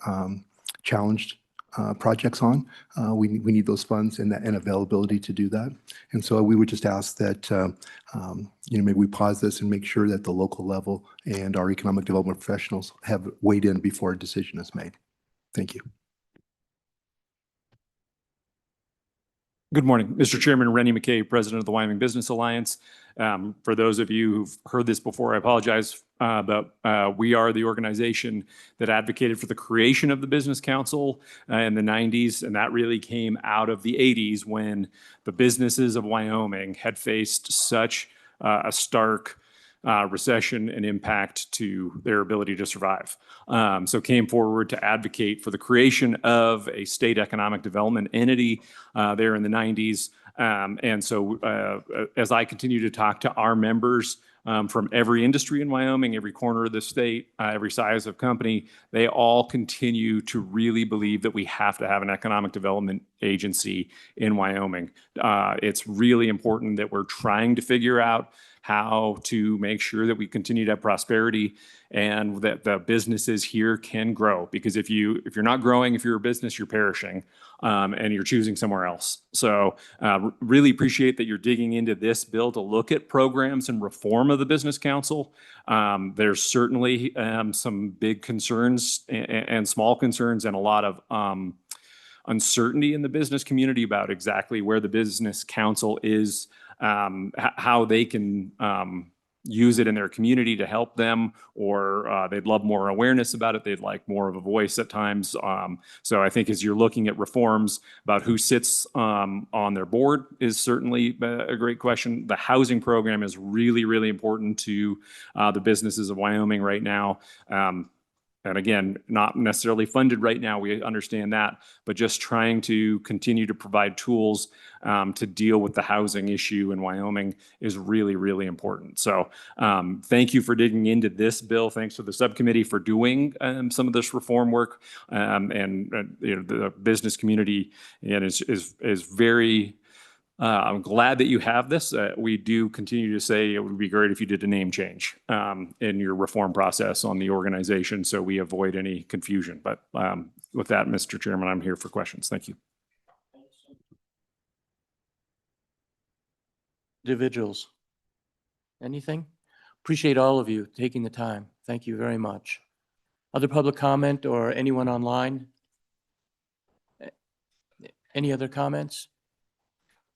challenged projects on. We need those funds and availability to do that. And so we would just ask that, maybe we pause this and make sure that the local level and our economic development professionals have weighed in before a decision is made. Thank you. Good morning, Mr. Chairman. Rennie McKay, President of the Wyoming Business Alliance. For those of you who've heard this before, I apologize, but we are the organization that advocated for the creation of the Business Council in the 90s, and that really came out of the 80s when the businesses of Wyoming had faced such a stark recession and impact to their ability to survive. So came forward to advocate for the creation of a state economic development entity there in the 90s. And so as I continue to talk to our members from every industry in Wyoming, every corner of the state, every size of company, they all continue to really believe that we have to have an economic development agency in Wyoming. It's really important that we're trying to figure out how to make sure that we continue to have prosperity and that the businesses here can grow. Because if you're not growing, if you're a business, you're perishing and you're choosing somewhere else. So really appreciate that you're digging into this bill to look at programs and reform of the Business Council. There's certainly some big concerns and small concerns and a lot of uncertainty in the business community about exactly where the Business Council is, how they can use it in their community to help them, or they'd love more awareness about it. They'd like more of a voice at times. So I think as you're looking at reforms about who sits on their board is certainly a great question. The housing program is really, really important to the businesses of Wyoming right now. And again, not necessarily funded right now, we understand that, but just trying to continue to provide tools to deal with the housing issue in Wyoming is really, really important. So thank you for digging into this bill. Thanks to the subcommittee for doing some of this reform work. And the business community is very I'm glad that you have this. We do continue to say it would be great if you did a name change in your reform process on the organization so we avoid any confusion. But with that, Mr. Chairman, I'm here for questions. Thank you. Individuals, anything? Appreciate all of you taking the time. Thank you very much. Other public comment or anyone online? Any other comments?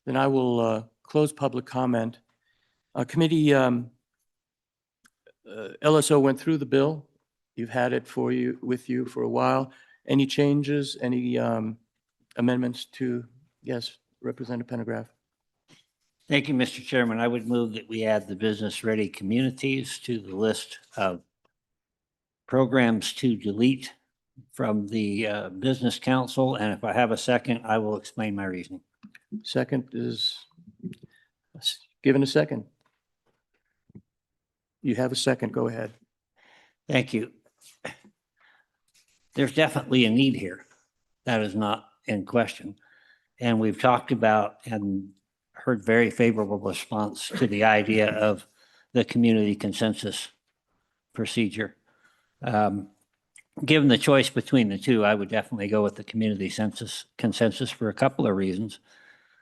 Then I will close public comment. Committee, LSO went through the bill. You've had it with you for a while. Any changes, any amendments to, yes, Representative Pendergraph? Thank you, Mr. Chairman. I would move that we add the business-ready communities to the list of programs to delete from the Business Council. And if I have a second, I will explain my reasoning. Second is given a second. You have a second. Go ahead. Thank you. There's definitely a need here. That is not in question. And we've talked about and heard very favorable response to the idea of the community consensus procedure. Given the choice between the two, I would definitely go with the community consensus for a couple of reasons.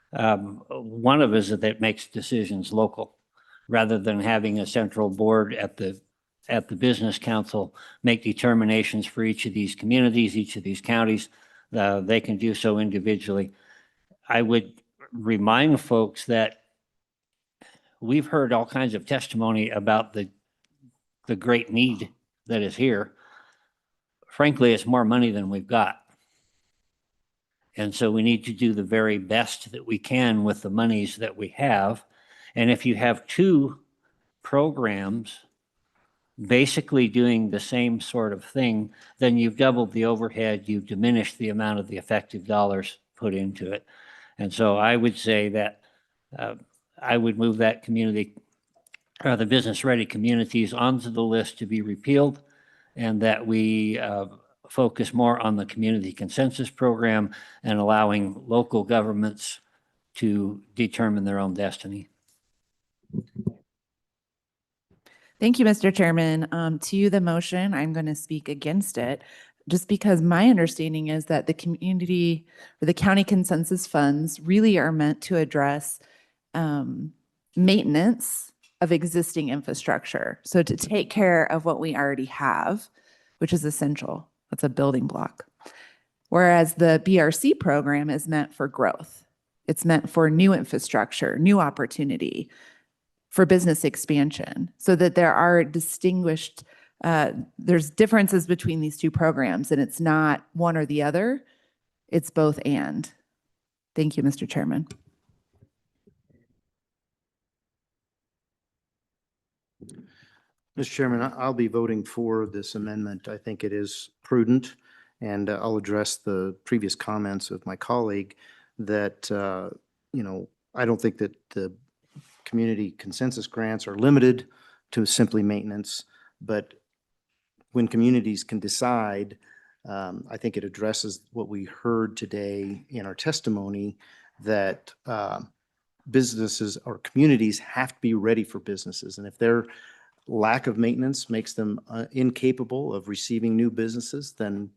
One of is that it makes decisions local rather than having a central board at the Business Council make determinations for each of these communities, each of these counties. They can do so individually. I would remind folks that we've heard all kinds of testimony about the great need that is here. Frankly, it's more money than we've got. And so we need to do the very best that we can with the monies that we have. And if you have two programs basically doing the same sort of thing, then you've doubled the overhead, you've diminished the amount of the effective dollars put into it. And so I would say that I would move that the business-ready communities onto the list to be repealed, and that we focus more on the community consensus program and allowing local governments to determine their own destiny. Thank you, Mr. Chairman. To the motion, I'm going to speak against it. just because my understanding is that the community or the county consensus funds really are meant to address maintenance of existing infrastructure. So to take care of what we already have, which is essential. That's a building block. Whereas the BRC program is meant for growth. It's meant for new infrastructure, new opportunity, for business expansion, so that there are distinguished, there's differences between these two programs, and it's not one or the other, it's both and. Thank you, Mr. Chairman. Mr. Chairman, I'll be voting for this amendment. I think it is prudent, and I'll address the previous comments of my colleague that, I don't think that the community consensus grants are limited to simply maintenance, but when communities can decide, I think it addresses what we heard today in our testimony, that businesses or communities have to be ready for businesses. And if their lack of maintenance makes them incapable of receiving new businesses, then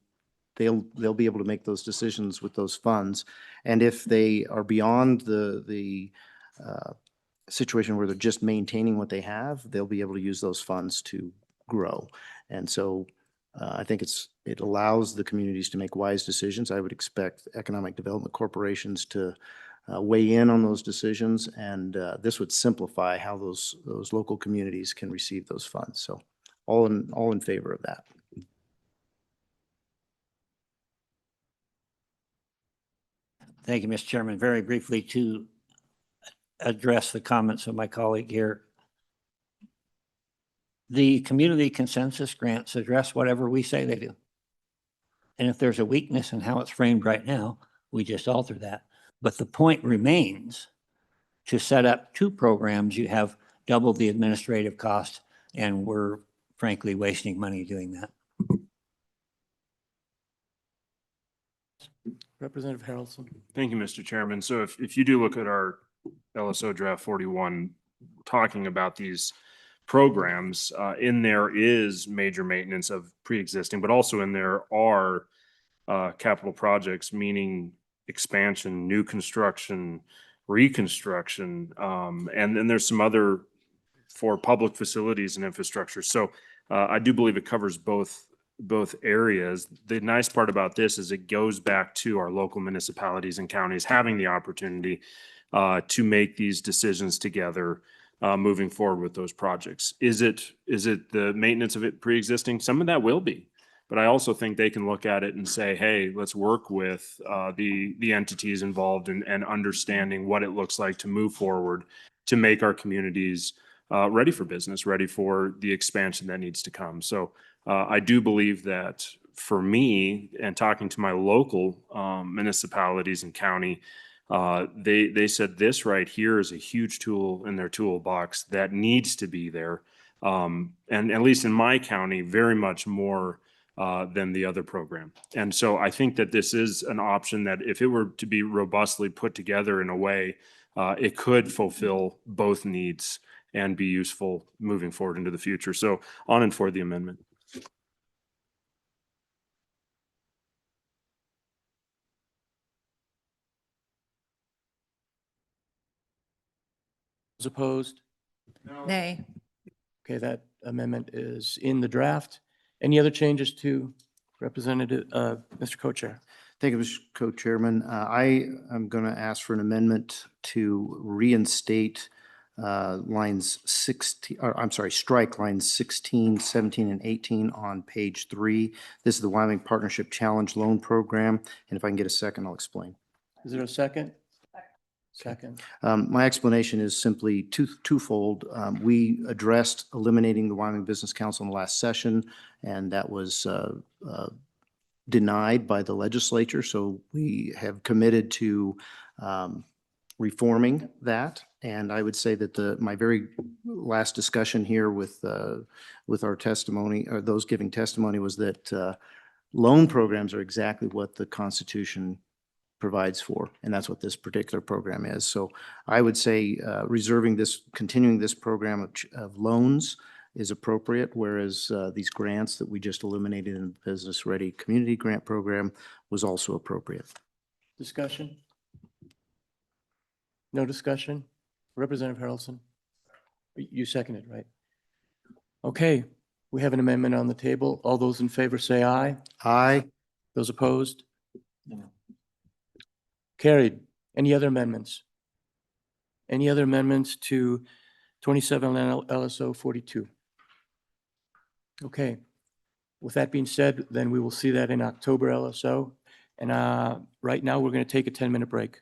they'll be able to make those decisions with those funds. And if they are beyond the situation where they're just maintaining what they have, they'll be able to use those funds to grow. And so I think it allows the communities to make wise decisions. I would expect economic development corporations to weigh in on those decisions, and this would simplify how those local communities can receive those funds. So all in favor of that. Thank you, Mr. Chairman. Very briefly, to address the comments of my colleague here. The community consensus grants address whatever we say they do. And if there's a weakness in how it's framed right now, we just alter that. But the point remains, to set up two programs, you have double the administrative cost, and we're frankly wasting money doing that. Representative Harrelson. Thank you, Mr. Chairman. So if you do look at our LSO draft 41, talking about these programs, in there is major maintenance of pre-existing, but also in there are capital projects, meaning expansion, new construction, reconstruction, and then there's some other for public facilities and infrastructure. So I do believe it covers both areas. The nice part about this is it goes back to our local municipalities and counties having the opportunity to make these decisions together moving forward with those projects. Is it the maintenance of it pre-existing? Some of that will be, but I also think they can look at it and say, hey, let's work with the entities involved and understanding what it looks like to move forward to make our communities ready for business, ready for the expansion that needs to come. So I do believe that for me, and talking to my local municipalities and county, they said this right here is a huge tool in their toolbox that needs to be there. And at least in my county, very much more than the other program. And so I think that this is an option that if it were to be robustly put together in a way, it could fulfill both needs and be useful moving forward into the future. So on and for the amendment. Those opposed? Nay. Okay, that amendment is in the draft. Any other changes to Representative, Mr. Co-Chair? Thank you, Mr. Co-Chairman. I am going to ask for an amendment to reinstate lines 16, or I'm sorry, strike lines 16, 17, and 18 on page 3. This is the Wyoming Partnership Challenge Loan Program. And if I can get a second, I'll explain. Is there a second? Second. My explanation is simply twofold. We addressed eliminating the Wyoming Business Council in the last session, and that was denied by the legislature. So we have committed to reforming that. And I would say that my very last discussion here with our testimony, or those giving testimony, was that loan programs are exactly what the Constitution provides for, and that's what this particular program is. So I would say continuing this program of loans is appropriate, whereas these grants that we just eliminated in the Business Ready Community Grant Program was also appropriate. Discussion? No discussion? Representative Harrelson? You seconded, right? Okay, we have an amendment on the table. All those in favor say aye. Aye. Those opposed? Carried. Any other amendments? Any other amendments to 27 LSO 42? Okay. With that being said, then we will see that in October LSO. And right now, we're going to take a 10-minute break.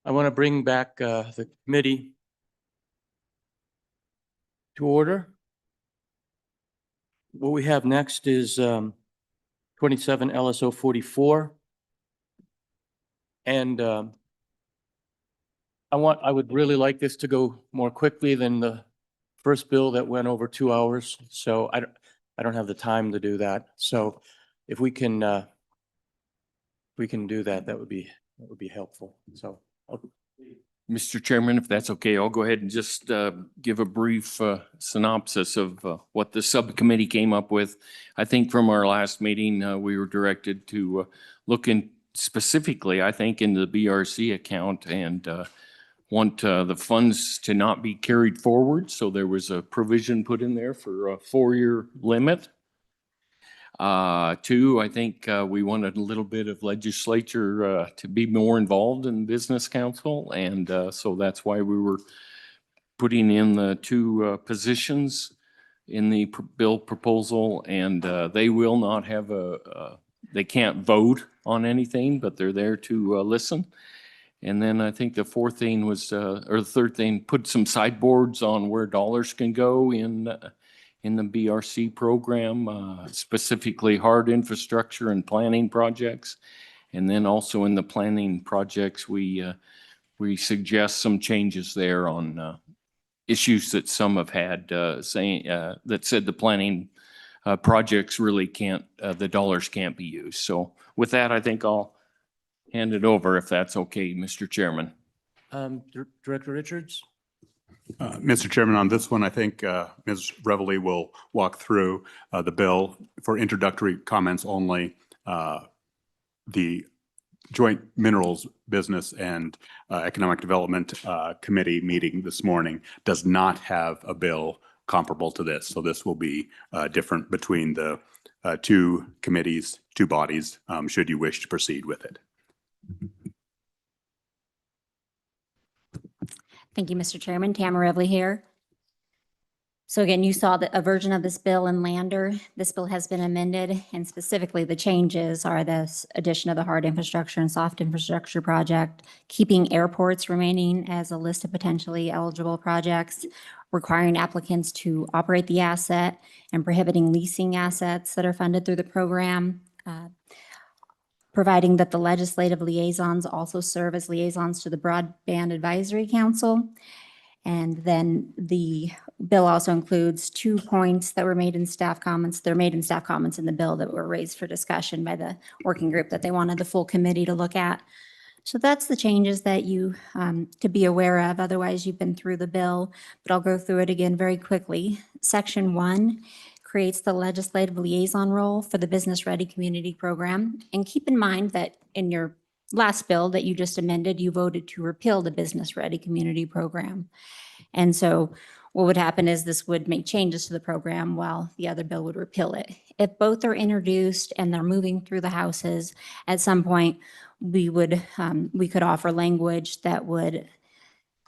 I want to bring back the committee to order. What we have next is 27 LSO 44. And I would really like this to go more quickly than the first bill that went over 2 hours. So I don't have the time to do that. So if we can do that, that would be helpful. So Mr. Chairman, if that's okay, I'll go ahead and just give a brief synopsis of what the subcommittee came up with. I think from our last meeting, we were directed to look in specifically, I think, in the BRC account and want the funds to not be carried forward. So there was a provision put in there for a 4-year limit. 2, I think we wanted a little bit of legislature to be more involved in business council. And so that's why we were putting in the 2 positions in the bill proposal. And they will not have they can't vote on anything, but they're there to listen. And then I think the 4th thing was, or the 3rd thing, put some sideboards on where dollars can go in the BRC program, specifically hard infrastructure and planning projects. And then also in the planning projects, we suggest some changes there on issues that some have had saying that said the planning projects really can't, the dollars can't be used. So with that, I think I'll hand it over if that's okay, Mr. Chairman. Director Richards? Mr. Chairman, on this one, I think Ms. Reveley will walk through the bill for introductory comments only. The Joint Minerals Business and Economic Development Committee meeting this morning does not have a bill comparable to this. So this will be different between the 2 committees, 2 bodies, should you wish to proceed with it. Thank you, Mr. Chairman. Tamara Evely here. So again, you saw a version of this bill in Lander. This bill has been amended, and specifically the changes are this addition of the hard infrastructure and soft infrastructure project, keeping airports remaining as a list of potentially eligible projects, requiring applicants to operate the asset, and prohibiting leasing assets that are funded through the program. Providing that the legislative liaisons also serve as liaisons to the Broadband Advisory Council. And then the bill also includes 2 points that were made in staff comments. They're made in staff comments in the bill that were raised for discussion by the working group that they wanted the full committee to look at. So that's the changes that you to be aware of. Otherwise, you've been through the bill, but I'll go through it again very quickly. Section 1 creates the legislative liaison role for the Business Ready Community Program. And keep in mind that in your last bill that you just amended, you voted to repeal the Business Ready Community Program. And so what would happen is this would make changes to the program while the other bill would repeal it. If both are introduced and they're moving through the houses, at some point we could offer language that would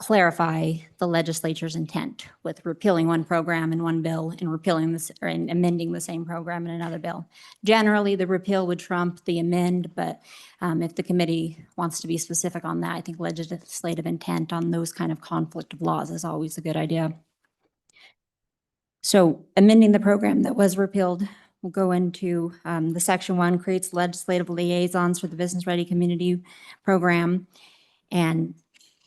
clarify the legislature's intent with repealing one program in one bill and repealing this or amending the same program in another bill. Generally, the repeal would trump the amend, but if the committee wants to be specific on that, I think legislative intent on those kind of conflict of laws is always a good idea. So amending the program that was repealed, we'll go into the Section 1 creates legislative liaisons for the Business Ready Community Program. And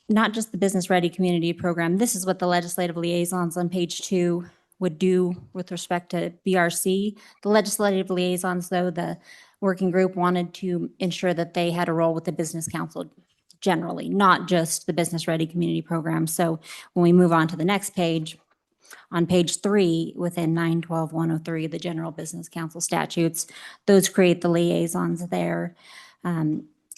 not just the Business Ready Community Program. This is what the legislative liaisons on page 2 would do with respect to BRC. The legislative liaisons, though, the working group wanted to ensure that they had a role with the Business Council generally, not just the Business Ready Community Program. So when we move on to the next page, on page 3, within 912-103, the General Business Council statutes, those create the liaisons there.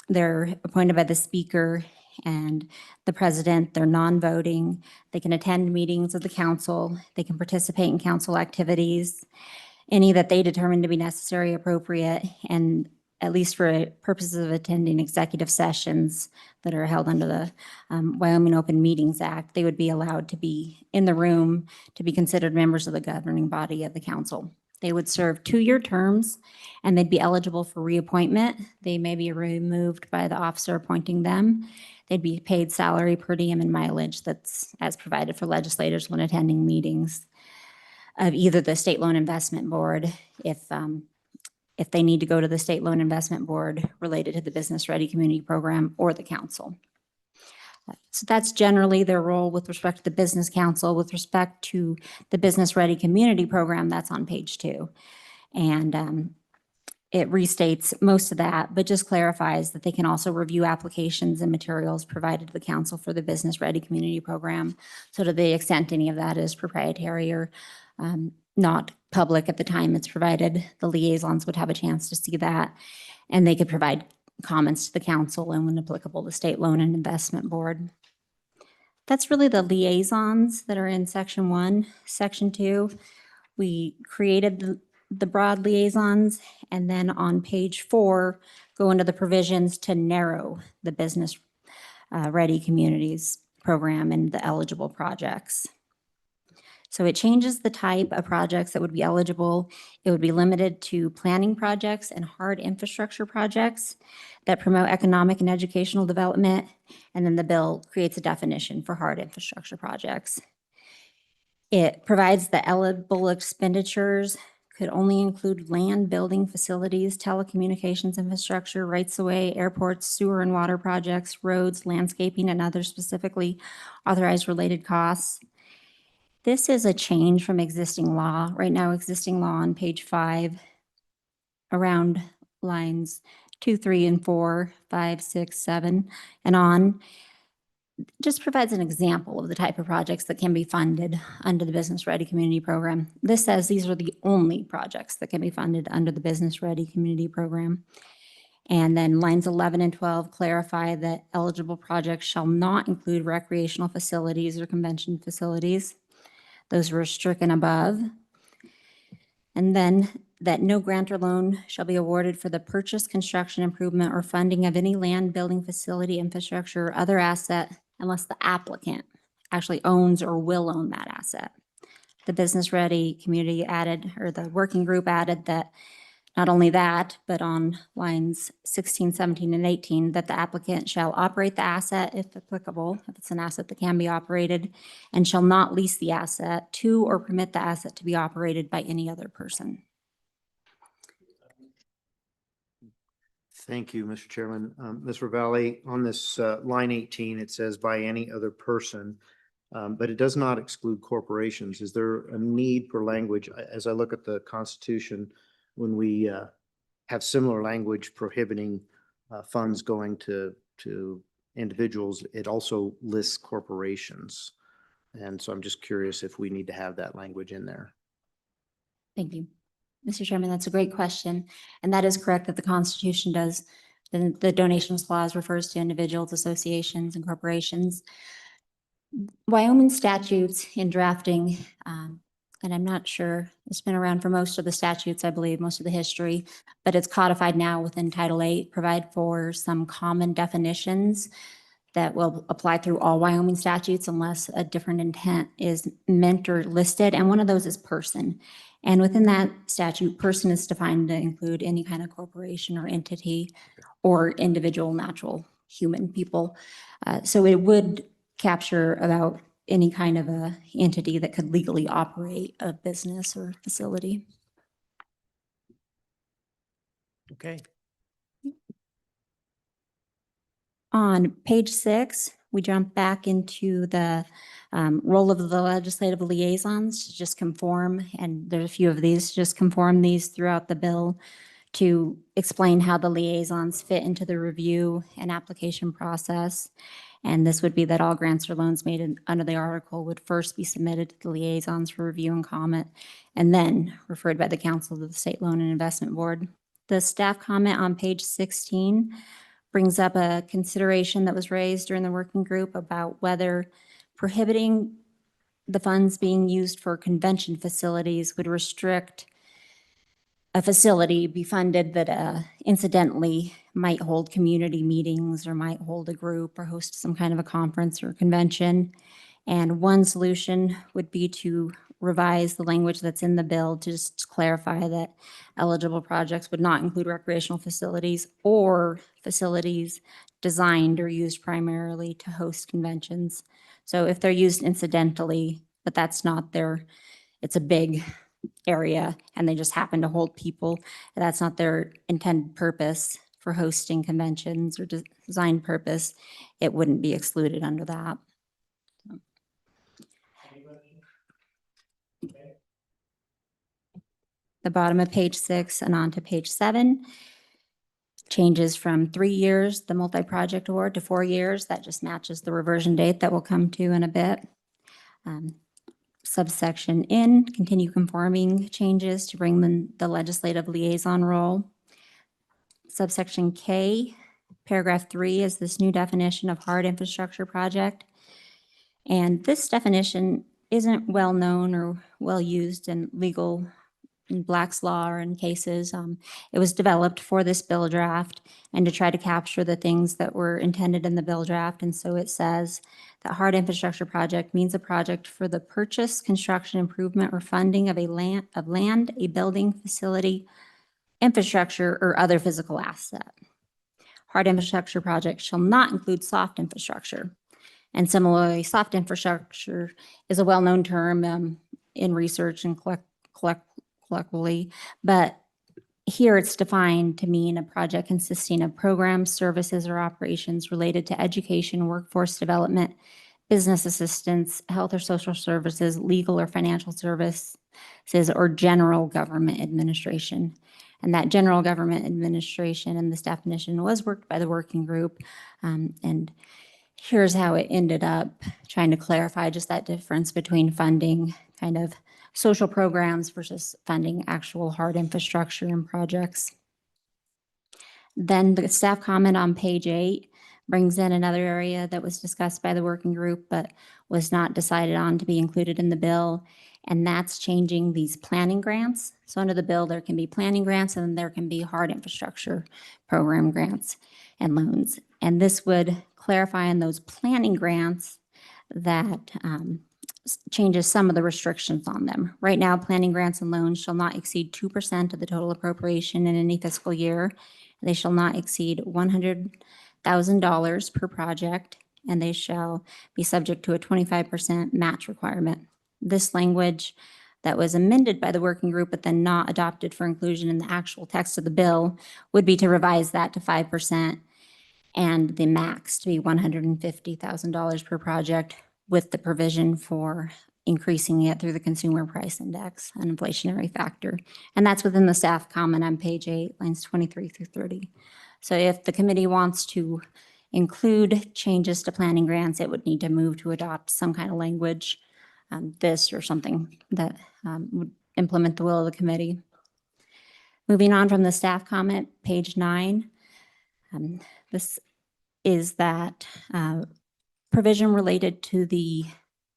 They're appointed by the Speaker and the president. They're non-voting. They can attend meetings of the council. They can participate in council activities, any that they determine to be necessary, appropriate, and at least for purposes of attending executive sessions that are held under the Wyoming Open Meetings Act, they would be allowed to be in the room to be considered members of the governing body of the council. They would serve 2-year terms, and they'd be eligible for reappointment. They may be removed by the officer appointing them. They'd be paid salary, per diem, and mileage that's as provided for legislators when attending meetings of either the State Loan Investment Board, if they need to go to the State Loan Investment Board related to the Business Ready Community Program, or the council. So that's generally their role with respect to the Business Council. With respect to the Business Ready Community Program, that's on page 2. And it restates most of that, but just clarifies that they can also review applications and materials provided to the council for the Business Ready Community Program. So to the extent any of that is proprietary or not public at the time it's provided, the liaisons would have a chance to see that, and they could provide comments to the council and, when applicable, the State Loan and Investment Board. That's really the liaisons that are in section 1. Section 2, we created the broad liaisons, and then on page 4, go into the provisions to narrow the Business Ready Communities Program and the eligible projects. So it changes the type of projects that would be eligible. It would be limited to planning projects and hard infrastructure projects that promote economic and educational development. And then the bill creates a definition for hard infrastructure projects. It provides the eligible expenditures could only include land, building, facilities, telecommunications infrastructure, rights-of-way, airports, sewer and water projects, roads, landscaping, and other specifically authorized related costs. This is a change from existing law. Right now, existing law on page 5, around lines 2, 3, and 4, 5, 6, 7, and on, just provides an example of the type of projects that can be funded under the Business Ready Community Program. This says these are the only projects that can be funded under the Business Ready Community Program. And then lines 11 and 12 clarify that eligible projects shall not include recreational facilities or convention facilities. Those were stricken above. And then that no grant or loan shall be awarded for the purchase, construction, improvement, or funding of any land, building, facility, infrastructure, or other asset unless the applicant actually owns or will own that asset. The Business Ready Community added, or the working group added, that not only that, but on lines 16, 17, and 18, that the applicant shall operate the asset if applicable, if it's an asset that can be operated, and shall not lease the asset to or permit the asset to be operated by any other person. Thank you, Mr. Chairman. Ms. Ravalli, on this line 18, it says by any other person, but it does not exclude corporations. Is there a need for language? As I look at the Constitution, when we have similar language prohibiting funds going to individuals, it also lists corporations. And so I'm just curious if we need to have that language in there. Thank you. Mr. Chairman, that's a great question. And that is correct that the Constitution does. The donations clause refers to individuals, associations, and corporations. Wyoming statutes in drafting, and I'm not sure, it's been around for most of the statutes, I believe, most of the history, but it's codified now within Title VIII, provide for some common definitions that will apply through all Wyoming statutes unless a different intent is meant or listed. And one of those is person. And within that statute, person is defined to include any kind of corporation or entity or individual, natural, human people. So it would capture about any kind of a entity that could legally operate a business or facility. Okay. On page 6, we jump back into the role of the legislative liaisons to just conform, and there's a few of these, just conform these throughout the bill to explain how the liaisons fit into the review and application process. And this would be that all grants or loans made under the article would first be submitted to the liaisons for review and comment, and then referred by the council to the State Loan and Investment Board. The staff comment on page 16 brings up a consideration that was raised during the working group about whether prohibiting the funds being used for convention facilities would restrict a facility be funded that incidentally might hold community meetings or might hold a group or host some kind of a conference or convention. And one solution would be to revise the language that's in the bill to just clarify that eligible projects would not include recreational facilities or facilities designed or used primarily to host conventions. So if they're used incidentally, but that's not it's a big area and they just happen to hold people, that's not their intended purpose for hosting conventions or design purpose, it wouldn't be excluded under that. The bottom of page 6 and on to page 7. Changes from 3 years, the multi-project award, to 4 years. That just matches the reversion date that we'll come to in a bit. Subsection N, continue conforming changes to bring the legislative liaison role. Subsection K, paragraph 3 is this new definition of hard infrastructure project. And this definition isn't well known or well used in Black's law or in cases. It was developed for this bill draft and to try to capture the things that were intended in the bill draft. And so it says that hard infrastructure project means a project for the purchase, construction, improvement, or funding of land, a building, facility, infrastructure, or other physical asset. Hard infrastructure projects shall not include soft infrastructure. And similarly, soft infrastructure is a well-known term in research and colloquially, but here it's defined to mean a project consisting of programs, services, or operations related to education, workforce development, business assistance, health or social services, legal or financial services, or general government administration. And that general government administration in this definition was worked by the working group. And here's how it ended up trying to clarify just that difference between funding kind of social programs versus funding actual hard infrastructure and projects. Then the staff comment on page 8 brings in another area that was discussed by the working group but was not decided on to be included in the bill, and that's changing these planning grants. So under the bill, there can be planning grants and there can be hard infrastructure program grants and loans. And this would clarify in those planning grants that changes some of the restrictions on them. Right now, planning grants and loans shall not exceed 2% of the total appropriation in any fiscal year. They shall not exceed $100,000 per project, and they shall be subject to a 25% match requirement. This language that was amended by the working group but then not adopted for inclusion in the actual text of the bill would be to revise that to 5% and the max to be $150,000 per project, with the provision for increasing it through the consumer price index, an inflationary factor. And that's within the staff comment on page 8, lines 23 through 30. So if the committee wants to include changes to planning grants, it would need to move to adopt some kind of language, this or something that would implement the will of the committee. Moving on from the staff comment, page 9, this is that provision related to the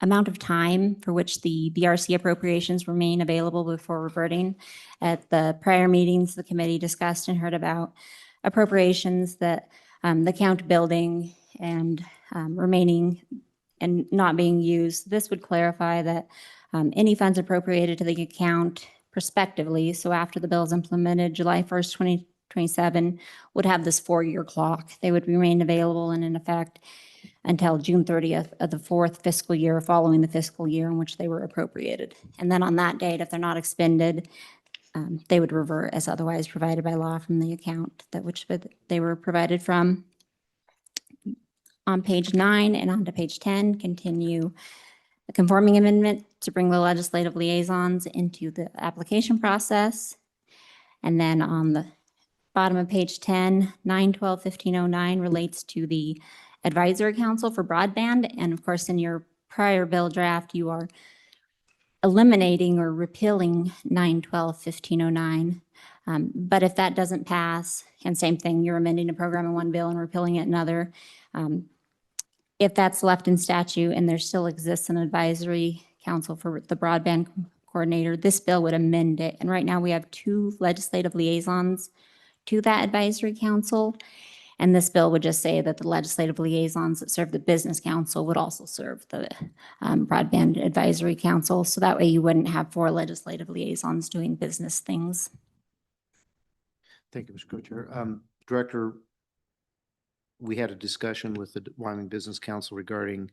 amount of time for which the BRC appropriations remain available before reverting. At the prior meetings, the committee discussed and heard about appropriations that the count building and remaining and not being used. This would clarify that any funds appropriated to the account prospectively, so after the bill is implemented, July 1st, 2027, would have this 4-year clock. They would remain available and in effect until June 30th of the 4th fiscal year following the fiscal year in which they were appropriated. And then on that date, if they're not expended, they would revert as otherwise provided by law from the account that which they were provided from. On page 9 and on to page 10, continue a conforming amendment to bring the legislative liaisons into the application process. And then on the bottom of page 10, 912-1509 relates to the Advisory Council for Broadband. And of course, in your prior bill draft, you are eliminating or repealing 912-1509. But if that doesn't pass, and same thing, you're amending a program in one bill and repealing it in another, if that's left in statute and there still exists an Advisory Council for the Broadband Coordinator, this bill would amend it. And right now we have 2 legislative liaisons to that Advisory Council. And this bill would just say that the legislative liaisons that serve the Business Council would also serve the Broadband Advisory Council. So that way you wouldn't have 4 legislative liaisons doing business things. Thank you, Mr. Co-Chair. Director, we had a discussion with the Wyoming Business Council regarding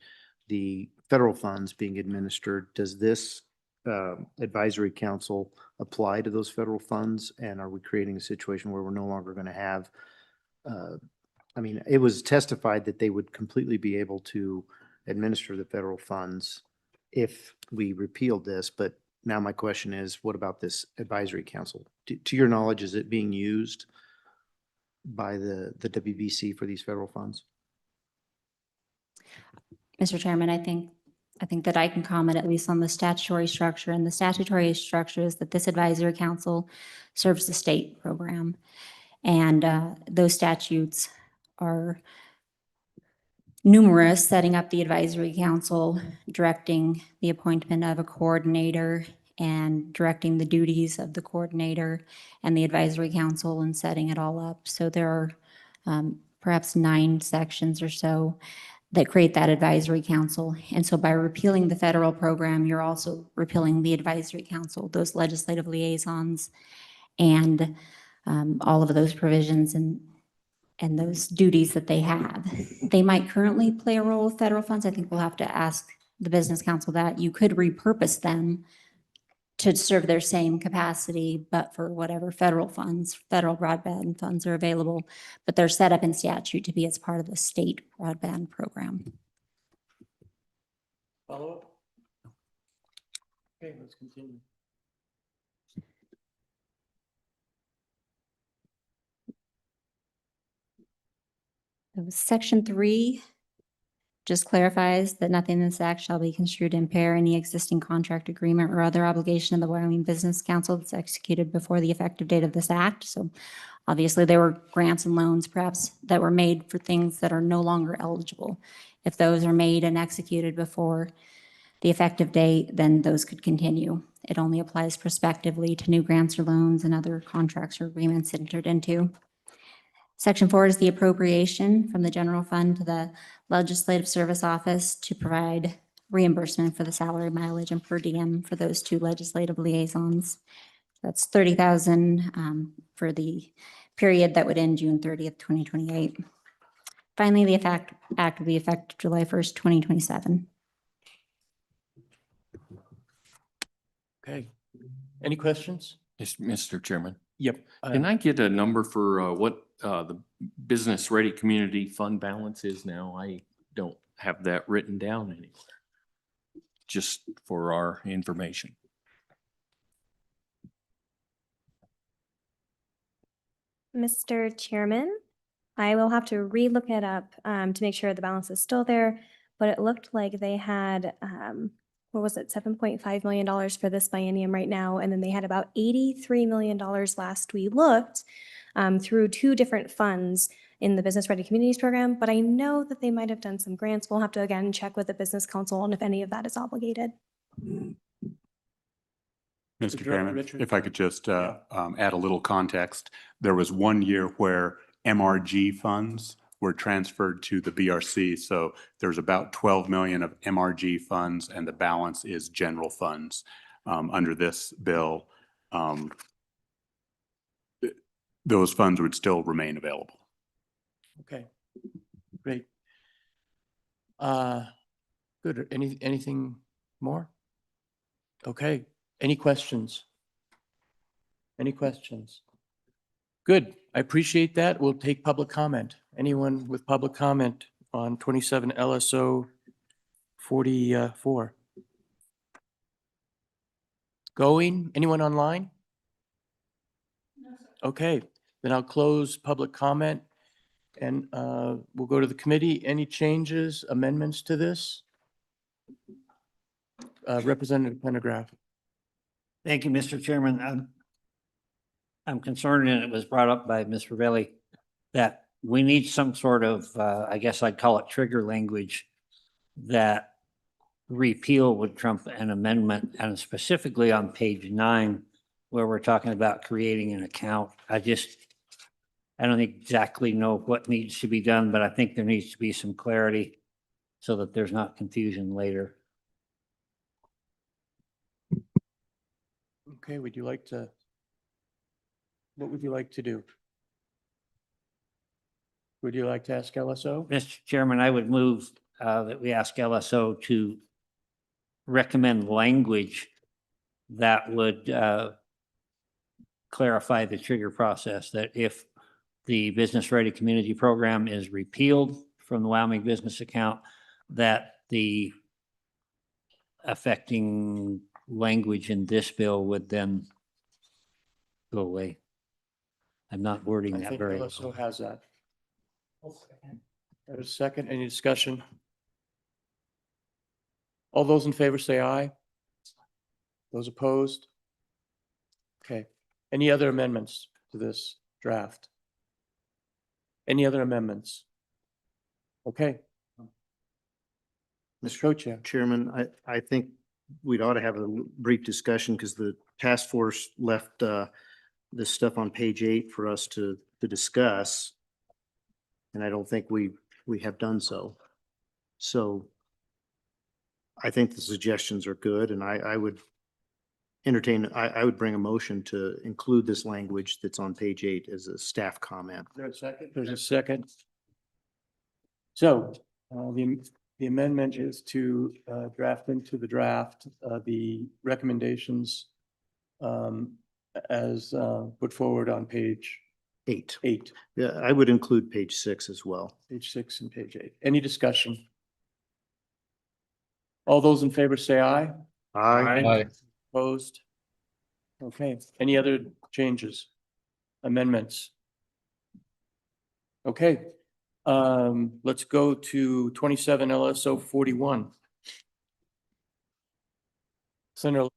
the federal funds being administered. Does this advisory council apply to those federal funds? And are we creating a situation where we're no longer going to have, I mean, it was testified that they would completely be able to administer the federal funds if we repealed this, but now my question is, what about this advisory council? To your knowledge, is it being used by the WBC for these federal funds? Mr. Chairman, I think that I can comment at least on the statutory structure. And the statutory structure is that this advisory council serves the state program. And those statutes are numerous, setting up the advisory council, directing the appointment of a coordinator, and directing the duties of the coordinator and the advisory council and setting it all up. So there are perhaps 9 sections or so that create that advisory council. And so by repealing the federal program, you're also repealing the advisory council, those legislative liaisons, and all of those provisions and those duties that they have. They might currently play a role with federal funds. I think we'll have to ask the Business Council that. You could repurpose them to serve their same capacity, but for whatever federal funds, federal broadband funds are available, but they're set up in statute to be as part of the state broadband program. Follow up? Okay, let's continue. Section 3 just clarifies that nothing in this act shall be construed to impair any existing contract, agreement, or other obligation of the Wyoming Business Council that's executed before the effective date of this act. So obviously there were grants and loans perhaps that were made for things that are no longer eligible. If those are made and executed before the effective date, then those could continue. It only applies prospectively to new grants or loans and other contracts or agreements entered into. Section 4 is the appropriation from the general fund to the Legislative Service Office to provide reimbursement for the salary, mileage, and per diem for those 2 legislative liaisons. That's $30,000 for the period that would end June 30th, 2028. Finally, the act will be effective July 1st, 2027. Okay. Any questions? Yes, Mr. Chairman. Yep. Can I get a number for what the Business Ready Community Fund balance is now? I don't have that written down anywhere, just for our information. Mr. Chairman, I will have to relook it up to make sure the balance is still there, but it looked like they had, what was it, $7.5 million for this biennium right now, and then they had about $83 million last we looked through 2 different funds in the Business Ready Communities program, but I know that they might have done some grants. We'll have to again check with the Business Council on if any of that is obligated. Mr. Chairman, if I could just add a little context. There was one year where MRG funds were transferred to the BRC. So there's about 12 million of MRG funds and the balance is general funds. Under this bill, those funds would still remain available. Okay, great. Good. Anything more? Okay. Any questions? Any questions? Good. I appreciate that. We'll take public comment. Anyone with public comment on 27 LSO 44? Going? Anyone online? Okay, then I'll close public comment and we'll go to the committee. Any changes, amendments to this? Representative Pendergraph. Thank you, Mr. Chairman. I'm concerned, and it was brought up by Ms. Ravelli, that we need some sort of, I guess I'd call it trigger language, that repeal would trump an amendment, and specifically on page 9, where we're talking about creating an account. I don't exactly know what needs to be done, but I think there needs to be some clarity so that there's not confusion later. Okay, would you like to, what would you like to do? Would you like to ask LSO? Mr. Chairman, I would move that we ask LSO to recommend language that would clarify the trigger process, that if the Business Ready Community Program is repealed from the Wyoming business account, that the affecting language in this bill would then go away. I'm not wording I that think very well. LSO has that. There's a second, any discussion? All those in favor say aye. Those opposed? Okay. Any other amendments to this draft? Any other amendments? Okay. Mr. Co-Chair. Chairman, I think we'd ought to have a brief discussion because the task force left this stuff on page 8 for us to discuss. And I don't think we have done so. So I think the suggestions are good, and I would entertain, I would bring a motion to include this language that's on page 8 as a staff comment. Is there a second? There's a second. So the amendment is to draft into the draft the recommendations as put forward on page 8. 8. Yeah, I would include page 6 as well. Page 6 and page 8. Any discussion? All those in favor say aye. Aye. Opposed? Okay. Any other changes? Amendments? Okay. Let's go to 27 LSO 41. Senator.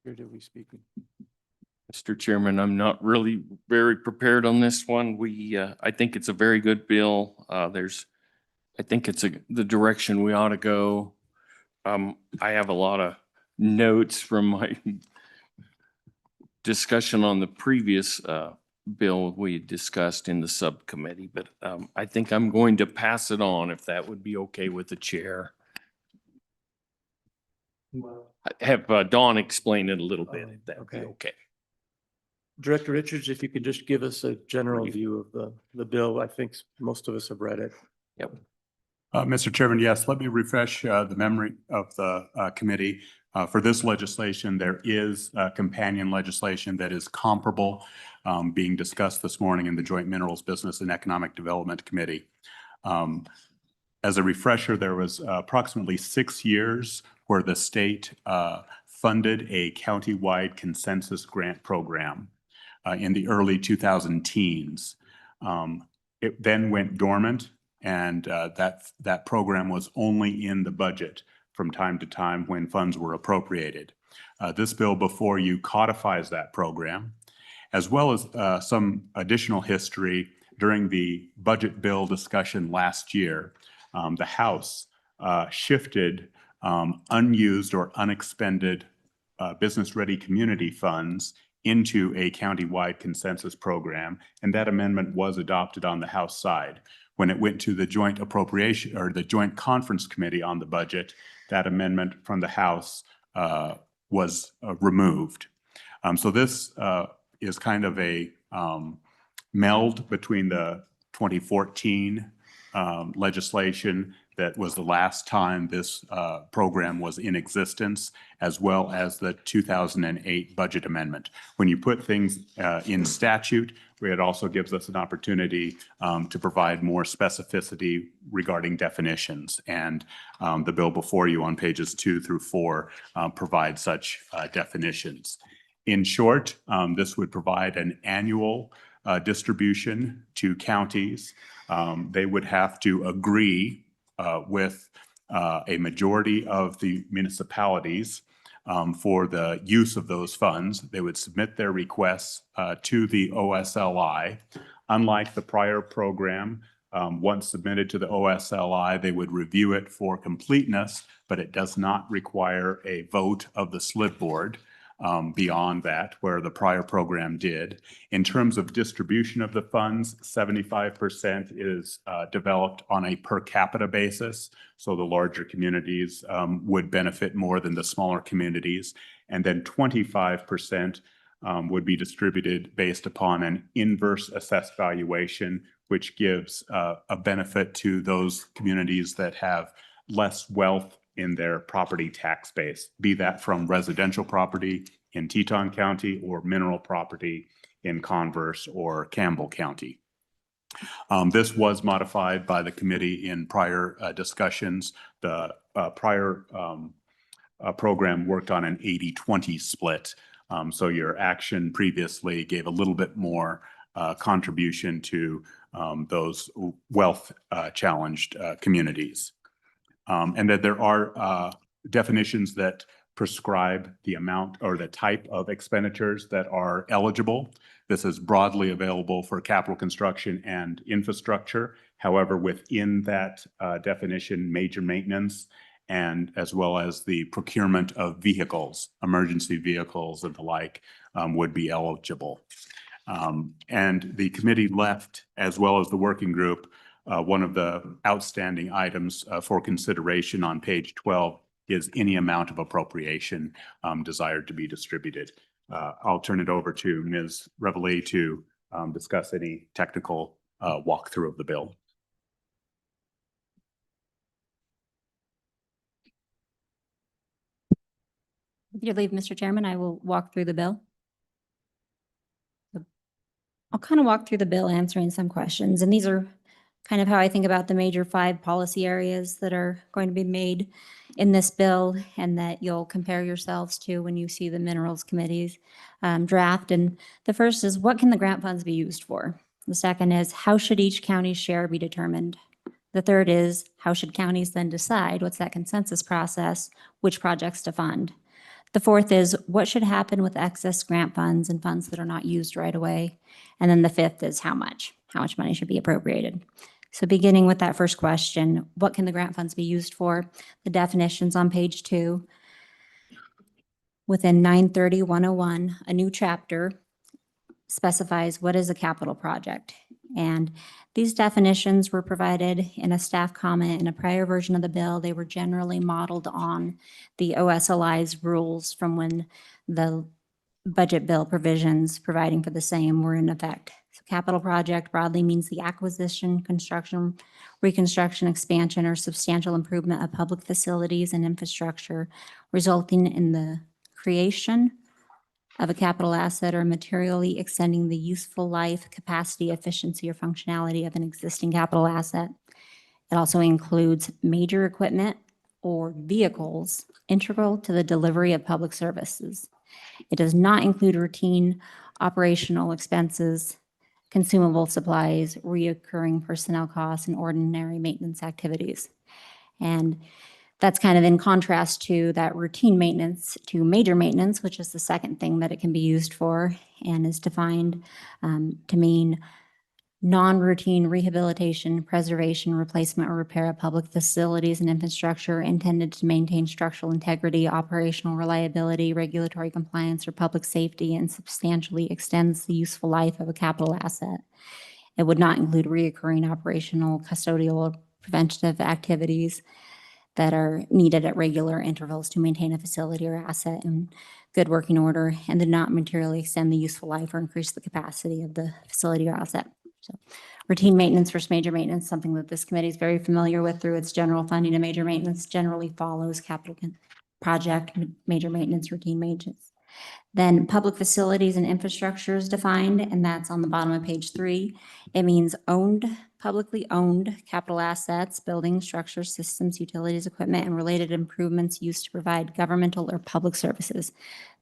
Where did we speak? Mr. Chairman, I'm not really very prepared on this one. I think it's a very good bill. I think it's the direction we ought to go. I have a lot of notes from my discussion on the previous bill we discussed in the subcommittee, but I think I'm going to pass it on if that would be okay with the chair. Have Dawn explain it a little bit, if that'd be okay. Director Richards, if you could just give us a general view of the bill. I think most of us have read it. Yep. Mr. Chairman, yes, let me refresh the memory of the committee. For this legislation, there is companion legislation that is comparable being discussed this morning in the Joint Minerals Business and Economic Development Committee. As a refresher, there was approximately 6 years where the state funded a countywide consensus grant program in the early 2010s. It then went dormant, and that program was only in the budget from time to time when funds were appropriated. This bill before you codifies that program, as well as some additional history. During the budget bill discussion last year, the House shifted unused or unexpended business ready community funds into a countywide consensus program, and that amendment was adopted on the House side. When it went to the joint appropriation or the joint conference committee on the budget, that amendment from the House was removed. So this is kind of a meld between the 2014 legislation that was the last time this program was in existence, as well as the 2008 budget amendment. When you put things in statute, it also gives us an opportunity to provide more specificity regarding definitions. And the bill before you on pages 2 through 4 provides such definitions. In short, this would provide an annual distribution to counties. They would have to agree with a majority of the municipalities for the use of those funds. They would submit their requests to the OSLI. Unlike the prior program, once submitted to the OSLI, they would review it for completeness, but it does not require a vote of the SLID board beyond that, where the prior program did. In terms of distribution of the funds, 75% is developed on a per capita basis. So the larger communities would benefit more than the smaller communities. And then 25% would be distributed based upon an inverse assessed valuation, which gives a benefit to those communities that have less wealth in their property tax base, be that from residential property in Teton County or mineral property in Converse or Campbell County. This was modified by the committee in prior discussions. The prior program worked on an 80-20 split. So your action previously gave a little bit more contribution to those wealth challenged communities. And that there are definitions that prescribe the amount or the type of expenditures that are eligible. This is broadly available for capital construction and infrastructure. However, within that definition, major maintenance and as well as the procurement of vehicles, emergency vehicles and the like would be eligible. And the committee left, as well as the working group, one of the outstanding items for consideration on page 12 is any amount of appropriation desired to be distributed. I'll turn it over to Ms. Reveille to discuss any technical walkthrough of the bill. With your leave, Mr. Chairman, I will walk through the bill. I'll kind of walk through the bill answering some questions, and these are kind of how I think about the major 5 policy areas that are going to be made in this bill and that you'll compare yourselves to when you see the Minerals Committee's draft. And the first is, what can the grant funds be used for? The second is, how should each county's share be determined? The third is, how should counties then decide, what's that consensus process, which projects to fund? The fourth is, what should happen with excess grant funds and funds that are not used right away? And then the fifth is, how much money should be appropriated? So beginning with that first question, what can the grant funds be used for? The definitions on page 2. Within 930-101, a new chapter specifies what is a capital project. And these definitions were provided in a staff comment in a prior version of the bill. They were generally modeled on the OSLI's rules from when the budget bill provisions providing for the same were in effect. So capital project broadly means the acquisition, construction, reconstruction, expansion, or substantial improvement of public facilities and infrastructure, resulting in the creation of a capital asset or materially extending the useful life, capacity, efficiency, or functionality of an existing capital asset. It also includes major equipment or vehicles integral to the delivery of public services. It does not include routine operational expenses, consumable supplies, reoccurring personnel costs, and ordinary maintenance activities. And that's kind of in contrast to that routine maintenance to major maintenance, which is the second thing that it can be used for and is defined to mean non-routine rehabilitation, preservation, replacement, or repair of public facilities and infrastructure intended to maintain structural integrity, operational reliability, regulatory compliance, or public safety, and substantially extends the useful life of a capital asset. It would not include reoccurring operational, custodial, or preventative activities that are needed at regular intervals to maintain a facility or asset in good working order and did not materially extend the useful life or increase the capacity of the facility or asset. So routine maintenance versus major maintenance, something that this committee is very familiar with through its general funding, and major maintenance generally follows capital project, major maintenance, routine maintenance. Then public facilities and infrastructure is defined, and that's on the bottom of page 3. It means publicly owned capital assets, buildings, structures, systems, utilities, equipment, and related improvements used to provide governmental or public services.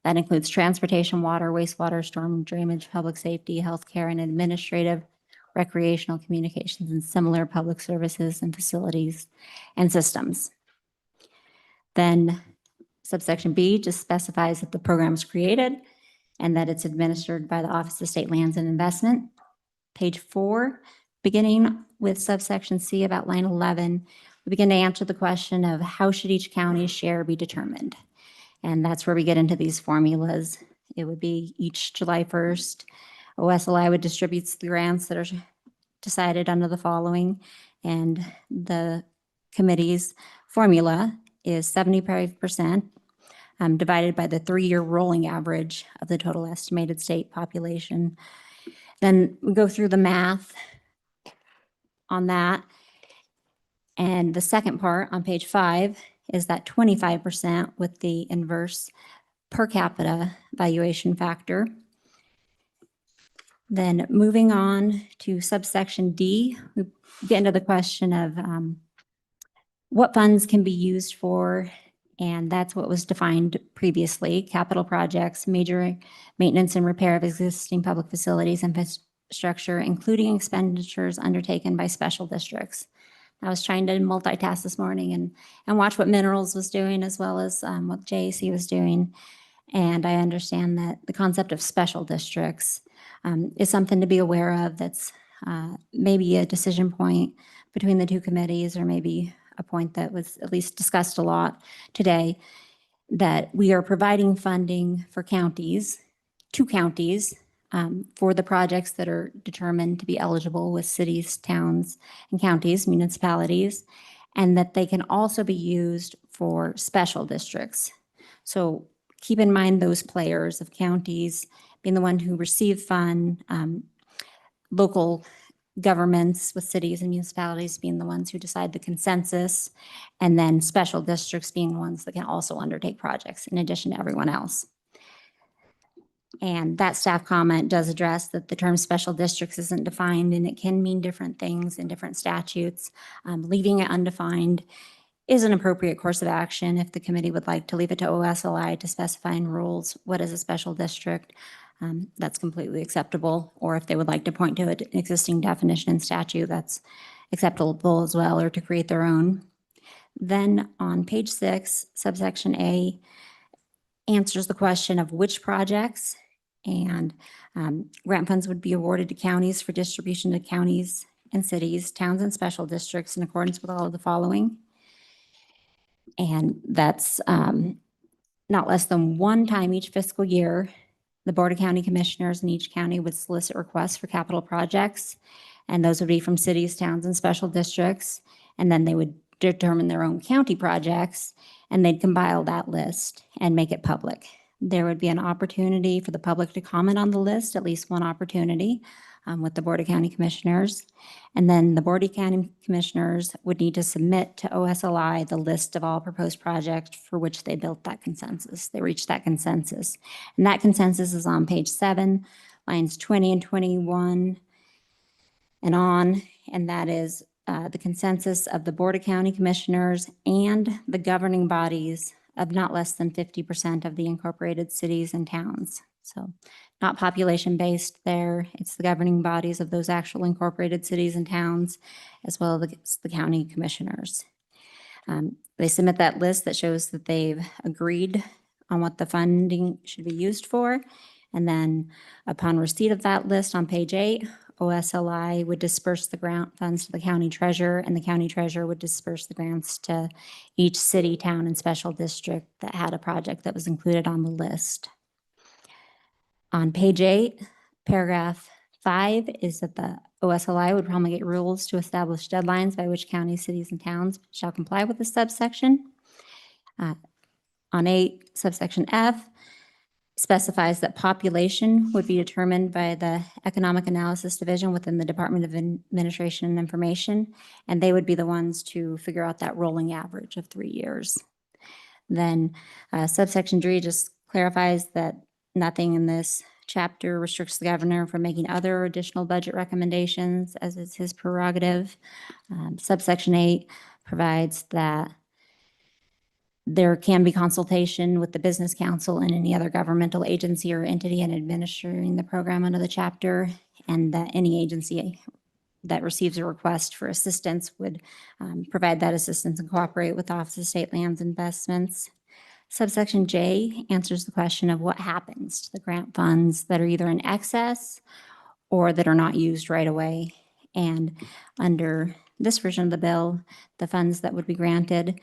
That includes transportation, water, wastewater, storm drainage, public safety, healthcare, and administrative, recreational, communications, and similar public services and facilities and systems. Then subsection B just specifies that the program is created and that it's administered by the Office of State Lands and Investment. Page 4, beginning with subsection C about line 11, we begin to answer the question of how should each county's share be determined? And that's where we get into these formulas. It would be each July 1st, OSLI would distribute the grants that are decided under the following, and the committee's formula is 75% divided by the 3-year rolling average of the total estimated state population. Then we go through the math on that. And the second part on page 5 is that 25% with the inverse per capita valuation factor. Then moving on to subsection D, we get into the question of what funds can be used for, and that's what was defined previously: capital projects, major maintenance and repair of existing public facilities and infrastructure, including expenditures undertaken by special districts. I was trying to multitask this morning and watch what Minerals was doing as well as what JAC was doing. And I understand that the concept of special districts is something to be aware of. That's maybe a decision point between the two committees, or maybe a point that was at least discussed a lot today, that we are providing funding for counties, 2 counties, for the projects that are determined to be eligible with cities, towns, and counties, municipalities, and that they can also be used for special districts. So keep in mind those players of counties being the one who receive fund, local governments with cities and municipalities being the ones who decide the consensus, and then special districts being the ones that can also undertake projects in addition to everyone else. And that staff comment does address that the term special districts isn't defined, and it can mean different things in different statutes. Leaving it undefined is an appropriate course of action if the committee would like to leave it to OSLI to specify in rules what is a special district. That's completely acceptable. Or if they would like to point to an existing definition in statute, that's acceptable as well, or to create their own. Then on page 6, subsection A answers the question of which projects and grant funds would be awarded to counties for distribution to counties and cities, towns, and special districts in accordance with all of the following. And that's not less than 1 time each fiscal year, the Board of County Commissioners in each county would solicit requests for capital projects, and those would be from cities, towns, and special districts. And then they would determine their own county projects, and they'd compile that list and make it public. There would be an opportunity for the public to comment on the list, at least one opportunity, with the Board of County Commissioners. And then the Board of County Commissioners would need to submit to OSLI the list of all proposed projects for which they built that consensus. They reached that consensus. And that consensus is on page 7, lines 20 and 21 and on. And that is the consensus of the Board of County Commissioners and the governing bodies of not less than 50% of the incorporated cities and towns. So not population-based there. It's the governing bodies of those actual incorporated cities and towns, as well as the county commissioners. They submit that list that shows that they've agreed on what the funding should be used for. And then upon receipt of that list on page 8, OSLI would disperse the grant funds to the county treasurer, and the county treasurer would disperse the grants to each city, town, and special district that had a project that was included on the list. On page 8, paragraph 5 is that the OSLI would promulgate rules to establish deadlines by which counties, cities, and towns shall comply with this subsection. On 8, subsection F specifies that population would be determined by the Economic Analysis Division within the Department of Administration and Information, and they would be the ones to figure out that rolling average of 3 years. Then subsection G just clarifies that nothing in this chapter restricts the governor from making other additional budget recommendations as is his prerogative. Subsection 8 provides that there can be consultation with the business council and any other governmental agency or entity in administering the program under the chapter, and that any agency that receives a request for assistance would provide that assistance and cooperate with the Office of State Lands Investments. Subsection J answers the question of what happens to the grant funds that are either in excess or that are not used right away. And under this version of the bill, the funds that would be granted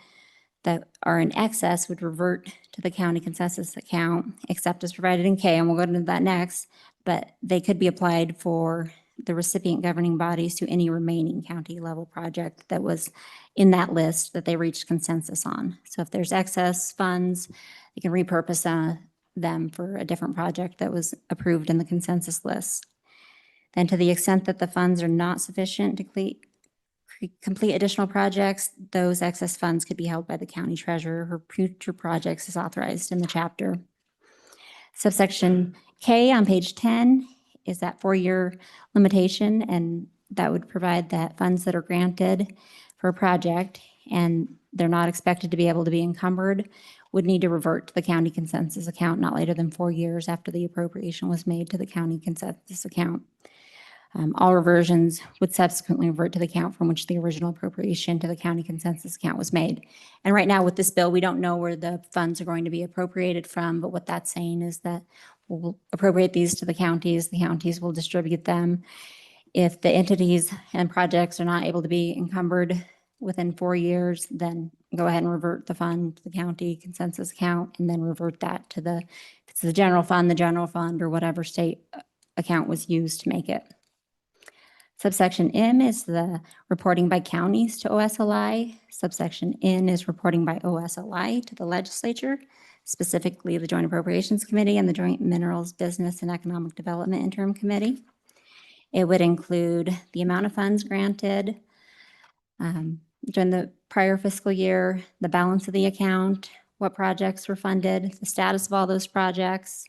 that are in excess would revert to the county consensus account, except as provided in K, and we'll go into that next, but they could be applied for the recipient governing bodies to any remaining county level project that was in that list that they reached consensus on. So if there's excess funds, they can repurpose them for a different project that was approved in the consensus list. Then to the extent that the funds are not sufficient to complete additional projects, those excess funds could be held by the county treasurer for future projects as authorized in the chapter. Subsection K on page 10 is that 4-year limitation, and that would provide that funds that are granted for a project and they're not expected to be able to be encumbered would need to revert to the county consensus account not later than 4 years after the appropriation was made to the county consensus account. All reversions would subsequently revert to the account from which the original appropriation to the county consensus account was made. And right now with this bill, we don't know where the funds are going to be appropriated from, but what that's saying is that we'll appropriate these to the counties will distribute them. If the entities and projects are not able to be encumbered within 4 years, then go ahead and revert the fund to the county consensus account and then revert that to if it's the general fund, or whatever state account was used to make it. Subsection M is the reporting by counties to OSLI. Subsection N is reporting by OSLI to the legislature, specifically the Joint Appropriations Committee and the Joint Minerals Business and Economic Development Interim Committee. It would include the amount of funds granted during the prior fiscal year, the balance of the account, what projects were funded, the status of all those projects,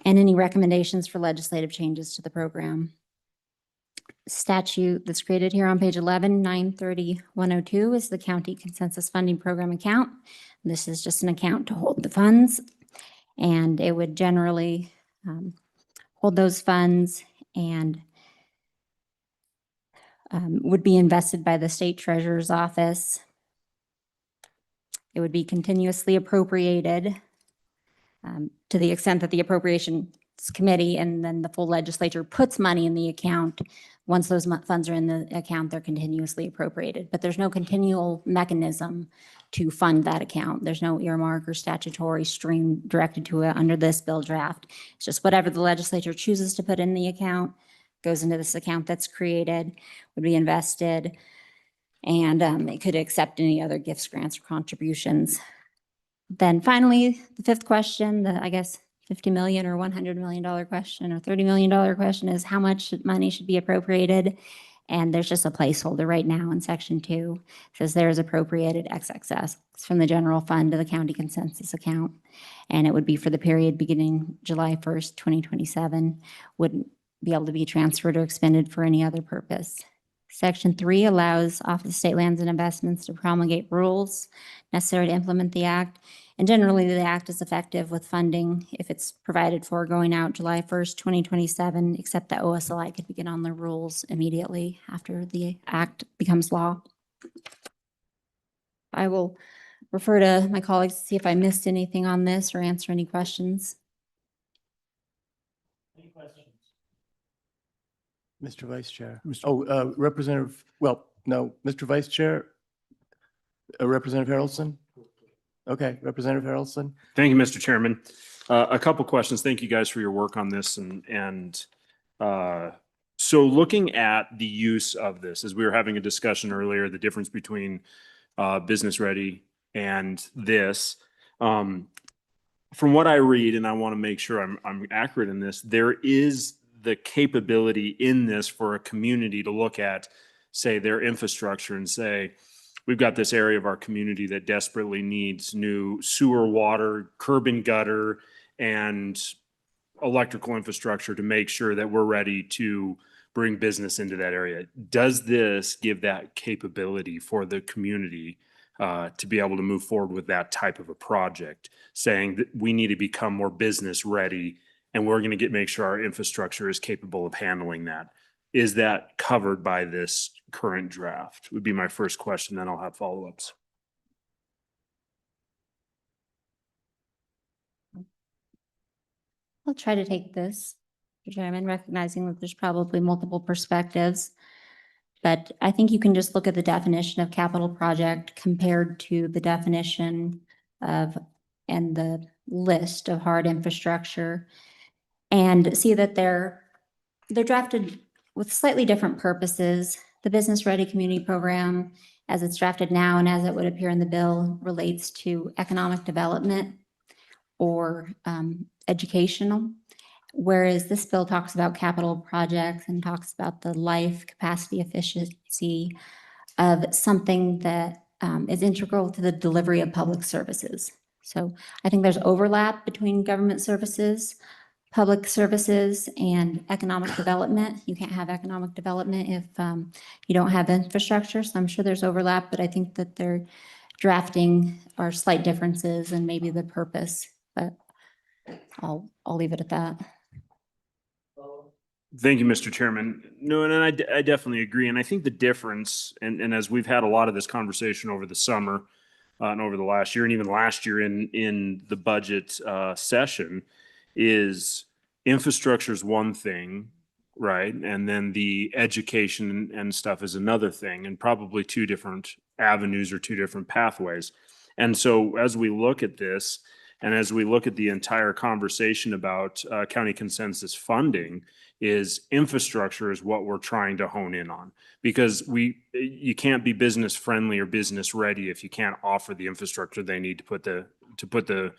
and any recommendations for legislative changes to the program. Statute that's created here on page 11, 930-102 is the County Consensus Funding Program account. This is just an account to hold the funds, and it would generally hold those funds and would be invested by the state treasurer's office. It would be continuously appropriated to the extent that the Appropriations Committee and then the full legislature puts money in the account. Once those funds are in the account, they're continuously appropriated, but there's no continual mechanism to fund that account. There's no earmark or statutory stream directed to it under this bill draft. It's just whatever the legislature chooses to put in the account goes into this account that's created, would be invested, and it could accept any other gifts, grants, or contributions. Then finally, the fifth question, I guess $50 million or $100 million question or $30 million question is how much money should be appropriated. And there's just a placeholder right now in section 2. It says there is appropriated XXS from the general fund to the county consensus account. And it would be for the period beginning July 1st, 2027, wouldn't be able to be transferred or expended for any other purpose. Section 3 allows Office of State Lands and Investments to promulgate rules necessary to implement the act. And generally, the act is effective with funding if it's provided for going out July 1st, 2027, except that OSLI could begin on the rules immediately after the act becomes law. I will refer to my colleagues to see if I missed anything on this or answer any questions. Any questions? Mr. Vice Chair. Representative, Mr. Vice Chair, Representative Harrelson? Okay, Representative Harrelson. Thank you, Mr. Chairman. A couple questions. Thank you guys for your work on this. So looking at the use of this, as we were having a discussion earlier, the difference between business ready and this, from what I read, and I want to make sure I'm accurate in this, there is the capability in this for a community to look at, say, their infrastructure and say, we've got this area of our community that desperately needs new sewer, water, curb and gutter, and electrical infrastructure to make sure that we're ready to bring business into that area. Does this give that capability for the community to be able to move forward with that type of a project, saying that we need to become more business ready and we're going to make sure our infrastructure is capable of handling that? Is that covered by this current draft? Would be my first question, then I'll have follow-ups. I'll try to take this, Mr. Chairman, recognizing that there's probably multiple perspectives. But I think you can just look at the definition of capital project compared to the definition of and the list of hard infrastructure and see that they're drafted with slightly different purposes. The Business Ready Community Program, as it's drafted now and as it would appear in the bill, relates to economic development or educational, whereas this bill talks about capital projects and talks about the life capacity efficiency of something that is integral to the delivery of public services. So I think there's overlap between government services, public services, and economic development. You can't have economic development if you don't have infrastructure. So I'm sure there's overlap, but I think that they're drafting are slight differences and maybe the purpose, but I'll leave it at that. Thank you, Mr. Chairman. No, and I definitely agree. And I think the difference, and as we've had a lot of this conversation over the summer and over the last year, and even last year in the budget session, is infrastructure is one thing, right? And then the education and stuff is another thing, and probably two different avenues or two different pathways. And so as we look at this, and as we look at the entire conversation about county consensus funding, is infrastructure is what we're trying to hone in on, because you can't be business friendly or business ready if you can't offer the infrastructure they need to put the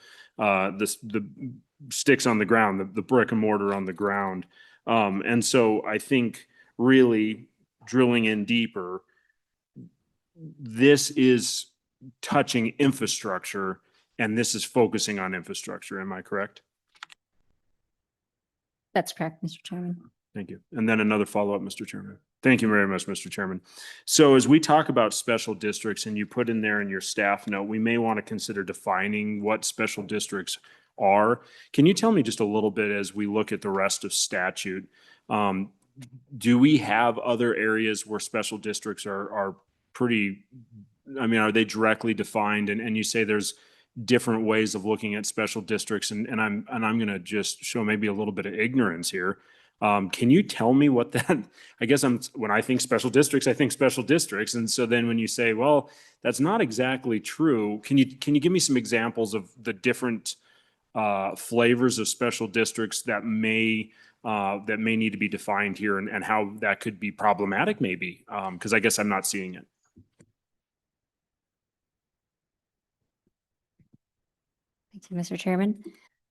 sticks on the ground, the brick and mortar on the ground. And so I think really drilling in deeper, this is touching infrastructure and this is focusing on infrastructure. Am I correct? That's correct, Mr. Chairman. Thank you. And then another follow-up, Mr. Chairman. Thank you very much, Mr. Chairman. So as we talk about special districts and you put in there in your staff note, we may want to consider defining what special districts are. Can you tell me just a little bit as we look at the rest of statute? Do we have other areas where special districts are pretty, I mean, are they directly defined? And you say there's different ways of looking at special districts, and I'm going to just show maybe a little bit of ignorance here. Can you tell me what that? I guess when I think special districts, I think special districts, and so then when you say, well, that's not exactly true, can you give me some examples of the different flavors of special districts that may need to be defined here, and how that could be problematic, maybe? Because I guess I'm not seeing it. Thank you, Mr. Chairman.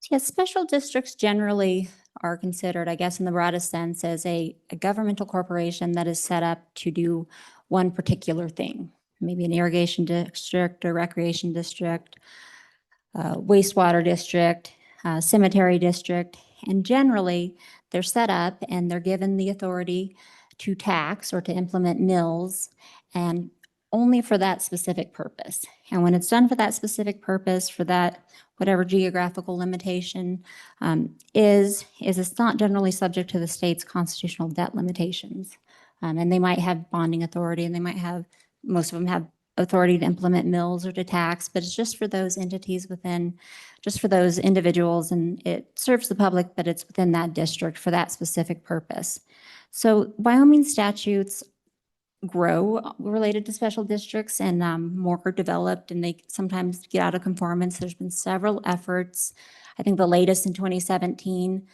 Yes, special districts generally are considered, I guess, in the broadest sense, as a governmental corporation that is set up to do one particular thing, maybe an irrigation district or recreation district, wastewater district, cemetery district, and generally they're set up and they're given the authority to tax or to implement mills, and only for that specific purpose. And when it's done for that specific purpose, for that whatever geographical limitation it's not generally subject to the state's constitutional debt limitations. And they might have bonding authority, and they might have, most of them have authority to implement mills or to tax, but it's just for those entities within, just for those individuals, and it serves the public, but it's within that district for that specific purpose. So Wyoming statutes grow related to special districts and more are developed, and they sometimes get out of conformance. There's been several efforts, I think the latest in 2017,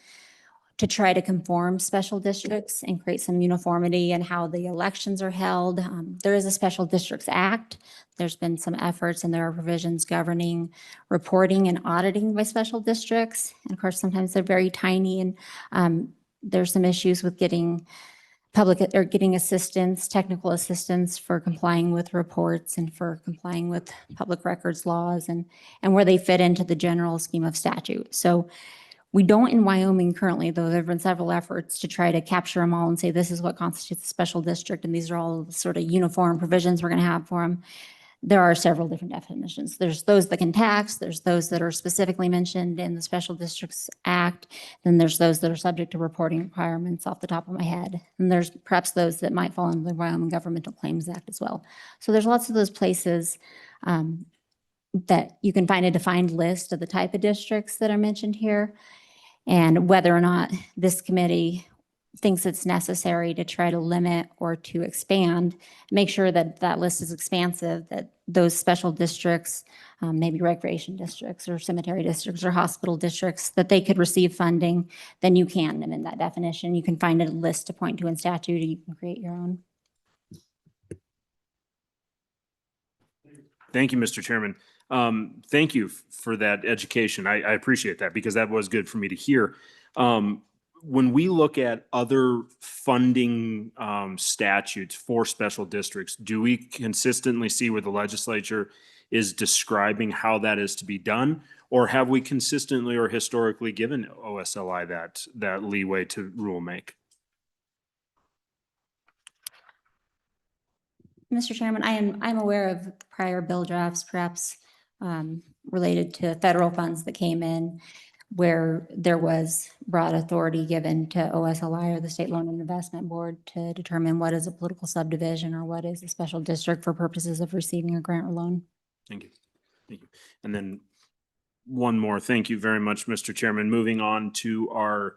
to try to conform special districts and create some uniformity in how the elections are held. There is a Special Districts Act. There's been some efforts, and there are provisions governing reporting and auditing by special districts. And of course, sometimes they're very tiny, and there's some issues with getting public or getting assistance, technical assistance for complying with reports and for complying with public records laws and where they fit into the general scheme of statute. So we don't in Wyoming currently, though there have been several efforts to try to capture them all and say this is what constitutes a special district and these are all the sort of uniform provisions we're going to have for them. There are several different definitions. There's those that can tax, there's those that are specifically mentioned in the Special Districts Act, then there's those that are subject to reporting requirements off the top of my head, and there's perhaps those that might fall under the Wyoming Governmental Claims Act as well. So there's lots of those places that you can find a defined list of the type of districts that are mentioned here, and whether or not this committee thinks it's necessary to try to limit or to expand, make sure that that list is expansive, that those special districts, maybe recreation districts or cemetery districts or hospital districts, that they could receive funding, then you can amend that definition. You can find a list to point to in statute, or you can create your own. Thank you, Mr. Chairman. Thank you for that education. I appreciate that because that was good for me to hear. When we look at other funding statutes for special districts, do we consistently see where the legislature is describing how that is to be done? Or have we consistently or historically given OSLI that leeway to rule make? Mr. Chairman, I'm aware of prior bill drafts, perhaps related to federal funds that came in, where there was broad authority given to OSLI or the State Loan and Investment Board to determine what is a political subdivision or what is a special district for purposes of receiving a grant or loan. Thank you. Thank you. And then one more. Thank you very much, Mr. Chairman. Moving on to our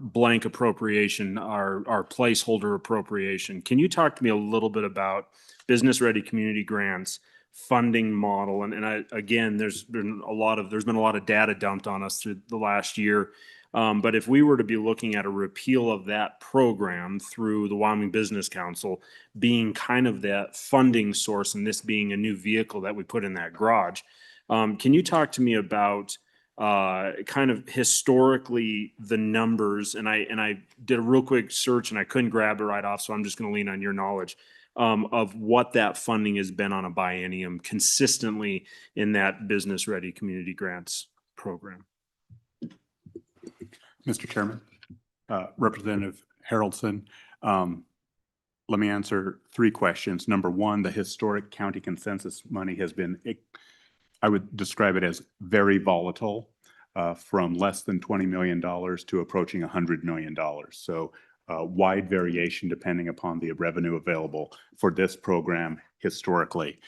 blank appropriation, our placeholder appropriation. Can you talk to me a little bit about business ready community grants, funding model? And again, there's been a lot of data dumped on us through the last year. But if we were to be looking at a repeal of that program through the Wyoming Business Council being kind of that funding source and this being a new vehicle that we put in that garage, can you talk to me about kind of historically the numbers? And I did a real quick search and I couldn't grab it right off, so I'm just going to lean on your knowledge of what that funding has been on a biennium consistently in that business ready community grants program. Mr. Chairman, Representative Haraldson, let me answer 3 questions. Number 1, the historic county consensus money has been, I would describe it as very volatile, from less than $20 million to approaching $100 million. So wide variation depending upon the revenue available for this program historically.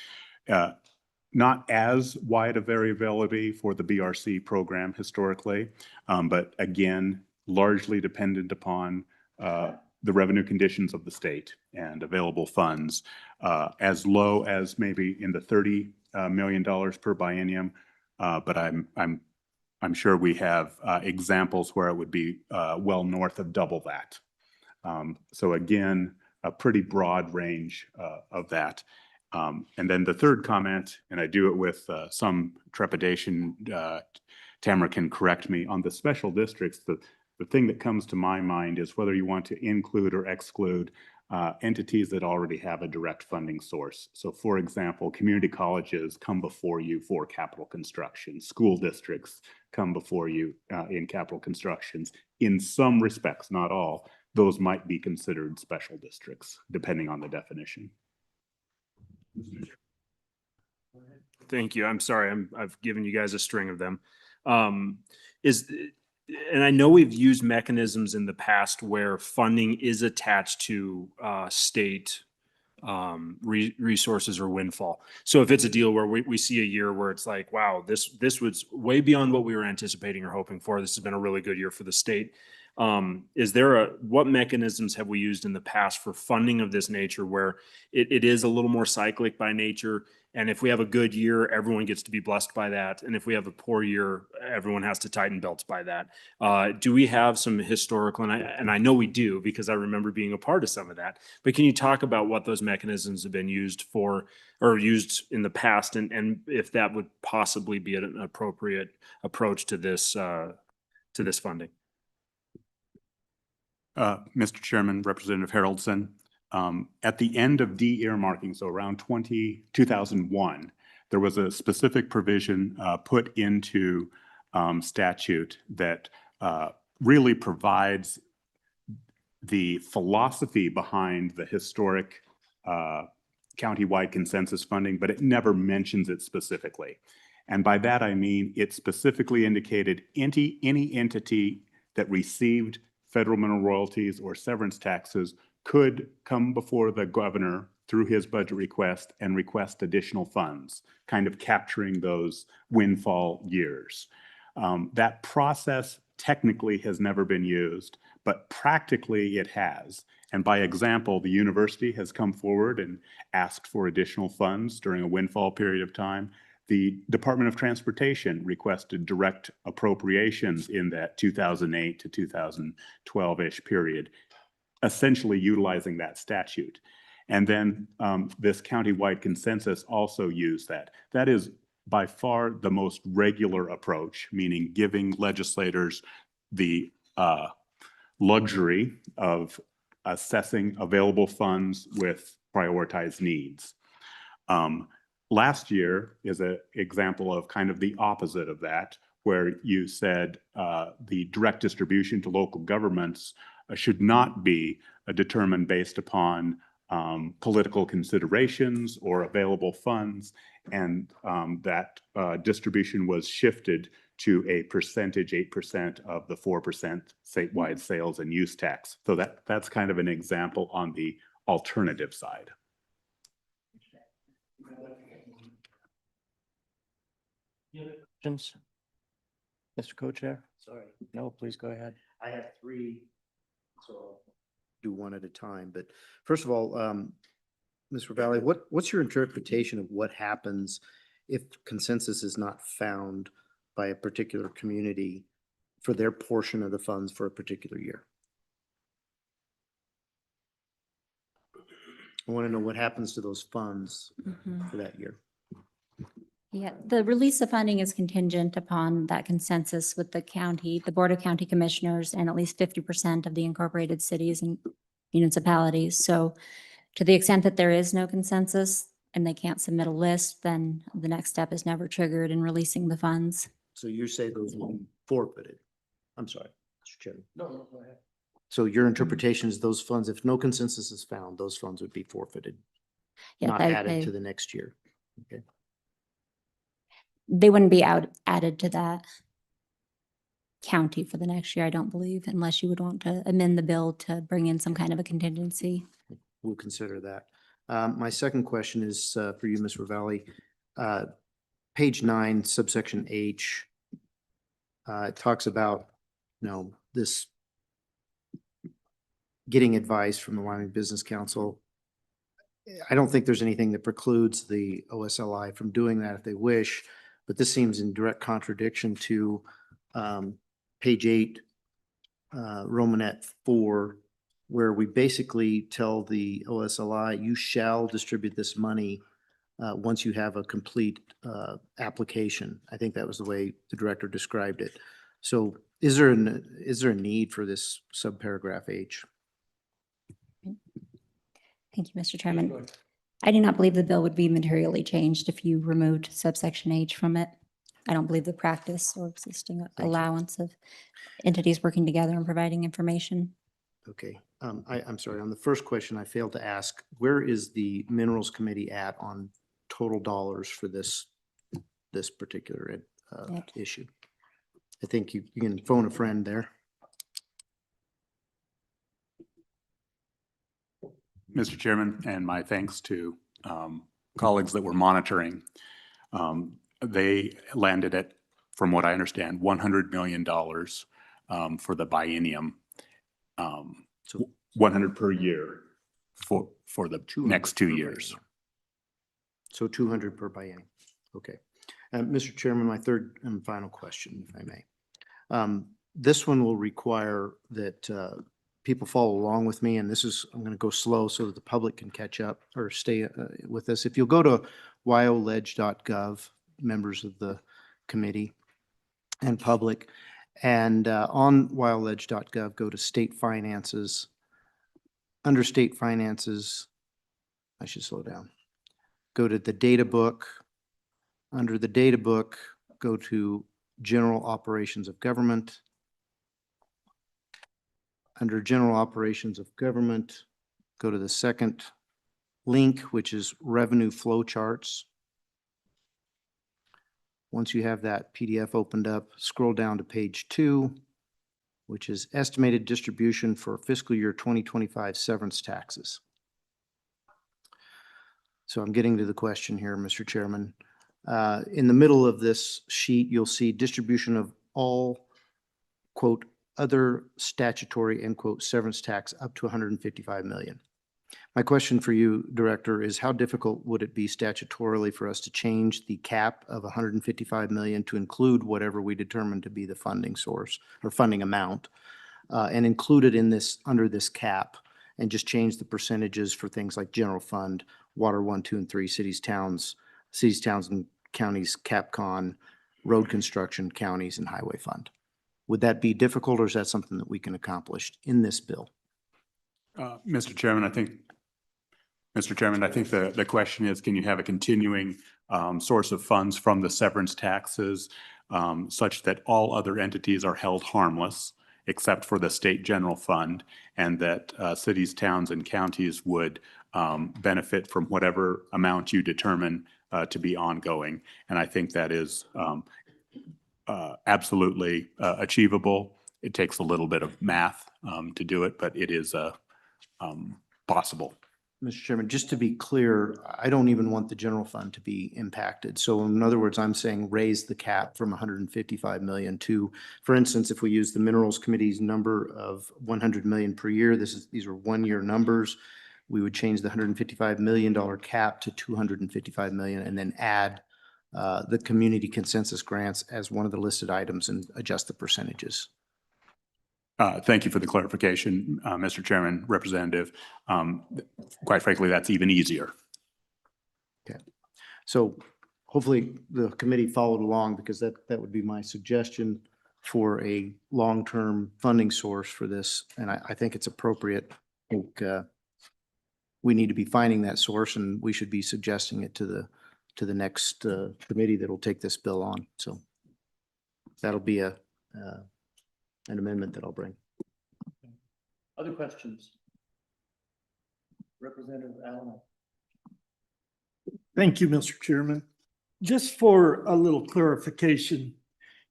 Not as wide a variability for the BRC program historically, but again, largely dependent upon the revenue conditions of the state and available funds, as low as maybe in the $30 million per biennium. But I'm sure we have examples where it would be well north of double that. So again, a pretty broad range of that. And then the third comment, and I do it with some trepidation, Tamara can correct me, on the special districts, the thing that comes to my mind is whether you want to include or exclude entities that already have a direct funding source. So for example, community colleges come before you for capital construction. School districts come before you in capital constructions. In some respects, not all, those might be considered special districts, depending on the definition. Thank you. I'm sorry. I've given you guys a string of them. And I know we've used mechanisms in the past where funding is attached to state resources or windfall. So if it's a deal where we see a year where it's like, wow, this was way beyond what we were anticipating or hoping for. This has been a really good year for the state. What mechanisms have we used in the past for funding of this nature where it is a little more cyclic by nature? And if we have a good year, everyone gets to be blessed by that. And if we have a poor year, everyone has to tighten belts by that. Do we have some historical, and I know we do because I remember being a part of some of that, but can you talk about what those mechanisms have been used for or used in the past and if that would possibly be an appropriate approach to this funding? Mr. Chairman, Representative Haroldson, at the end of de-earmarking, so around 2001, there was a specific provision put into statute that really provides the philosophy behind the historic countywide consensus funding, but it never mentions it specifically. And by that, I mean, it specifically indicated any entity that received federal mineral royalties or severance taxes could come before the governor through his budget request and request additional funds, kind of capturing those windfall years. That process technically has never been used, but practically it has. And by example, the university has come forward and asked for additional funds during a windfall period of time. The Department of Transportation requested direct appropriations in that 2008 to 2012-ish period, essentially utilizing that statute. And then this countywide consensus also used that. That is by far the most regular approach, meaning giving legislators the luxury of assessing available funds with prioritized needs. Last year is an example of kind of the opposite of that, where you said the direct distribution to local governments should not be determined based upon political considerations or available funds, and that distribution was shifted to a percentage, 8% of the 4% statewide sales and use tax. So that's kind of an example on the alternative side. Questions? Mr. Co-Chair? Sorry. No, please go ahead. I have three, so I'll do one at a time. But first of all, Mr. Valley, what's your interpretation of what happens if consensus is not found by a particular community for their portion of the funds for a particular year? I want to know what happens to those funds for that year. Yeah, the release of funding is contingent upon that consensus with the county, the Board of County Commissioners, and at least 50% of the incorporated cities and municipalities. So to the extent that there is no consensus and they can't submit a list, then the next step is never triggered in releasing the funds. So you say those will be forfeited? I'm sorry, Mr. Chairman. No, go ahead. So your interpretation is those funds, if no consensus is found, those funds would be forfeited, Yeah, not added to the next year. Okay. They wouldn't be added to that county for the next year, I don't believe, unless you would want to amend the bill to bring in some kind of a contingency. We'll consider that. My second question is for you, Ms. Ravelli. Page 9, subsection H, it talks about, this getting advice from the Wyoming Business Council. I don't think there's anything that precludes the OSLI from doing that if they wish, but this seems in direct contradiction to page 8, Romanet 4, where we basically tell the OSLI, you shall distribute this money once you have a complete application. I think that was the way the director described it. So is there a need for this subparagraph H? Thank you, Mr. Chairman. I do not believe the bill would be materially changed if you removed subsection H from it. I don't believe the practice or existing allowance of entities working together and providing information. Okay, I'm sorry, on the first question, I failed to ask, where is the Minerals Committee at on total dollars for this particular issue? I think you can phone a friend there. Mr. Chairman, and my thanks to colleagues that were monitoring. They landed at, from what I understand, $100 million for the biennium. So 100 per year for the next 2 years. So 200 per biennium. Okay. Mr. Chairman, my third and final question, if I may. This one will require that people follow along with me, and I'm going to go slow so that the public can catch up or stay with us. If you'll go to wyoledge.gov, members of the committee and public, And on wildledge.gov, go to state finances. Under state finances, I should slow down. Go to the data book. Under the data book, go to general operations of government. Under general operations of government, go to the second link, which is revenue flow charts. Once you have that PDF opened up, scroll down to page 2, which is estimated distribution for fiscal year 2025 severance taxes. So I'm getting to the question here, Mr. Chairman. In the middle of this sheet, you'll see distribution of all, quote, other statutory, end quote, severance tax up to 155 million. My question for you, Director, is how difficult would it be statutorily for us to change the cap of 155 million to include whatever we determine to be the funding source or funding amount, and include it in this, under this cap, and just change the percentages for things like general fund, water 1, 2, and 3, cities, towns and counties, CapCon, road construction, counties, and highway fund? Would that be difficult, or is that something that we can accomplish in this bill? Mr. Chairman, I think the question is, can you have a continuing source of funds from the severance taxes such that all other entities are held harmless except for the state general fund, and that cities, towns, and counties would benefit from whatever amount you determine to be ongoing? And I think that is absolutely achievable. It takes a little bit of math to do it, but it is possible. Mr. Chairman, just to be clear, I don't even want the general fund to be impacted. So in other words, I'm saying raise the cap from 155 million to, for instance, if we use the Minerals Committee's number of 100 million per year, these are one-year numbers, we would change the $155 million cap to 255 million and then add the community consensus grants as one of the listed items and adjust the percentages. Thank you for the clarification, Mr. Chairman, Representative. Quite frankly, that's even easier. Okay. So hopefully the committee followed along, because that would be my suggestion for a long-term funding source for this. And I think it's appropriate. I think we need to be finding that source, and we should be suggesting it to the next committee that will take this bill on. So that'll be an amendment that I'll bring. Other questions? Representative Allen. Thank you, Mr. Chairman. Just for a little clarification,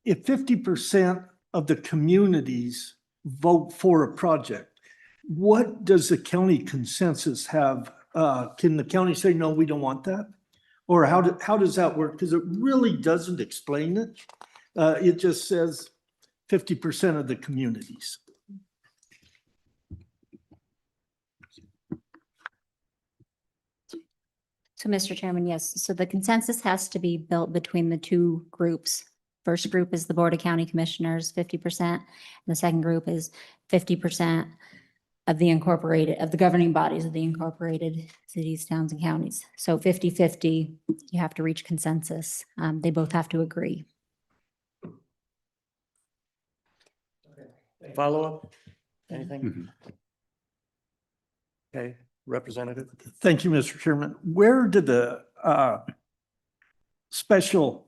if 50% of the communities vote for a project, what does the county consensus have? Can the county say, no, we don't want that? Or how does that work? Because it really doesn't explain it. It just says 50% of the communities. So, Mr. Chairman, yes. So the consensus has to be built between the two groups. First group is the Board of County Commissioners, 50%. And the second group is 50% of the governing bodies of the incorporated cities, towns, and counties. So 50-50, you have to reach consensus. They both have to agree. Follow-up? Anything? Okay, Representative. Thank you, Mr. Chairman. Where did the special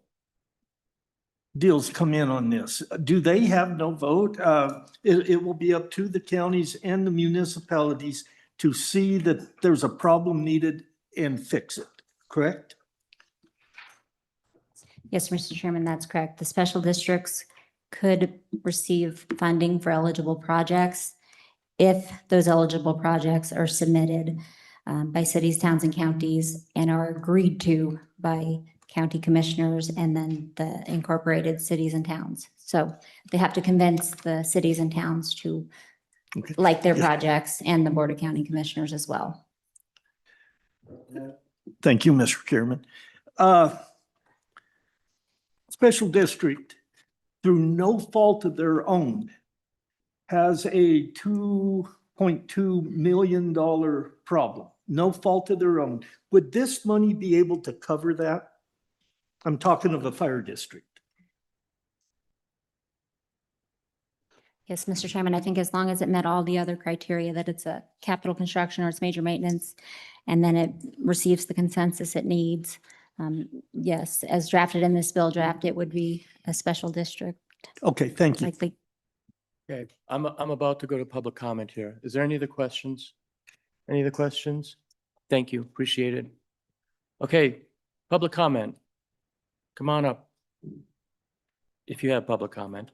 deals come in on this? Do they have no vote? It will be up to the counties and the municipalities to see that there's a problem needed and fix it, correct? Yes, Mr. Chairman, that's correct. The special districts could receive funding for eligible projects if those eligible projects are submitted by cities, towns, and counties and are agreed to by county commissioners and then the incorporated cities and towns. So they have to convince the cities and towns to like their projects, and the Board of County Commissioners as well. Thank you, Mr. Chairman. Special district, through no fault of their own, has a $2.2 million problem. No fault of their own. Would this money be able to cover that? I'm talking of a fire district. Yes, Mr. Chairman, I think as long as it met all the other criteria, that it's a capital construction or it's major maintenance, and then it receives the consensus it needs. Yes, as drafted in this bill draft, it would be a special district. Okay, thank you. Likely. Okay, I'm about to go to public comment here. Is there any other questions? Any other questions? Thank you, appreciate it. Okay, public comment. Come on up. If you have public comment.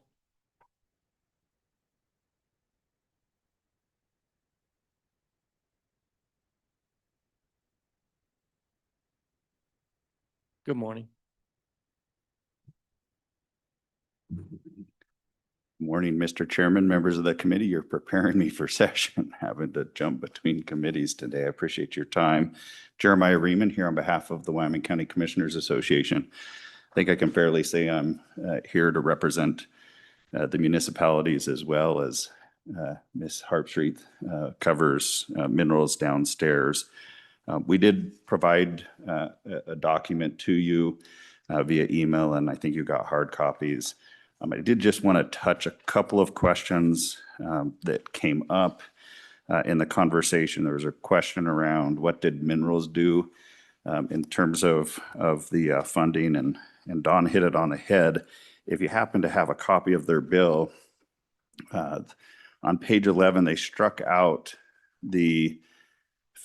Good morning. Morning, Mr. Chairman, members of the committee. You're preparing me for session, having to jump between committees today. I appreciate your time. Jeremiah Riemann here on behalf of the Wyoming County Commissioners Association. I think I can fairly say I'm here to represent the municipalities as well as Ms. Harpstreet covers minerals downstairs. We did provide a document to you via email, and I think you got hard copies. I did just want to touch a couple of questions that came up in the conversation. There was a question around what did minerals do in terms of the funding, and Don hit it on the head. If you happen to have a copy of their bill, on page 11, they struck out the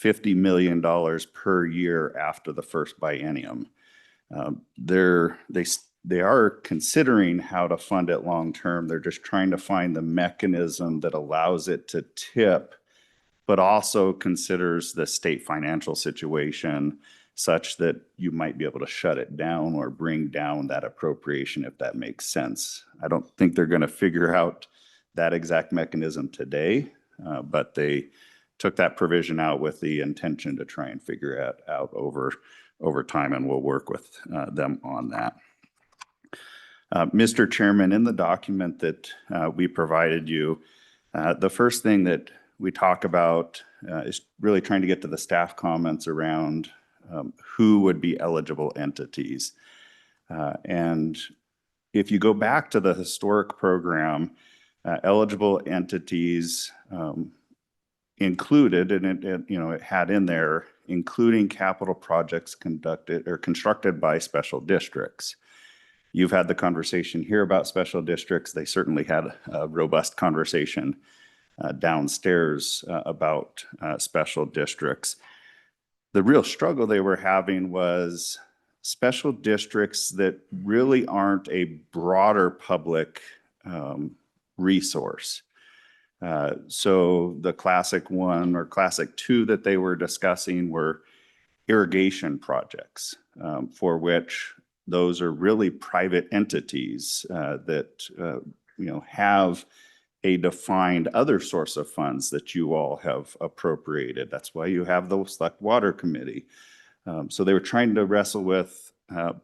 $50 million per year after the first biennium. They are considering how to fund it long-term. They're just trying to find the mechanism that allows it to tip, but also considers the state financial situation such that you might be able to shut it down or bring down that appropriation, if that makes sense. I don't think they're going to figure out that exact mechanism today, but they took that provision out with the intention to try and figure it out over time, and we'll work with them on that. Mr. Chairman, in the document that we provided you, the first thing that we talk about is really trying to get to the staff comments around who would be eligible entities. And if you go back to the historic program, eligible entities included, and it had in there, including capital projects conducted or constructed by special districts. You've had the conversation here about special districts. They certainly had a robust conversation downstairs about special districts. The real struggle they were having was special districts that really aren't a broader public resource. So the classic one or classic two that they were discussing were irrigation projects, for which those are really private entities that have a defined other source of funds that you all have appropriated. That's why you have the Select Water Committee. So they were trying to wrestle with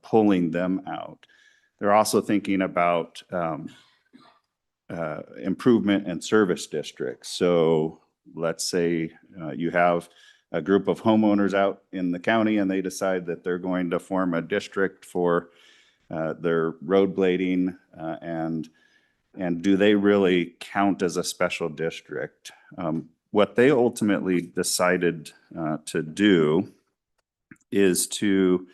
pulling them out. They're also thinking about improvement and service districts. So let's say you have a group of homeowners out in the county and they decide that they're going to form a district for their road blading, and do they really count as a special district? What they ultimately decided to do is to,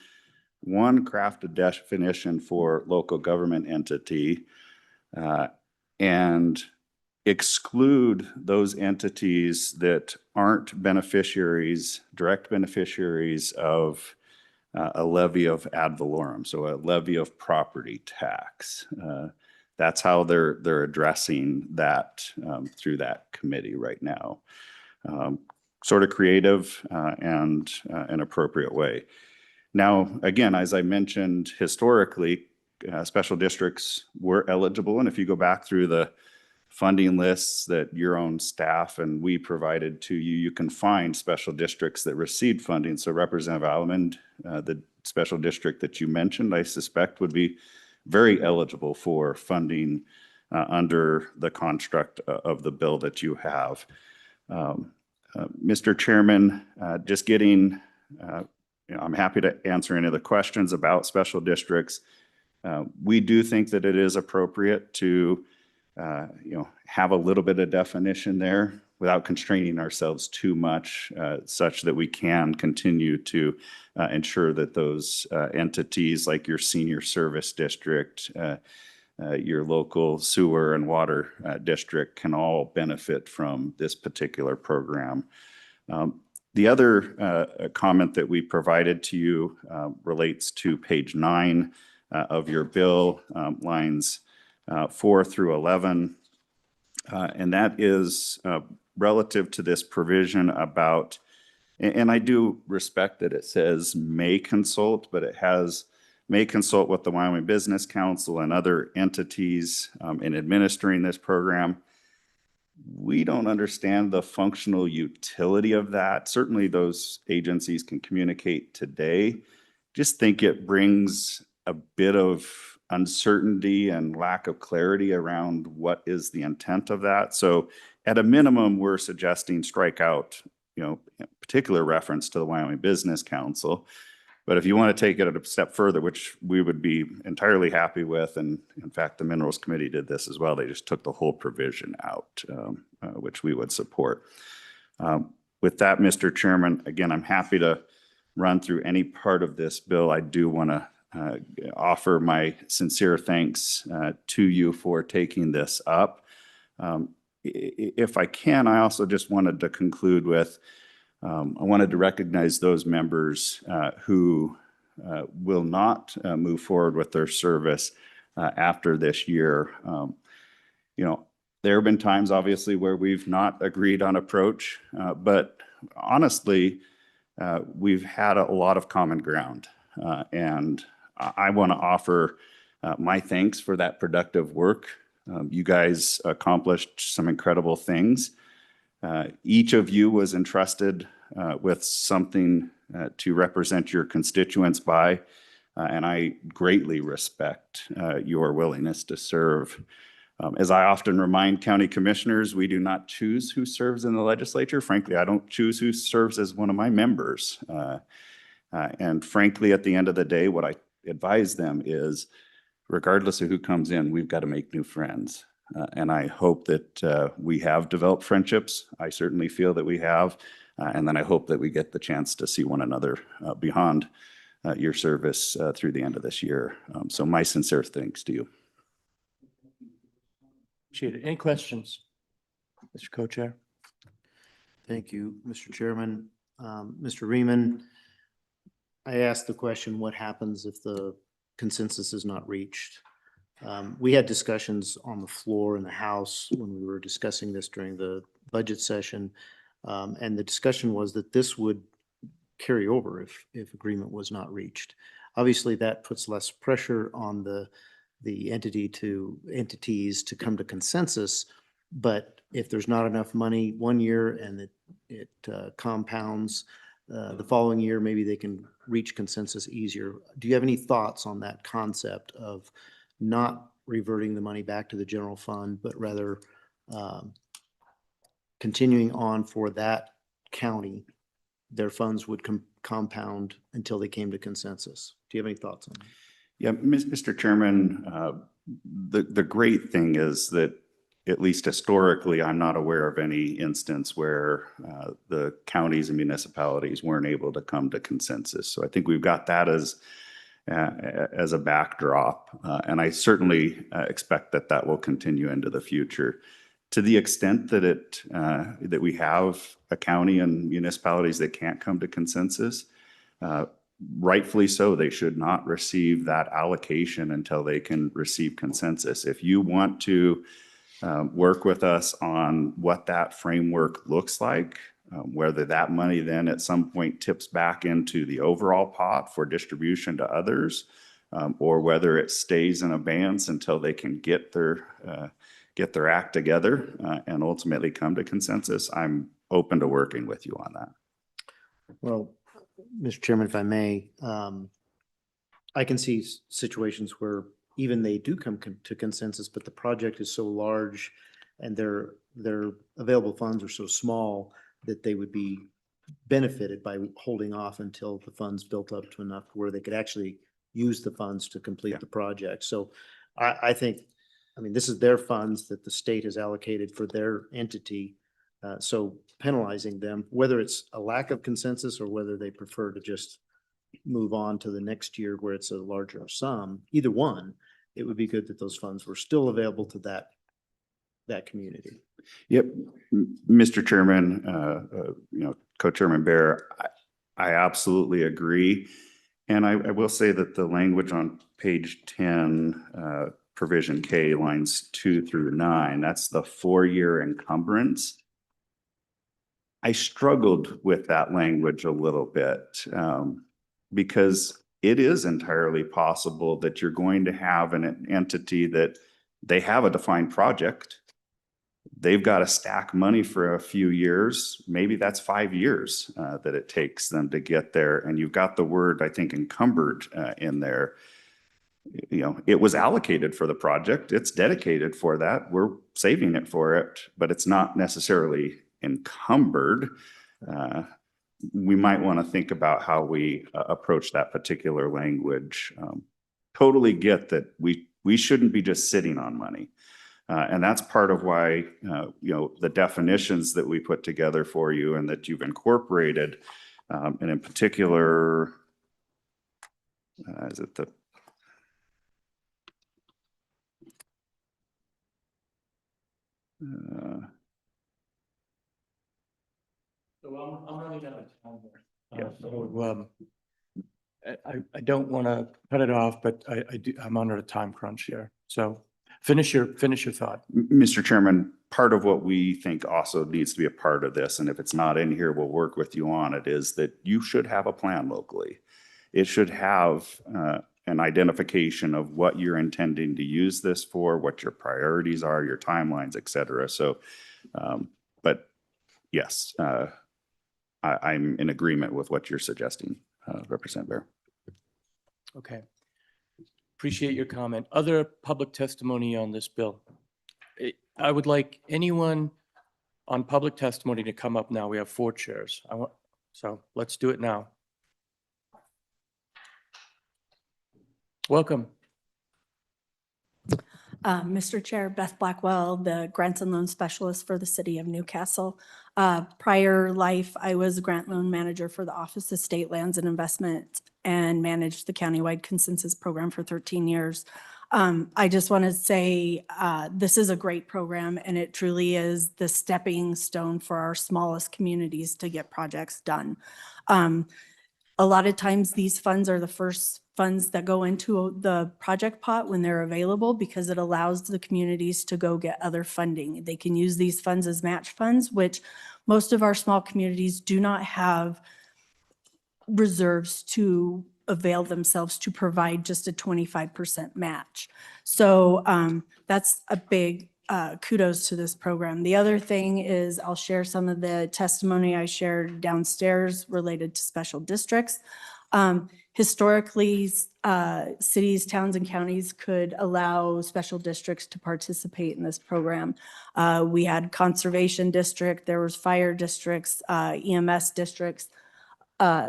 one, craft a definition for local government entity and exclude those entities that aren't beneficiaries, direct beneficiaries of a levy of ad valorem, so a levy of property tax. That's how they're addressing that through that committee right now. Sort of creative and an appropriate way. Now, again, as I mentioned, historically, special districts were eligible, and if you go back through the funding lists that your own staff and we provided to you, you can find special districts that received funding. So Representative Almond, the special district that you mentioned, I suspect would be very eligible for funding under the construct of the bill that you have. Mr. Chairman, just getting, I'm happy to answer any of the questions about special districts. We do think that it is appropriate to have a little bit of definition there without constraining ourselves too much, such that we can continue to ensure that those entities like your senior service district, your local sewer and water district can all benefit from this particular program. The other comment that we provided to you relates to page 9 of your bill, lines 4 through 11. And that is relative to this provision about, and I do respect that it says may consult, but it has may consult with the Wyoming Business Council and other entities in administering this program. We don't understand the functional utility of that. Certainly those agencies can communicate today. Just think it brings a bit of uncertainty and lack of clarity around what is the intent of that. So at a minimum, we're suggesting strike out, particular reference to the Wyoming Business Council. But if you want to take it a step further, which we would be entirely happy with, and in fact, the Minerals Committee did this as well, they just took the whole provision out, which we would support. With that, Mr. Chairman, again, I'm happy to run through any part of this bill. I do want to offer my sincere thanks to you for taking this up. If I can, I also just wanted to conclude with, I wanted to recognize those members who will not move forward with their service after this year. There have been times, obviously, where we've not agreed on approach, but honestly, we've had a lot of common ground. And I want to offer my thanks for that productive work. You guys accomplished some incredible things. Each of you was entrusted with something to represent your constituents by, and I greatly respect your willingness to serve. As I often remind county commissioners, we do not choose who serves in the legislature. Frankly, I don't choose who serves as one of my members. And frankly, at the end of the day, what I advise them is, regardless of who comes in, we've got to make new friends. And I hope that we have developed friendships. I certainly feel that we have. And then I hope that we get the chance to see one another beyond your service through the end of this year. So my sincere thanks to you. Appreciate it. Any questions? Mr. Co-Chair? Thank you, Mr. Chairman. Mr. Riemann, I asked the question, what happens if the consensus is not reached? We had discussions on the floor in the House when we were discussing this during the budget session. And the discussion was that this would carry over if agreement was not reached. Obviously, that puts less pressure on the entities to come to consensus. But if there's not enough money one year and it compounds the following year, maybe they can reach consensus easier. Do you have any thoughts on that concept of not reverting the money back to the general fund, but rather continuing on for that county, their funds would compound until they came to consensus? Do you have any thoughts on that? Yeah, Mr. Chairman, the great thing is that at least historically, I'm not aware of any instance where the counties and municipalities weren't able to come to consensus. So I think we've got that as a backdrop. And I certainly expect that that will continue into the future. To the extent that that we have a county and municipalities that can't come to consensus, rightfully so, they should not receive that allocation until they can receive consensus. If you want to work with us on what that framework looks like, whether that money then at some point tips back into the overall pot for distribution to others, or whether it stays in abeyance until they can get their act together and ultimately come to consensus, I'm open to working with you on that. Well, Mr. Chairman, if I may, I can see situations where even they do come to consensus, but the project is so large and their available funds are so small that they would be benefited by holding off until the funds built up to enough where they could actually use the funds to complete the project. So I think I mean, this is their funds that the state has allocated for their entity. So penalizing them, whether it's a lack of consensus or whether they prefer to just move on to the next year where it's a larger sum, either one, it would be good that those funds were still available to that community. Yep, Mr. Chairman, Co-Chairman Bear, I absolutely agree. And I will say that the language on page 10, provision K, lines 2 through 9, that's the 4-year encumbrance. I struggled with that language a little bit because it is entirely possible that you're going to have an entity that they have a defined project. They've got to stack money for a few years. Maybe that's 5 years that it takes them to get there. And you've got the word, I think, encumbered in there. It was allocated for the project. It's dedicated for that. We're saving it for it, but it's not necessarily encumbered. We might want to think about how we approach that particular language. Totally get that we shouldn't be just sitting on money. And that's part of why, the definitions that we put together for you and that you've incorporated, and in particular, is it the So I'm running out of time here. Yeah. So I don't want to cut it off, but I'm under a time crunch here. So finish your thought. Mr. Chairman, part of what we think also needs to be a part of this, and if it's not in here, we'll work with you on it, is that you should have a plan locally. It should have an identification of what you're intending to use this for, what your priorities are, your timelines, et cetera. So, but yes, I'm in agreement with what you're suggesting, Representative Bear. Okay. Appreciate your comment. Other public testimony on this bill? I would like anyone on public testimony to come up now. We have 4 chairs. So let's do it now. Welcome. Mr. Chair, Beth Blackwell, the Grants and Loan Specialist for the City of Newcastle. Prior life, I was a grant loan manager for the Office of State Lands and Investment and managed the countywide consensus program for 13 years. I just want to say this is a great program, and it truly is the stepping stone for our smallest communities to get projects done. A lot of times these funds are the first funds that go into the project pot when they're available, because it allows the communities to go get other funding. They can use these funds as match funds, which most of our small communities do not have reserves to avail themselves to provide just a 25% match. So that's a big kudos to this program. The other thing is I'll share some of the testimony I shared downstairs related to special districts. Historically, cities, towns, and counties could allow special districts to participate in this program. We had conservation district, there was fire districts, EMS districts.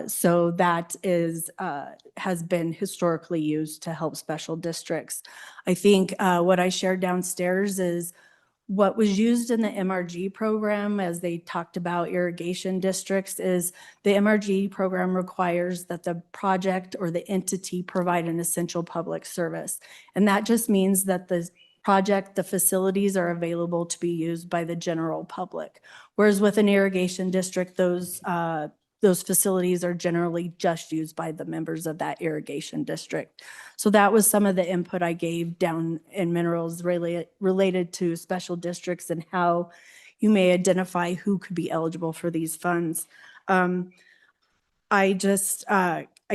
So that has been historically used to help special districts. I think what I shared downstairs is what was used in the MRG program, as they talked about irrigation districts, is the MRG program requires that the project or the entity provide an essential public service. And that just means that the project, the facilities are available to be used by the general public. Whereas with an irrigation district, those facilities are generally just used by the members of that irrigation district. So that was some of the input I gave down in minerals related to special districts and how you may identify who could be eligible for these funds. I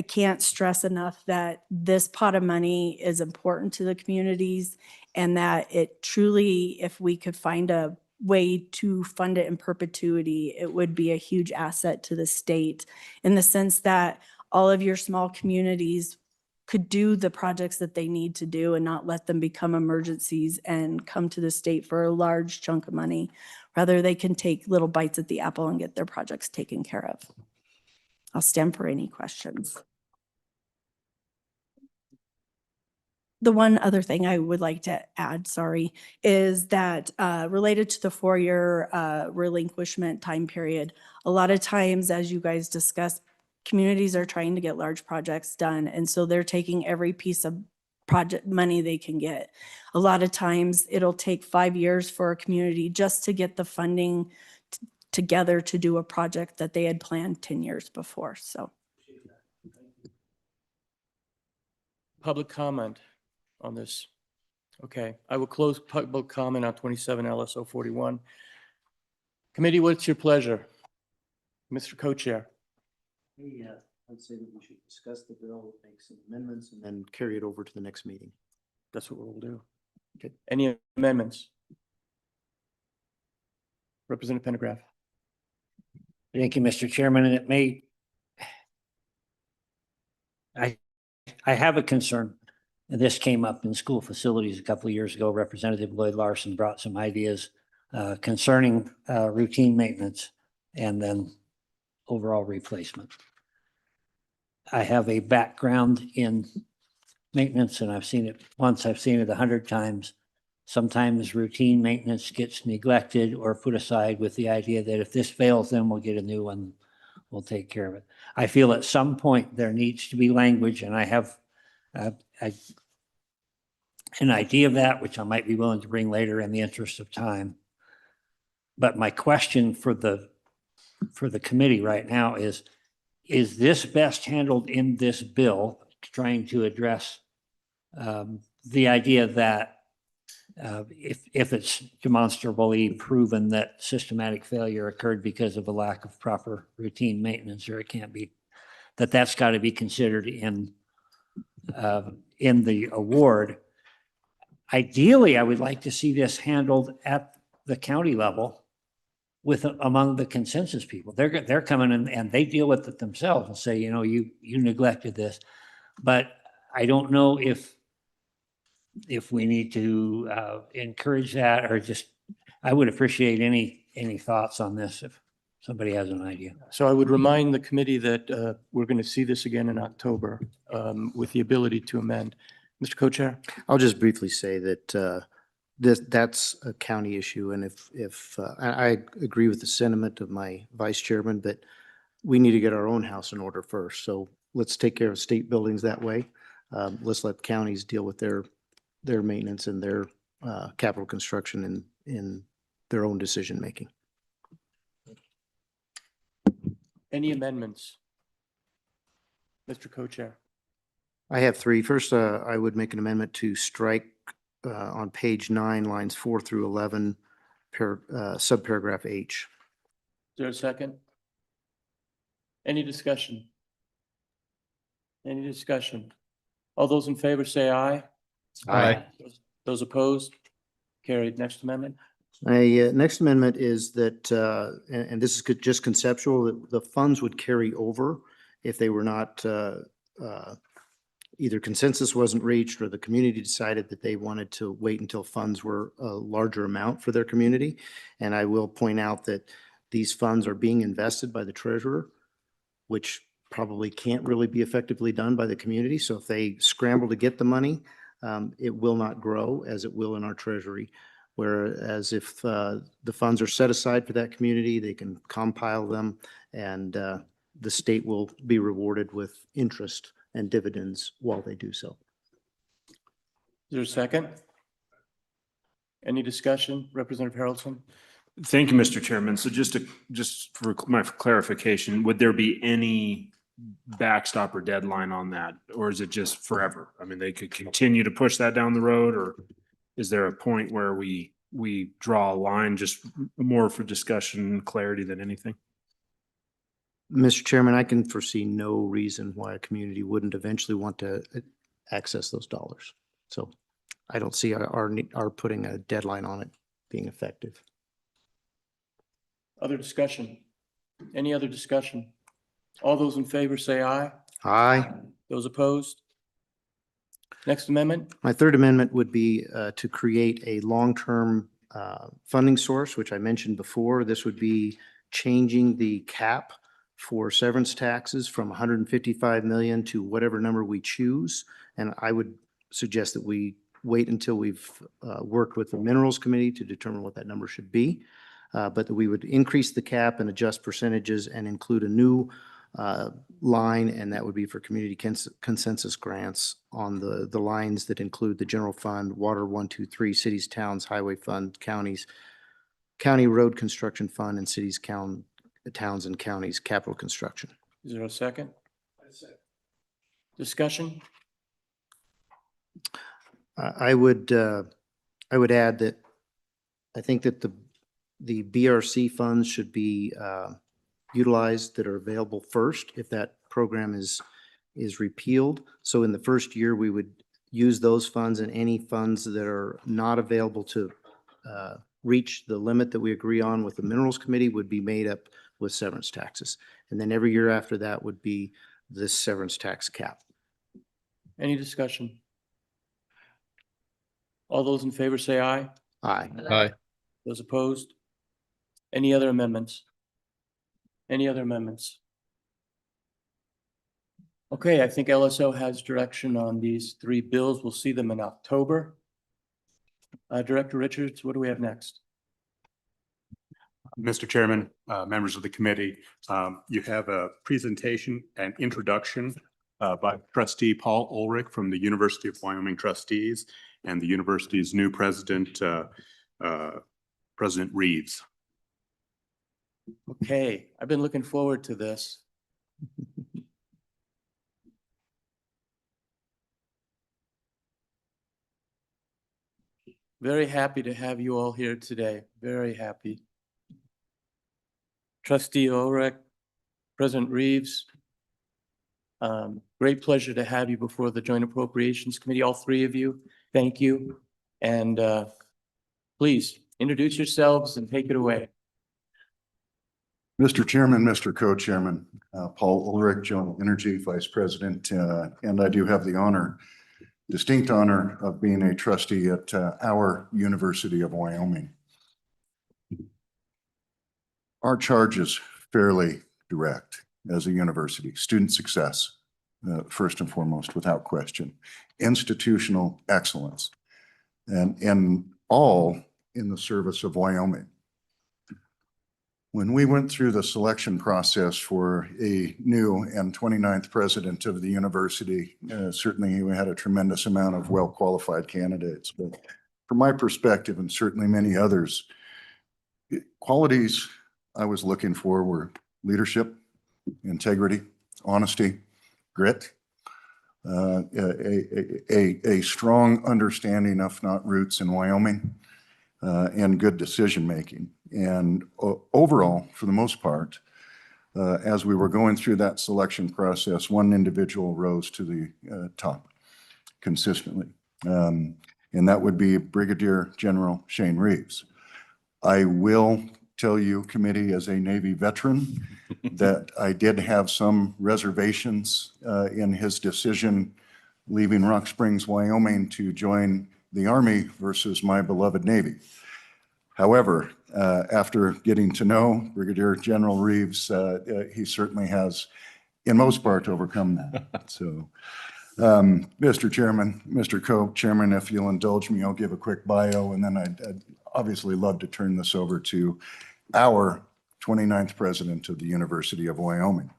can't stress enough that this pot of money is important to the communities, and that it truly, if we could find a way to fund it in perpetuity, it would be a huge asset to the state, in the sense that all of your small communities could do the projects that they need to do and not let them become emergencies and come to the state for a large chunk of money. Rather, they can take little bites at the apple and get their projects taken care of. I'll stand for any questions. The one other thing I would like to add, sorry, is that related to the 4-year relinquishment time period, a lot of times, as you guys discussed, communities are trying to get large projects done. And so they're taking every piece of project money they can get. A lot of times it'll take 5 years for a community just to get the funding together to do a project that they had planned 10 years before. So. Public comment on this. Okay, I will close public comment on 27 LSO 41. Committee, what's your pleasure? Mr. Co-Chair. I'd say that we should discuss the bill, make some amendments, and then carry it over to the next meeting. That's what we'll do. Okay. Any amendments? Representative Pendergraph. Thank you, Mr. Chairman, and it may, I have a concern. And this came up in school facilities a couple of years ago. Representative Lloyd Larson brought some ideas concerning routine maintenance and then overall replacement. I have a background in maintenance and I've seen it once, I've seen it 100 times. Sometimes routine maintenance gets neglected or put aside with the idea that if this fails, then we'll get a new one, we'll take care of it. I feel at some point there needs to be language, and I have an idea of that, which I might be willing to bring later in the interest of time. But my question for the committee right now is this best handled in this bill, trying to address the idea that if it's demonstrably proven that systematic failure occurred because of a lack of proper routine maintenance, or it can't be, that's got to be considered in the award. Ideally, I would like to see this handled at the county level with among the consensus people. They're coming in and they deal with it themselves and say, you know, you neglected this. But I don't know if we need to encourage that, or just, I would appreciate any thoughts on this if somebody has an idea. So I would remind the committee that we're going to see this again in October with the ability to amend. Mr. Co-Chair. I'll just briefly say that that's a county issue, and if I agree with the sentiment of my vice chairman, but we need to get our own house in order first. So let's take care of state buildings that way. Let's let counties deal with their maintenance and their capital construction in their own decision making. Any amendments? Mr. Co-Chair. I have three. First, I would make an amendment to strike on page 9, lines 4 through 11, subparagraph H. Is there a second? Any discussion? Any discussion? All those in favor say aye. Aye. Those opposed? Carried. Next amendment. My next amendment is that, and this is just conceptual, that the funds would carry over if they were not, either consensus wasn't reached or the community decided that they wanted to wait until funds were a larger amount for their community. And I will point out that these funds are being invested by the treasurer, which probably can't really be effectively done by the community. So if they scramble to get the money, it will not grow as it will in our treasury. Whereas if the funds are set aside for that community, they can compile them, and the state will be rewarded with interest and dividends while they do so. Is there a second? Any discussion? Representative Harrelson? Thank you, Mr. Chairman. So just for my clarification, would there be any backstop or deadline on that? Or is it just forever? I mean, they could continue to push that down the road, or is there a point where we draw a line, just more for discussion and clarity than anything? Mr. Chairman, I can foresee no reason why a community wouldn't eventually want to access those dollars. So I don't see our putting a deadline on it being effective. Other discussion? Any other discussion? All those in favor say aye. Aye. Those opposed? Next amendment? My third amendment would be to create a long-term funding source, which I mentioned before. This would be changing the cap for severance taxes from 155 million to whatever number we choose. And I would suggest that we wait until we've worked with the Minerals Committee to determine what that number should be. But that we would increase the cap and adjust percentages and include a new line, and that would be for community consensus grants on the lines that include the general fund, water 1, 2, 3, cities, towns, highway fund, counties, county road construction fund, and cities, towns and counties capital construction. Is there a second? Discussion? I would add that I think that the BRC funds should be utilized that are available first if that program is repealed. So in the first year, we would use those funds, and any funds that are not available to reach the limit that we agree on with the Minerals Committee would be made up with severance taxes. And then every year after that would be this severance tax cap. Any discussion? All those in favor say aye. Aye. Aye. Those opposed? Any other amendments? Any other amendments? Okay, I think LSO has direction on these three bills. We'll see them in October. Director Richards, what do we have next? Mr. Chairman, members of the committee, you have a presentation and introduction by Trustee Paul Ulrich from the University of Wyoming Trustees and the university's new president, President Reeves. Okay, I've been looking forward to this. Very happy to have you all here today. Very happy. Trustee Ulrich, President Reeves, great pleasure to have you before the Joint Appropriations Committee, all three of you. Thank you. And please introduce yourselves and take it away. Mr. Chairman, Mr. Co-Chairman, Paul Ulrich, General Energy Vice President, and I do have the distinct honor of being a trustee at our University of Wyoming. Our charge is fairly direct as a university: student success, first and foremost, without question, institutional excellence, and all in the service of Wyoming. When we went through the selection process for a new and 29th president of the university, certainly we had a tremendous amount of well-qualified candidates. But from my perspective, and certainly many others, qualities I was looking for were leadership, integrity, honesty, grit, a strong understanding, if not roots in Wyoming, and good decision-making. And overall, for the most part, as we were going through that selection process, one individual rose to the top consistently. And that would be Brigadier General Shane Reeves. I will tell you, committee, as a Navy veteran, that I did have some reservations in his decision leaving Rock Springs, Wyoming to join the Army versus my beloved Navy. However, after getting to know Brigadier General Reeves, he certainly has, in most part, overcome that. So, Mr. Chairman, Mr. Co-Chairman, if you'll indulge me, I'll give a quick bio, and then I'd obviously love to turn this over to our 29th president of the University of Wyoming.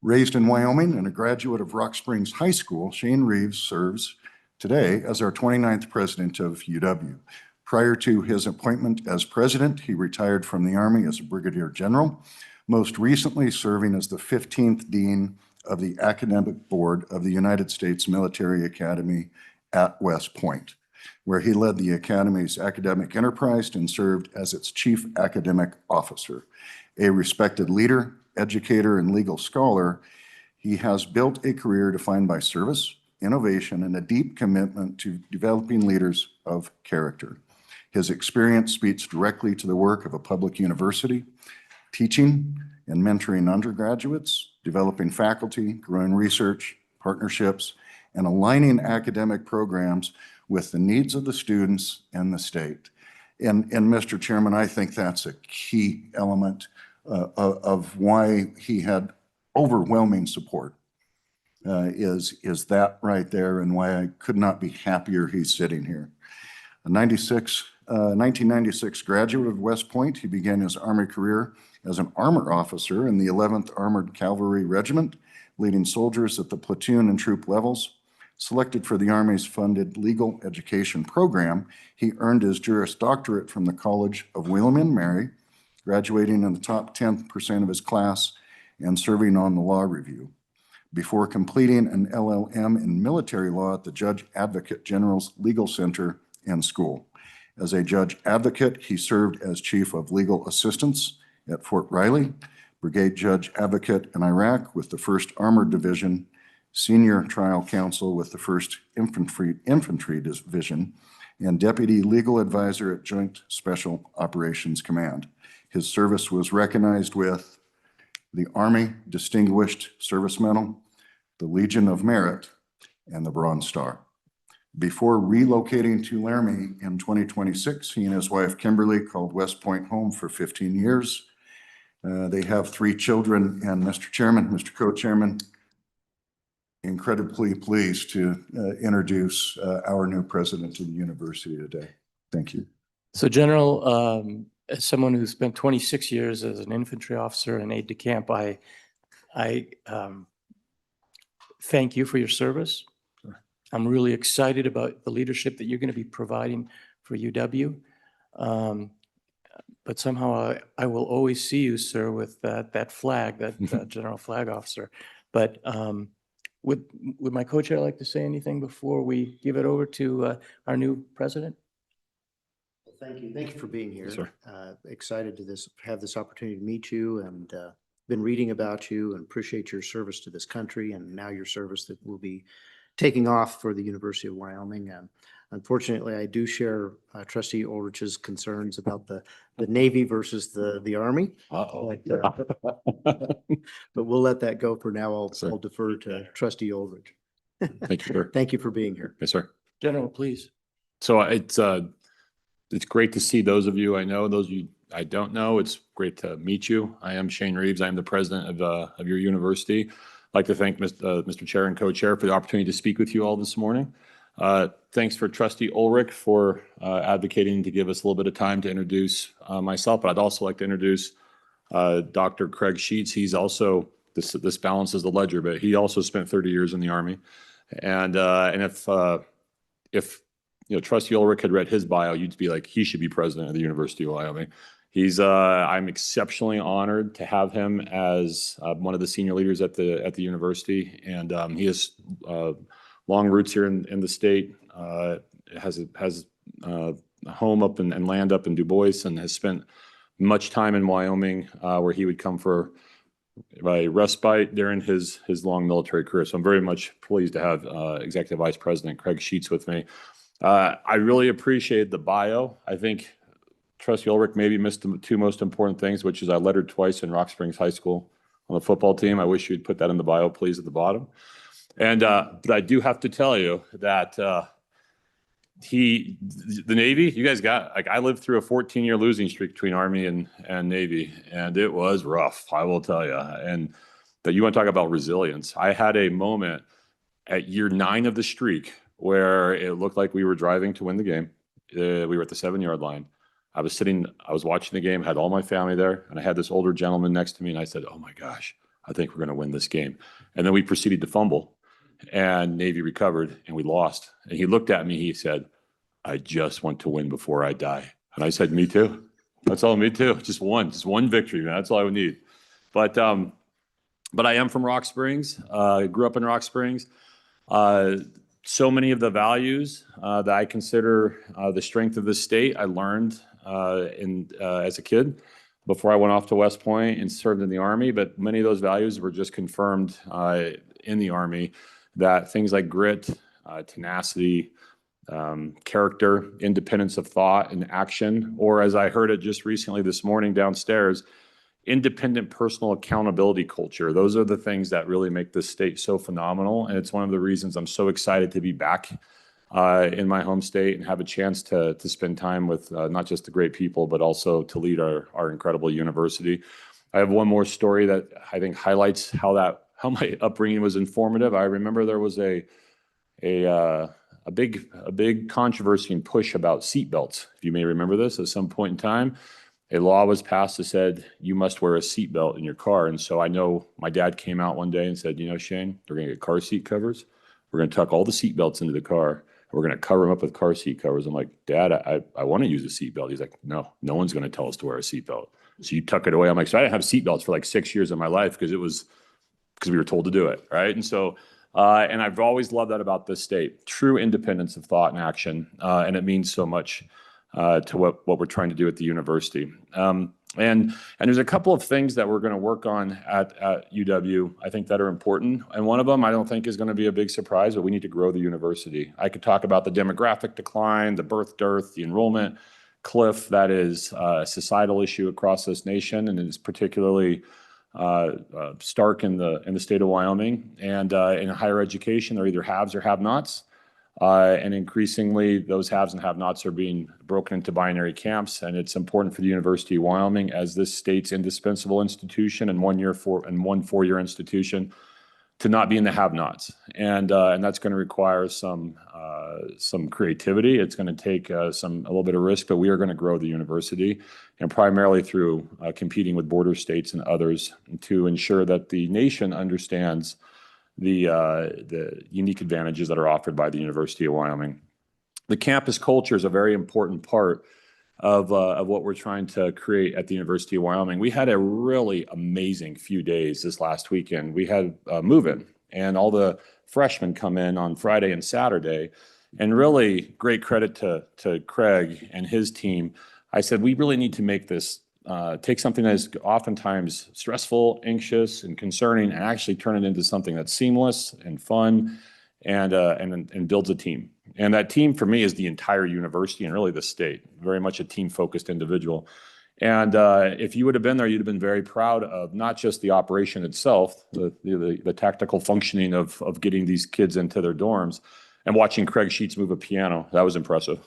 Raised in Wyoming and a graduate of Rock Springs High School, Shane Reeves serves today as our 29th president of UW. Prior to his appointment as president, he retired from the Army as a brigadier general, most recently serving as the 15th dean of the Academic Board of the United States Military Academy at West Point, where he led the Academy's academic enterprise and served as its chief academic officer. A respected leader, educator, and legal scholar, he has built a career defined by service, innovation, and a deep commitment to developing leaders of character. His experience speaks directly to the work of a public university, teaching and mentoring undergraduates, developing faculty, growing research, partnerships, and aligning academic programs with the needs of the students and the state. And Mr. Chairman, I think that's a key element of why he had overwhelming support is that right there, and why I could not be happier he's sitting here. A 1996 graduate of West Point, he began his Army career as an armor officer in the 11th Armored Cavalry Regiment, leading soldiers at the platoon and troop levels. Selected for the Army's funded legal education program, he earned his Juris Doctorate from the College of Wyoming, Mary, graduating in the top 10% of his class and serving on the law review, before completing an LLM in military law at the Judge Advocate General's Legal Center and School. As a judge advocate, he served as Chief of Legal Assistance at Fort Riley, Brigade Judge Advocate in Iraq with the 1st Armored Division, Senior Trial Counsel with the 1st Infantry Division, and Deputy Legal Advisor at Joint Special Operations Command. His service was recognized with the Army Distinguished Service Medal, the Legion of Merit, and the Bronze Star. Before relocating to Laramie in 2026, he and his wife Kimberly called West Point home for 15 years. They have 3 children, and Mr. Chairman, Mr. Co-Chairman, incredibly pleased to introduce our new president of the university today. Thank you. So General, as someone who spent 26 years as an infantry officer and aide de camp, I thank you for your service. I'm really excited about the leadership that you're going to be providing for UW. But somehow I will always see you, sir, with that flag, that General Flag Officer. But would my co-chair like to say anything before we give it over to our new president? Thank you. Thank you for being here. Yes, sir. Excited to have this opportunity to meet you, and been reading about you and appreciate your service to this country, and now your service that will be taking off for the University of Wyoming. Unfortunately, I do share Trustee Ulrich's concerns about the Navy versus the Army. But we'll let that go for now. I'll defer to Trustee Ulrich. Thank you, sir. Thank you for being here. Yes, sir. General, please. So it's great to see those of you I know, those of you I don't know. It's great to meet you. I am Shane Reeves. I am the president of your university. I'd like to thank Mr. Chair and Co-Chair for the opportunity to speak with you all this morning. Thanks for Trustee Ulrich for advocating to give us a little bit of time to introduce myself, but I'd also like to introduce Dr. Craig Sheets. He's also, this balances the ledger, but he also spent 30 years in the Army. And if you know, Trustee Ulrich had read his bio, you'd be like, he should be president of the University of Wyoming. I'm exceptionally honored to have him as one of the senior leaders at the university, and he has long roots here in the state. Has a home up and land up in Du Bois, and has spent much time in Wyoming, where he would come for a respite during his long military career. So I'm very much pleased to have Executive Vice President Craig Sheets with me. I really appreciate the bio. I think Trustee Ulrich maybe missed the 2 most important things, which is I lettered twice in Rock Springs High School on the football team. I wish you'd put that in the bio, please, at the bottom. And but I do have to tell you that the Navy, you guys got, like, I lived through a 14-year losing streak between Army and Navy, and it was rough, I will tell you. And that you want to talk about resilience. I had a moment at year 9 of the streak where it looked like we were driving to win the game. We were at the 7-yard line. I was watching the game, had all my family there, and I had this older gentleman next to me, and I said, oh my gosh, I think we're going to win this game. And then we proceeded to fumble, and Navy recovered, and we lost. And he looked at me, he said, I just want to win before I die. And I said, me too. That's all, me too. Just one victory, man. That's all I would need. But I am from Rock Springs. Grew up in Rock Springs. So many of the values that I consider the strength of the state, I learned as a kid before I went off to West Point and served in the Army. But many of those values were just confirmed in the Army, that things like grit, tenacity, character, independence of thought and action, or as I heard it just recently this morning downstairs, independent personal accountability culture. Those are the things that really make this state so phenomenal. And it's one of the reasons I'm so excited to be back in my home state and have a chance to spend time with not just the great people, but also to lead our incredible university. I have one more story that I think highlights how that my upbringing was informative. I remember there was a big controversy and push about seatbelts. If you may remember this, at some point in time, a law was passed that said you must wear a seatbelt in your car. And so I know my dad came out one day and said, you know, Shane, we're going to get car seat covers. We're going to tuck all the seatbelts into the car. We're going to cover them up with car seat covers. I'm like, Dad, I want to use a seatbelt. He's like, no one's going to tell us to wear a seatbelt. So you tuck it away. I'm like, so I didn't have seatbelts for like 6 years of my life because we were told to do it, right? And so, and I've always loved that about this state, true independence of thought and action, and it means so much to what we're trying to do at the university. And there's a couple of things that we're going to work on at UW, I think, that are important. And one of them I don't think is going to be a big surprise, but we need to grow the university. I could talk about the demographic decline, the birth dearth, the enrollment cliff that is a societal issue across this nation, and it's particularly stark in the state of Wyoming. And in higher education, there are either haves or have-nots. And increasingly, those haves and have-nots are being broken into binary camps. And it's important for the University of Wyoming, as this state's indispensable institution and one 4-year institution, to not be in the have-nots. And that's going to require some creativity. It's going to take a little bit of risk, but we are going to grow the university, and primarily through competing with border states and others, to ensure that the nation understands the unique advantages that are offered by the University of Wyoming. The campus culture is a very important part of what we're trying to create at the University of Wyoming. We had a really amazing few days this last weekend. We had move-in, and all the freshmen come in on Friday and Saturday, and really great credit to Craig and his team. I said, we really need to make this take something that is oftentimes stressful, anxious, and concerning, and actually turn it into something that's seamless and fun, and builds a team. And that team for me is the entire university and really the state, very much a team-focused individual. And if you would have been there, you'd have been very proud of not just the operation itself, the tactical functioning of getting these kids into their dorms, and watching Craig Sheets move a piano. That was impressive.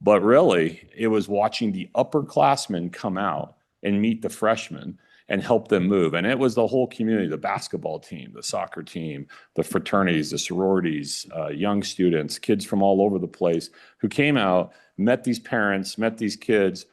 But really, it was watching the upperclassmen come out and meet the freshmen and help them move. And it was the whole community, the basketball team, the soccer team, the fraternities, the sororities, young students, kids from all over the place who came out, met these parents, met these kids,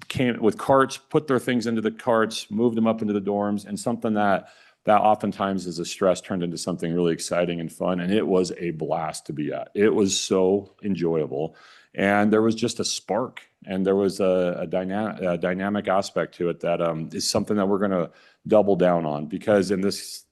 came with carts, put their things into the carts, moved them up into the dorms, and something that oftentimes is a stress turned into something really exciting and fun. And it was a blast to be at. It was so enjoyable. And there was just a spark, and there was a dynamic aspect to it that is something that we're going to double down on, because in this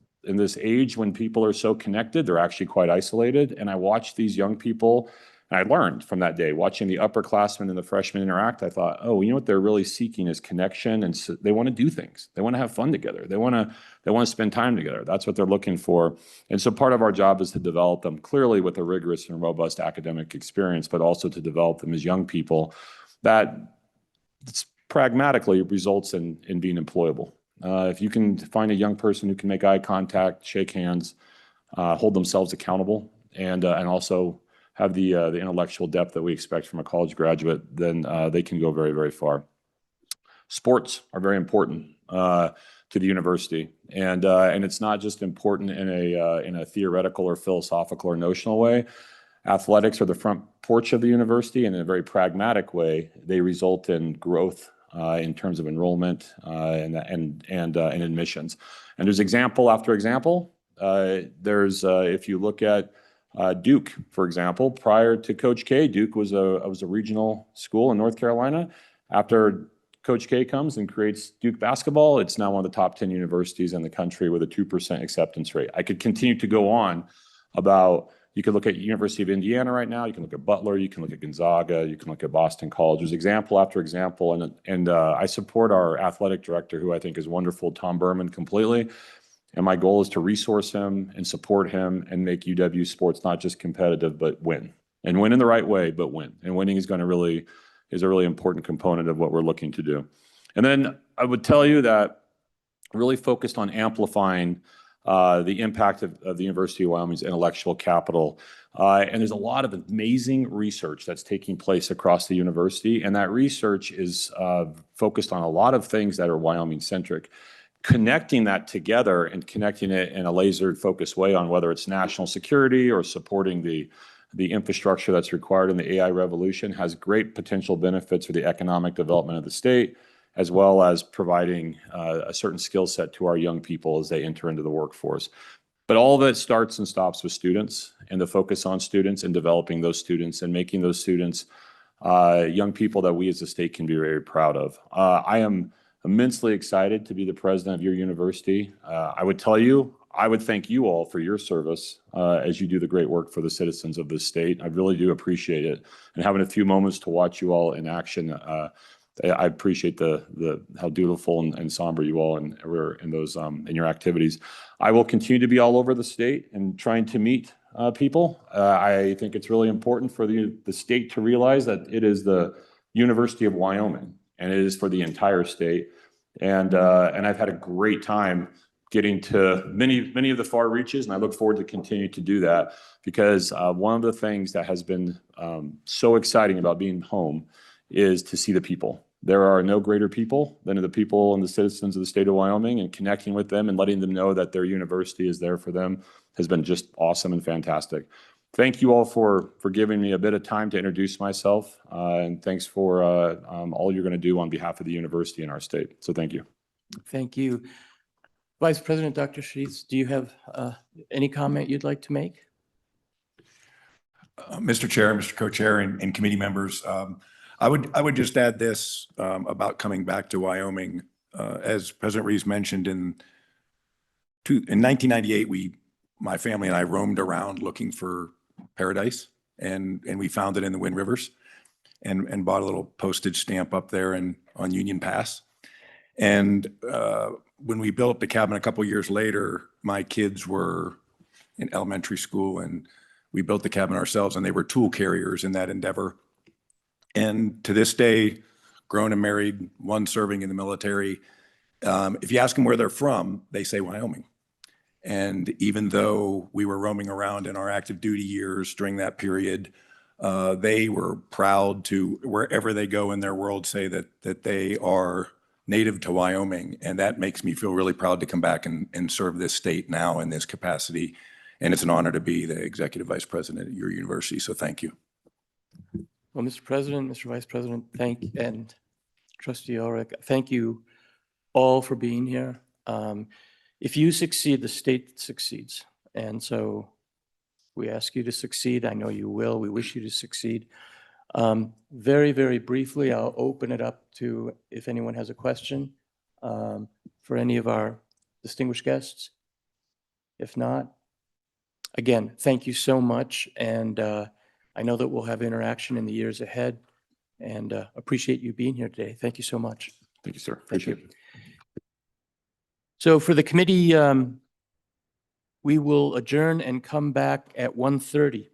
age when people are so connected, they're actually quite isolated. And I watched these young people, and I learned from that day, watching the upperclassmen and the freshmen interact. I thought, oh, you know what they're really seeking is connection, and so they want to do things. They want to have fun together. They want to spend time together. That's what they're looking for. And so part of our job is to develop them clearly with a rigorous and robust academic experience, but also to develop them as young people that pragmatically results in being employable. If you can find a young person who can make eye contact, shake hands, hold themselves accountable, and also have the intellectual depth that we expect from a college graduate, then they can go very, very far. Sports are very important to the university, and it's not just important in a theoretical or philosophical or notional way. Athletics are the front porch of the university, and in a very pragmatic way, they result in growth in terms of enrollment and admissions. And there's example after example. There's if you look at Duke, for example, prior to Coach K, Duke was a regional school in North Carolina. After Coach K comes and creates Duke basketball, it's now one of the top 10 universities in the country with a 2% acceptance rate. I could continue to go on about, you could look at University of Indiana right now, you can look at Butler, you can look at Gonzaga, you can look at Boston College. There's example after example, and I support our athletic director, who I think is wonderful, Tom Berman, completely. And my goal is to resource him and support him and make UW sports not just competitive, but win. And win in the right way, but win. And winning is a really important component of what we're looking to do. And then I would tell you that really focused on amplifying the impact of the University of Wyoming's intellectual capital. And there's a lot of amazing research that's taking place across the university. And that research is focused on a lot of things that are Wyoming-centric. connecting that together and connecting it in a laser focused way on whether it's national security or supporting the infrastructure that's required in the AI revolution has great potential benefits for the economic development of the state, as well as providing a certain skill set to our young people as they enter into the workforce. But all of it starts and stops with students and the focus on students and developing those students and making those students young people that we as a state can be very proud of. I am immensely excited to be the president of your university. I would tell you, I would thank you all for your service as you do the great work for the citizens of this state. I really do appreciate it. And having a few moments to watch you all in action, I appreciate how dutiful and somber you all were in those in your activities. I will continue to be all over the state and trying to meet people. I think it's really important for the state to realize that it is the University of Wyoming, and it is for the entire state. And I've had a great time getting to many of the far reaches, and I look forward to continue to do that because one of the things that has been so exciting about being home is to see the people. There are no greater people than the people and the citizens of the state of Wyoming, and connecting with them and letting them know that their university is there for them has been just awesome and fantastic. Thank you all for giving me a bit of time to introduce myself, and thanks for all you're going to do on behalf of the university and our state. So thank you. Thank you. Vice President Dr. Sheets, do you have any comment you'd like to make? Mr. Chair, Mr. Co-Chair, and committee members, I would just add this about coming back to Wyoming. As President Reeves mentioned, in 1998, my family and I roamed around looking for paradise, and we found it in the Wind Rivers, and bought a little postage stamp up there on Union Pass. And when we built the cabin a couple years later, my kids were in elementary school, and we built the cabin ourselves, and they were tool carriers in that endeavor. And to this day, grown and married, one serving in the military, if you ask them where they're from, they say Wyoming. And even though we were roaming around in our active duty years during that period, they were proud to, wherever they go in their world, say that they are native to Wyoming. And that makes me feel really proud to come back and serve this state now in this capacity. And it's an honor to be the executive vice president at your university. So thank you. Well, Mr. President, Mr. Vice President, and Trustee Ulrich, thank you all for being here. If you succeed, the state succeeds. And so we ask you to succeed. I know you will. We wish you to succeed. Very, very briefly, I'll open it up to if anyone has a question for any of our distinguished guests. If not, again, thank you so much. And I know that we'll have interaction in the years ahead, and appreciate you being here today. Thank you so much. Thank you, sir. Appreciate it. So for the committee, we will adjourn and come back at 1:30.